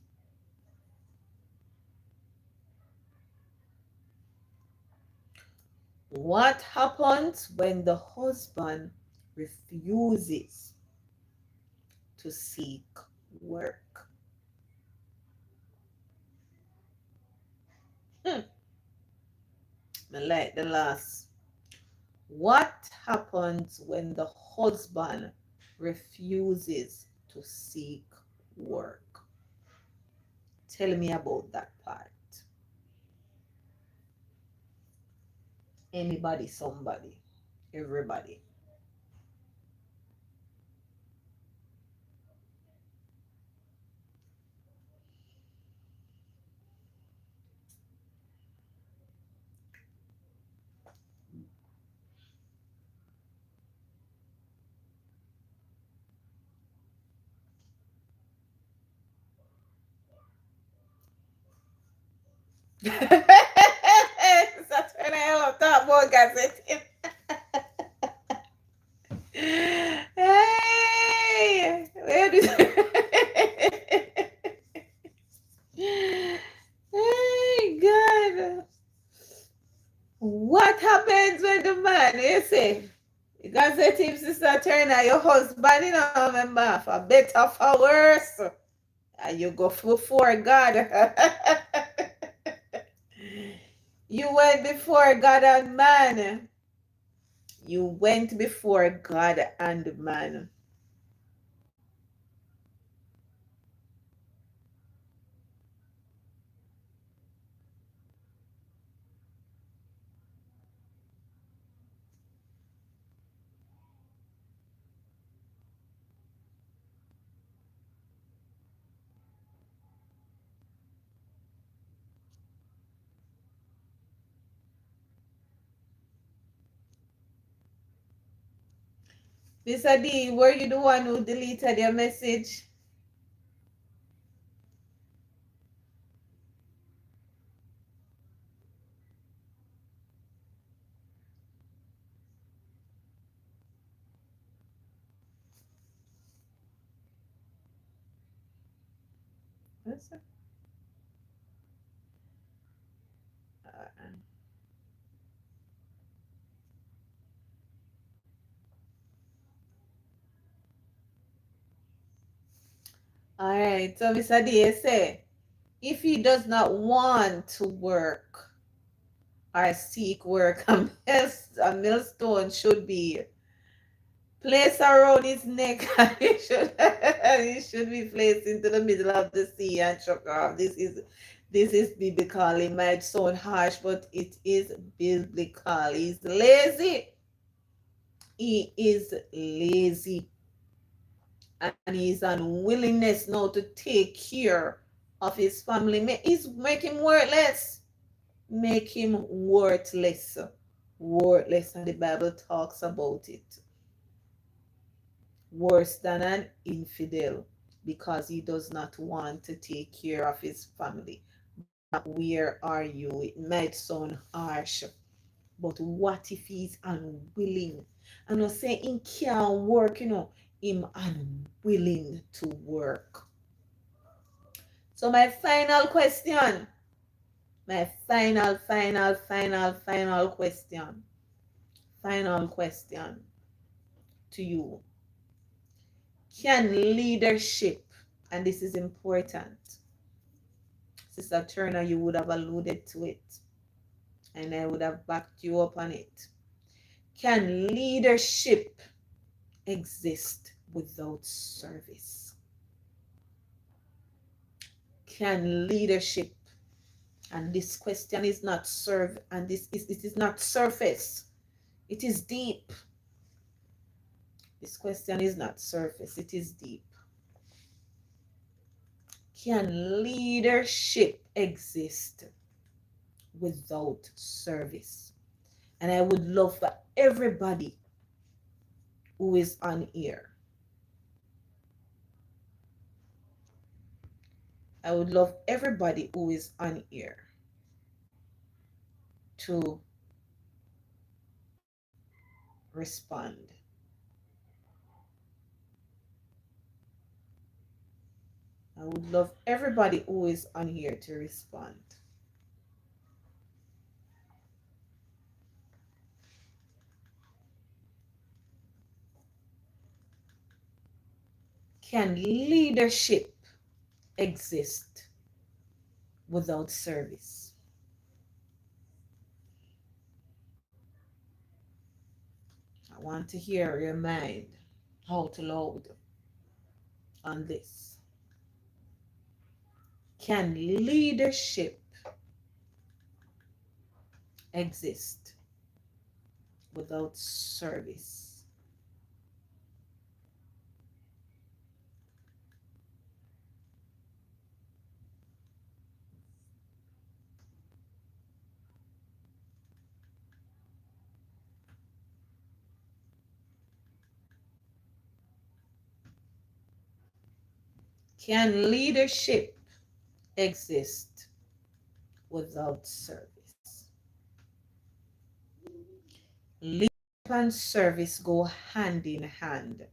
What happens when the husband refuses to seek work? Hmm. I like the last. What happens when the husband refuses to seek work? Tell me about that part. Anybody, somebody, everybody. That's when I love talk about gazetting. Hey, where did Hey, God. What happens when the man, you say, you can say to him, Sister Turner, your husband, you know, remember, for better, for worse. And you go before God. You went before God and man. You went before God and man. Mr. D, were you the one who deleted your message? That's it. All right. So Mr. D say, if he does not want to work or seek work, a millstone should be placed around his neck and he should be placed into the middle of the sea and struck off. This is biblical. It might sound harsh, but it is biblical. He's lazy. He is lazy. And his unwillingness now to take care of his family make him worthless. Make him worthless. Worthless. And the Bible talks about it. Worse than an infidel, because he does not want to take care of his family. But where are you? It might sound harsh, but what if he's unwilling? I'm not saying he can't work, him unwilling to work. So my final question, my final question to you. Can leadership, and this is important, Sister Turner, you would have alluded to it, and I would have backed you up on it. Can leadership exist without service? Can leadership, and this question is not it is not surface, it is deep. This question is not surface, it is deep. Can leadership exist without service? And I would love for everybody who is on here I would love everybody who is on here to respond. I would love everybody who is on here to respond. Can leadership exist without service? I want to hear your mind out loud on this. Can leadership exist without service? Can leadership exist without service? Leadership and service go hand in hand.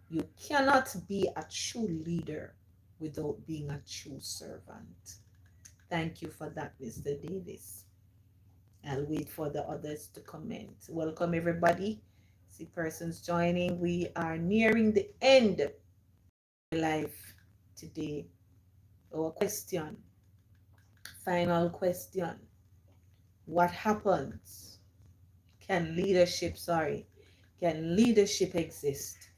You cannot be a true leader without being a true servant. Thank you for that, Mr. Davis. I'll wait for the others to comment. Welcome, everybody. See persons joining. We are nearing the end of life today. Our question, final question. What happens? Can leadership exist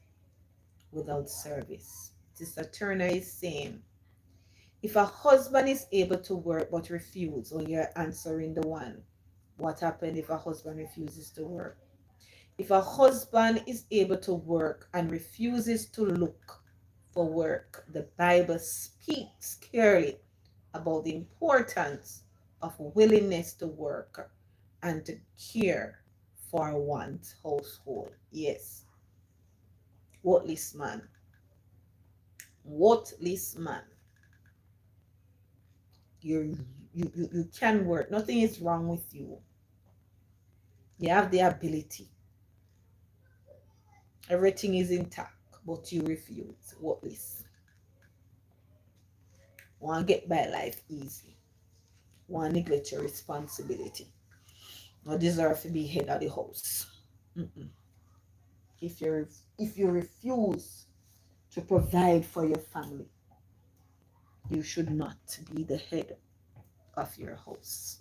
without service? Sister Turner is saying, if a husband is able to work but refuse, or you're answering the one, what happens if a husband refuses to work? If a husband is able to work and refuses to look for work, the Bible speaks clearly about the importance of willingness to work and to care for one's household. Yes. Worthless man. Worthless man. You, you can work. Nothing is wrong with you. You have the ability. Everything is intact, but you refuse. Worthless. Want to get by life easy. Want to neglect your responsibility. Not deserve to be head of the house. Mm-mm. If you refuse to provide for your family, you should not be the head of your house.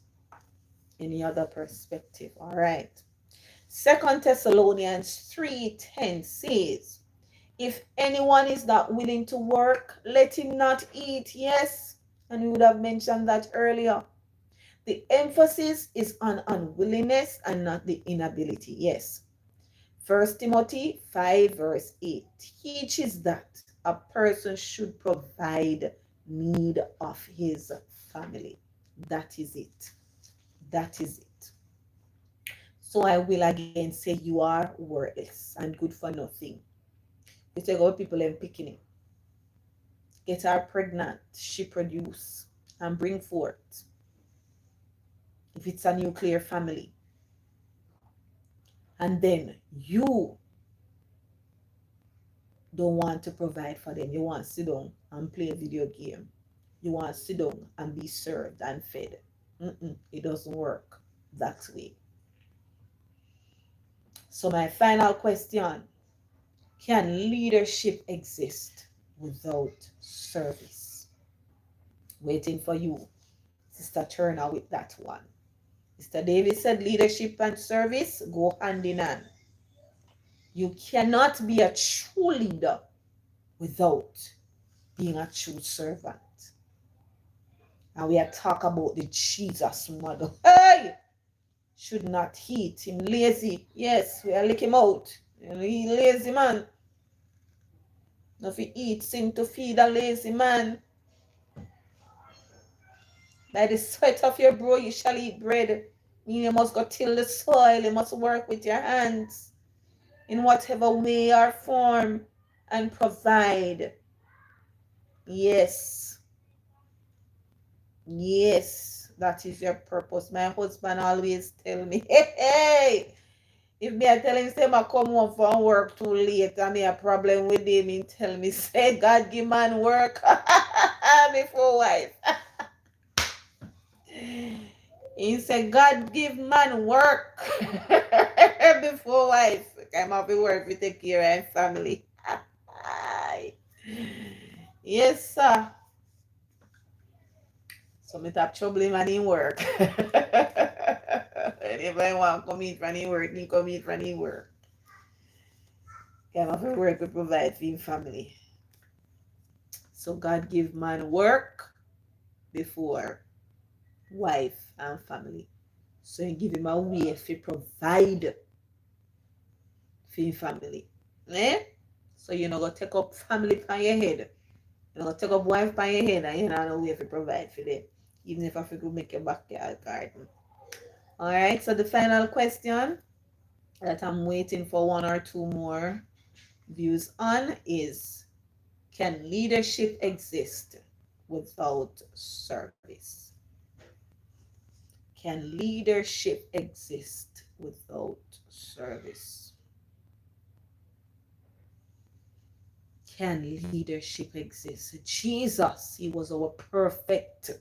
Any other perspective? All right. 2 Thessalonians 3:10 says, if anyone is not willing to work, let him not eat. Yes, and we would have mentioned that earlier. The emphasis is on unwillingness and not the inability. Yes. 1 Timothy 5 verse 8 teaches that a person should provide need of his family. That is it. That is it. So I will again say you are worthless and good for nothing. You take out people and picking it. Get her pregnant, she produce and bring forth. If it's a nuclear family. And then you don't want to provide for them. You want to sit down and play a video game. You want to sit down and be served and fed. It doesn't work that way. So my final question, can leadership exist without service? Waiting for you, Sister Turner, with that one. Mr. Davis said leadership and service go hand in hand. You cannot be a true leader without being a true servant. And we are talking about the Jesus model. Hey! Should not eat. Him lazy. Yes, we are lick him out. He lazy man. If he eats him to feed a lazy man. By the sweat of your brow you shall eat bread. You must go till the soil. You must work with your hands in whatever way or form and provide. Yes. Yes, that is your purpose. My husband always tell me, hey, hey, if me I tell him say I come home from work too late and me a problem with him, he tell me say God give man work before wife. He said God give man work before wife. I'm happy work we take care of family. Yes, sir. So me tap trouble him and him work. Whenever I want come eat from him work, he come eat from him work. I'm happy work we provide for him family. So God give man work before wife and family. So he give him a way to provide for him family. Eh? So you know go take up family on your head. You know go take up wife on your head and you know no way to provide for them. Even if I could make your backyard garden. Alright, so the final question that I'm waiting for one or two more views on is, can leadership exist without service? Can leadership exist without service? Can leadership exist? Jesus, he was our perfect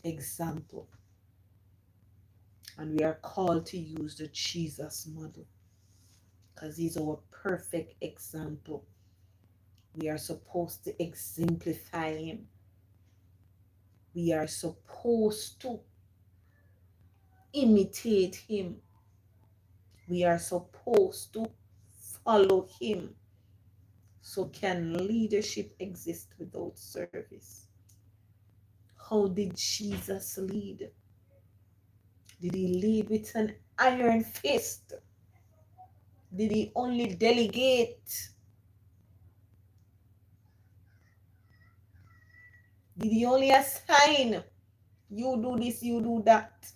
example. And we are called to use the Jesus model because he's our perfect example. We are supposed to exemplify him. We are supposed to imitate him. We are supposed to follow him. So, can leadership exist without service? How did Jesus lead? Did he lead with an iron fist? Did he only delegate? Did he only assign? You do this, you do that.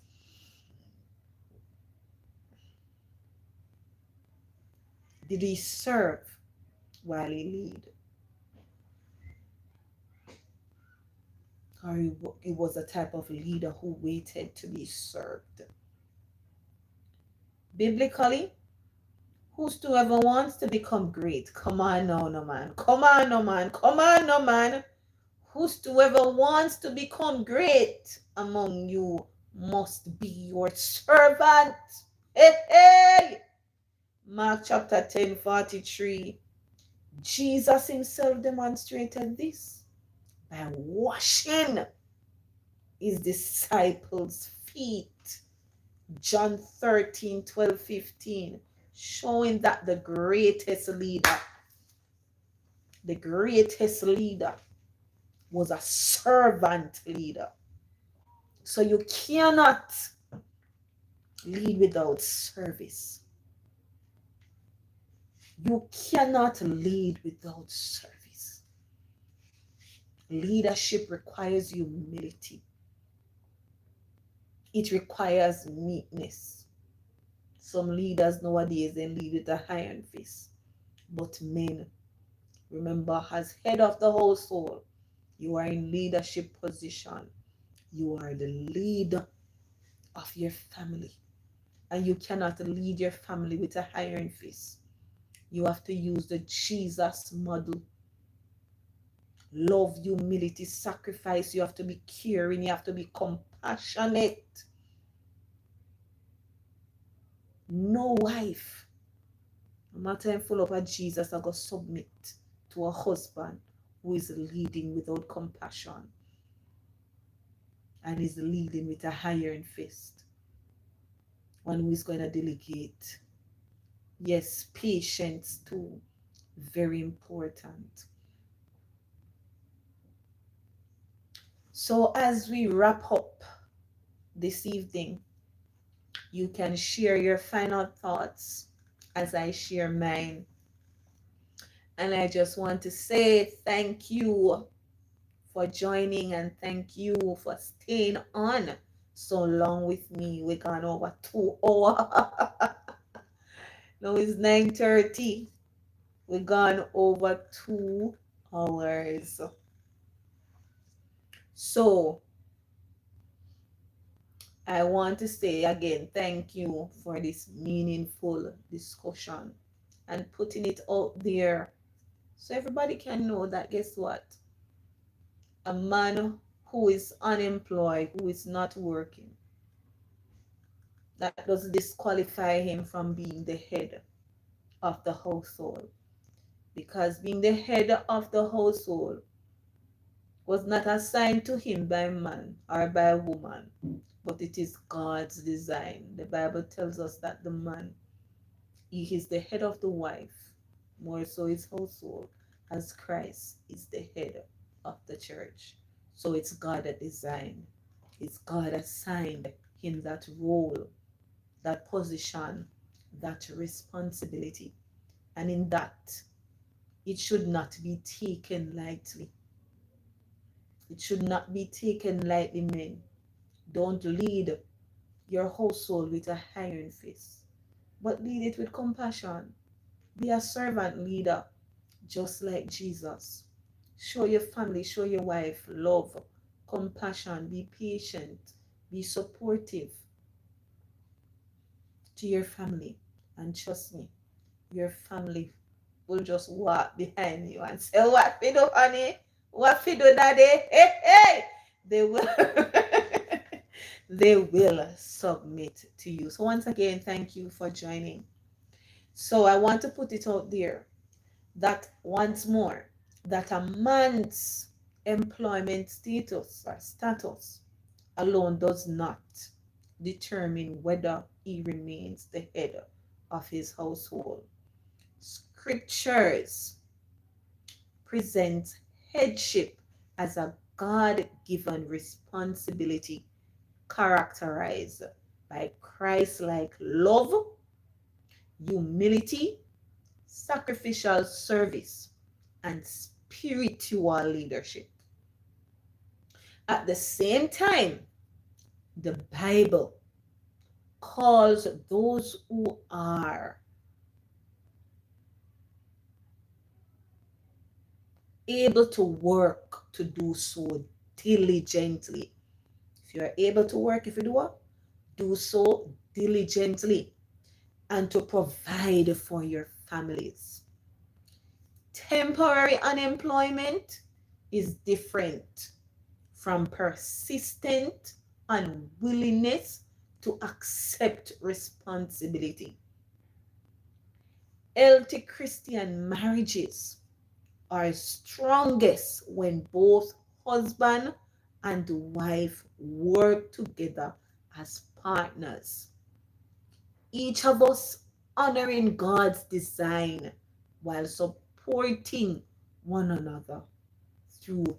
Did he serve while he lead? Or he was a type of leader who waited to be served? Biblically, whosoever wants to become great, come on now, no man. Come on, no man. Come on, no man. Whosoever wants to become great among you must be your servant. Hey, hey. Mark chapter 10:43. Jesus himself demonstrated this by washing his disciples' feet. John 13:12-15, showing that the greatest leader was a servant leader. So you cannot lead without service. You cannot lead without service. Leadership requires humility. It requires meekness. Some leaders nowadays, they lead with a iron fist. But men, remember, as head of the household, you are in leadership position. You are the leader of your family. And you cannot lead your family with a iron fist. You have to use the Jesus model. Love, humility, sacrifice. You have to be caring. You have to be compassionate. No wife, no matter how full of a Jesus, I go submit to a husband who is leading without compassion and is leading with a iron fist. One who is going to delegate. Yes, patience too. Very important. So as we wrap up this evening, you can share your final thoughts as I share mine. And I just want to say thank you for joining and thank you for staying on so long with me. We're gone over 2 hours. Now it's 9:30. We're gone over 2 hours. So I want to say again, thank you for this meaningful discussion and putting it out there so everybody can know that guess what? A man who is unemployed, who is not working, that doesn't disqualify him from being the head of the household. Because being the head of the household was not assigned to him by man or by woman, but it is God's design. The Bible tells us that the man, he is the head of the wife, more so his household, as Christ is the head of the church. So it's God that designed, it's God assigned him that role, that position, that responsibility. And in that, it should not be taken lightly. It should not be taken lightly, men. Don't lead your household with a iron fist, but lead it with compassion. Be a servant leader, just like Jesus. Show your family, show your wife love, compassion, be patient, be supportive to your family. And trust me, your family will just walk behind you and say, "What we do, honey? What we do, daddy? Hey, hey!" They will they will submit to you. So once again, thank you for joining. So I want to put it out there that once more, that a man's employment status alone does not determine whether he remains the head of his household. Scriptures present headship as a God given responsibility characterized by Christ like love, humility, sacrificial service, and spiritual leadership. At the same time, the Bible calls those who are able to work to do so diligently. If you are able to work, if you do so diligently and to provide for your families. Temporary unemployment is different from persistent unwillingness to accept responsibility. Healthy Christian marriages are strongest when both husband and wife work together as partners. Each of us honoring God's design while supporting one another through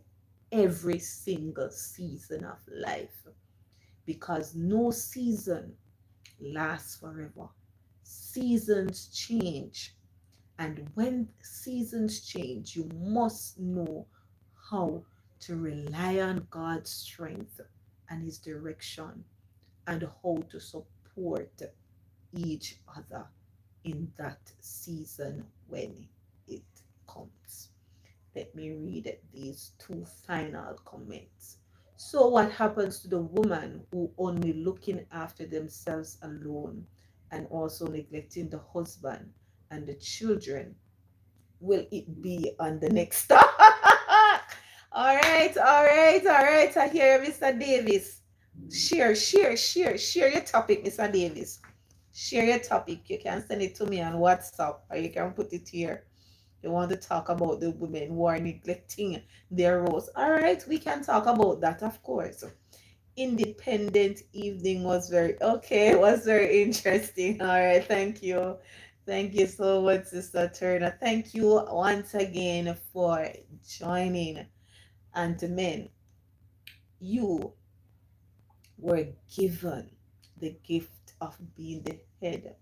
every single season of life. Because no season lasts forever. Seasons change. And when seasons change, you must know how to rely on God's strength and His direction and how to support each other in that season when it comes. Let me read these two final comments. So, what happens to the woman who only looking after themselves alone and also neglecting the husband and the children? Will it be on the next stop? All right, all right, all right. I hear you, Mr. Davis. Share your topic, Mr. Davis. Share your topic. You can send it to me on WhatsApp or you can put it here. You want to talk about the women who are neglecting their roles. All right, we can talk about that, of course. Independent evening was very okay, was very interesting. All right, thank you. Thank you so much, Sister Turner. Thank you once again for joining. And to men, you were given the gift of being the head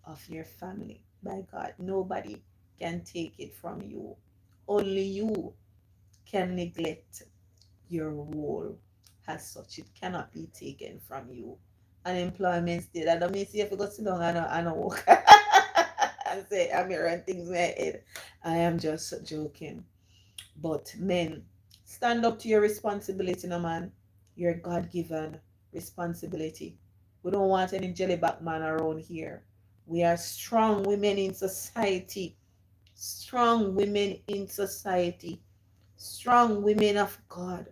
of your family by God. Nobody can take it from you. Only you can neglect your role as such. It cannot be taken from you. Unemployment state. I don't mean see if you go sit down and walk and say I'm here and things in my head. I am just joking. But men, Stand up to your responsibility, no man. Your God given responsibility. We don't want any jellyback man around here. We are strong women in society. Strong women in society. Strong women of God.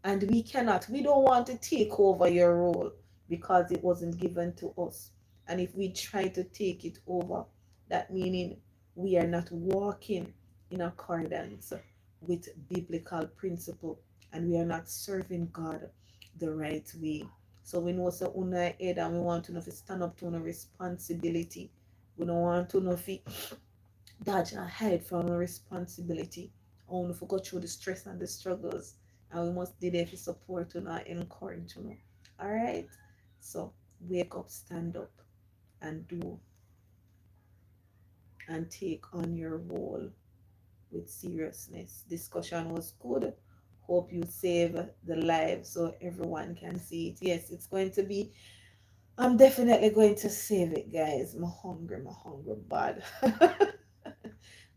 And we don't want to take over your role because it wasn't given to us. And if we try to take it over, that meaning we are not walking in accordance with biblical principle, and we are not serving God the right way. So we know so una head, and we want to know if stand up to a responsibility. We don't want to know if dodge and hide from our responsibility. I want to go through the stress and the struggles, and we must be there for support and encourage you. All right. So wake up, stand up, and do and take on your role with seriousness. Discussion was good. Hope you save the live so everyone can see it. Yes, it's going to be. I'm definitely going to save it, guys. My hungry bad.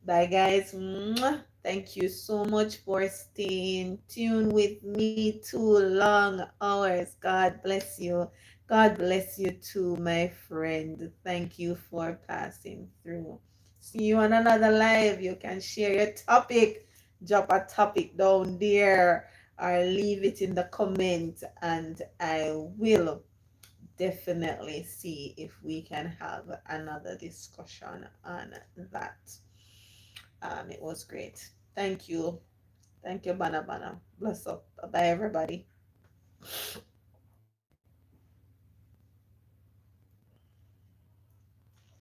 Bye, guys. Mwah. Thank you so much for staying tuned with me 2 long hours. God bless you. God bless you too, my friend. Thank you for passing through. See you on another live. You can share your topic. Drop a topic down there or leave it in the comment, and I will definitely see if we can have another discussion on that. It was great. Thank you. Thank you, Bana Bana. Bless up. Bye, everybody.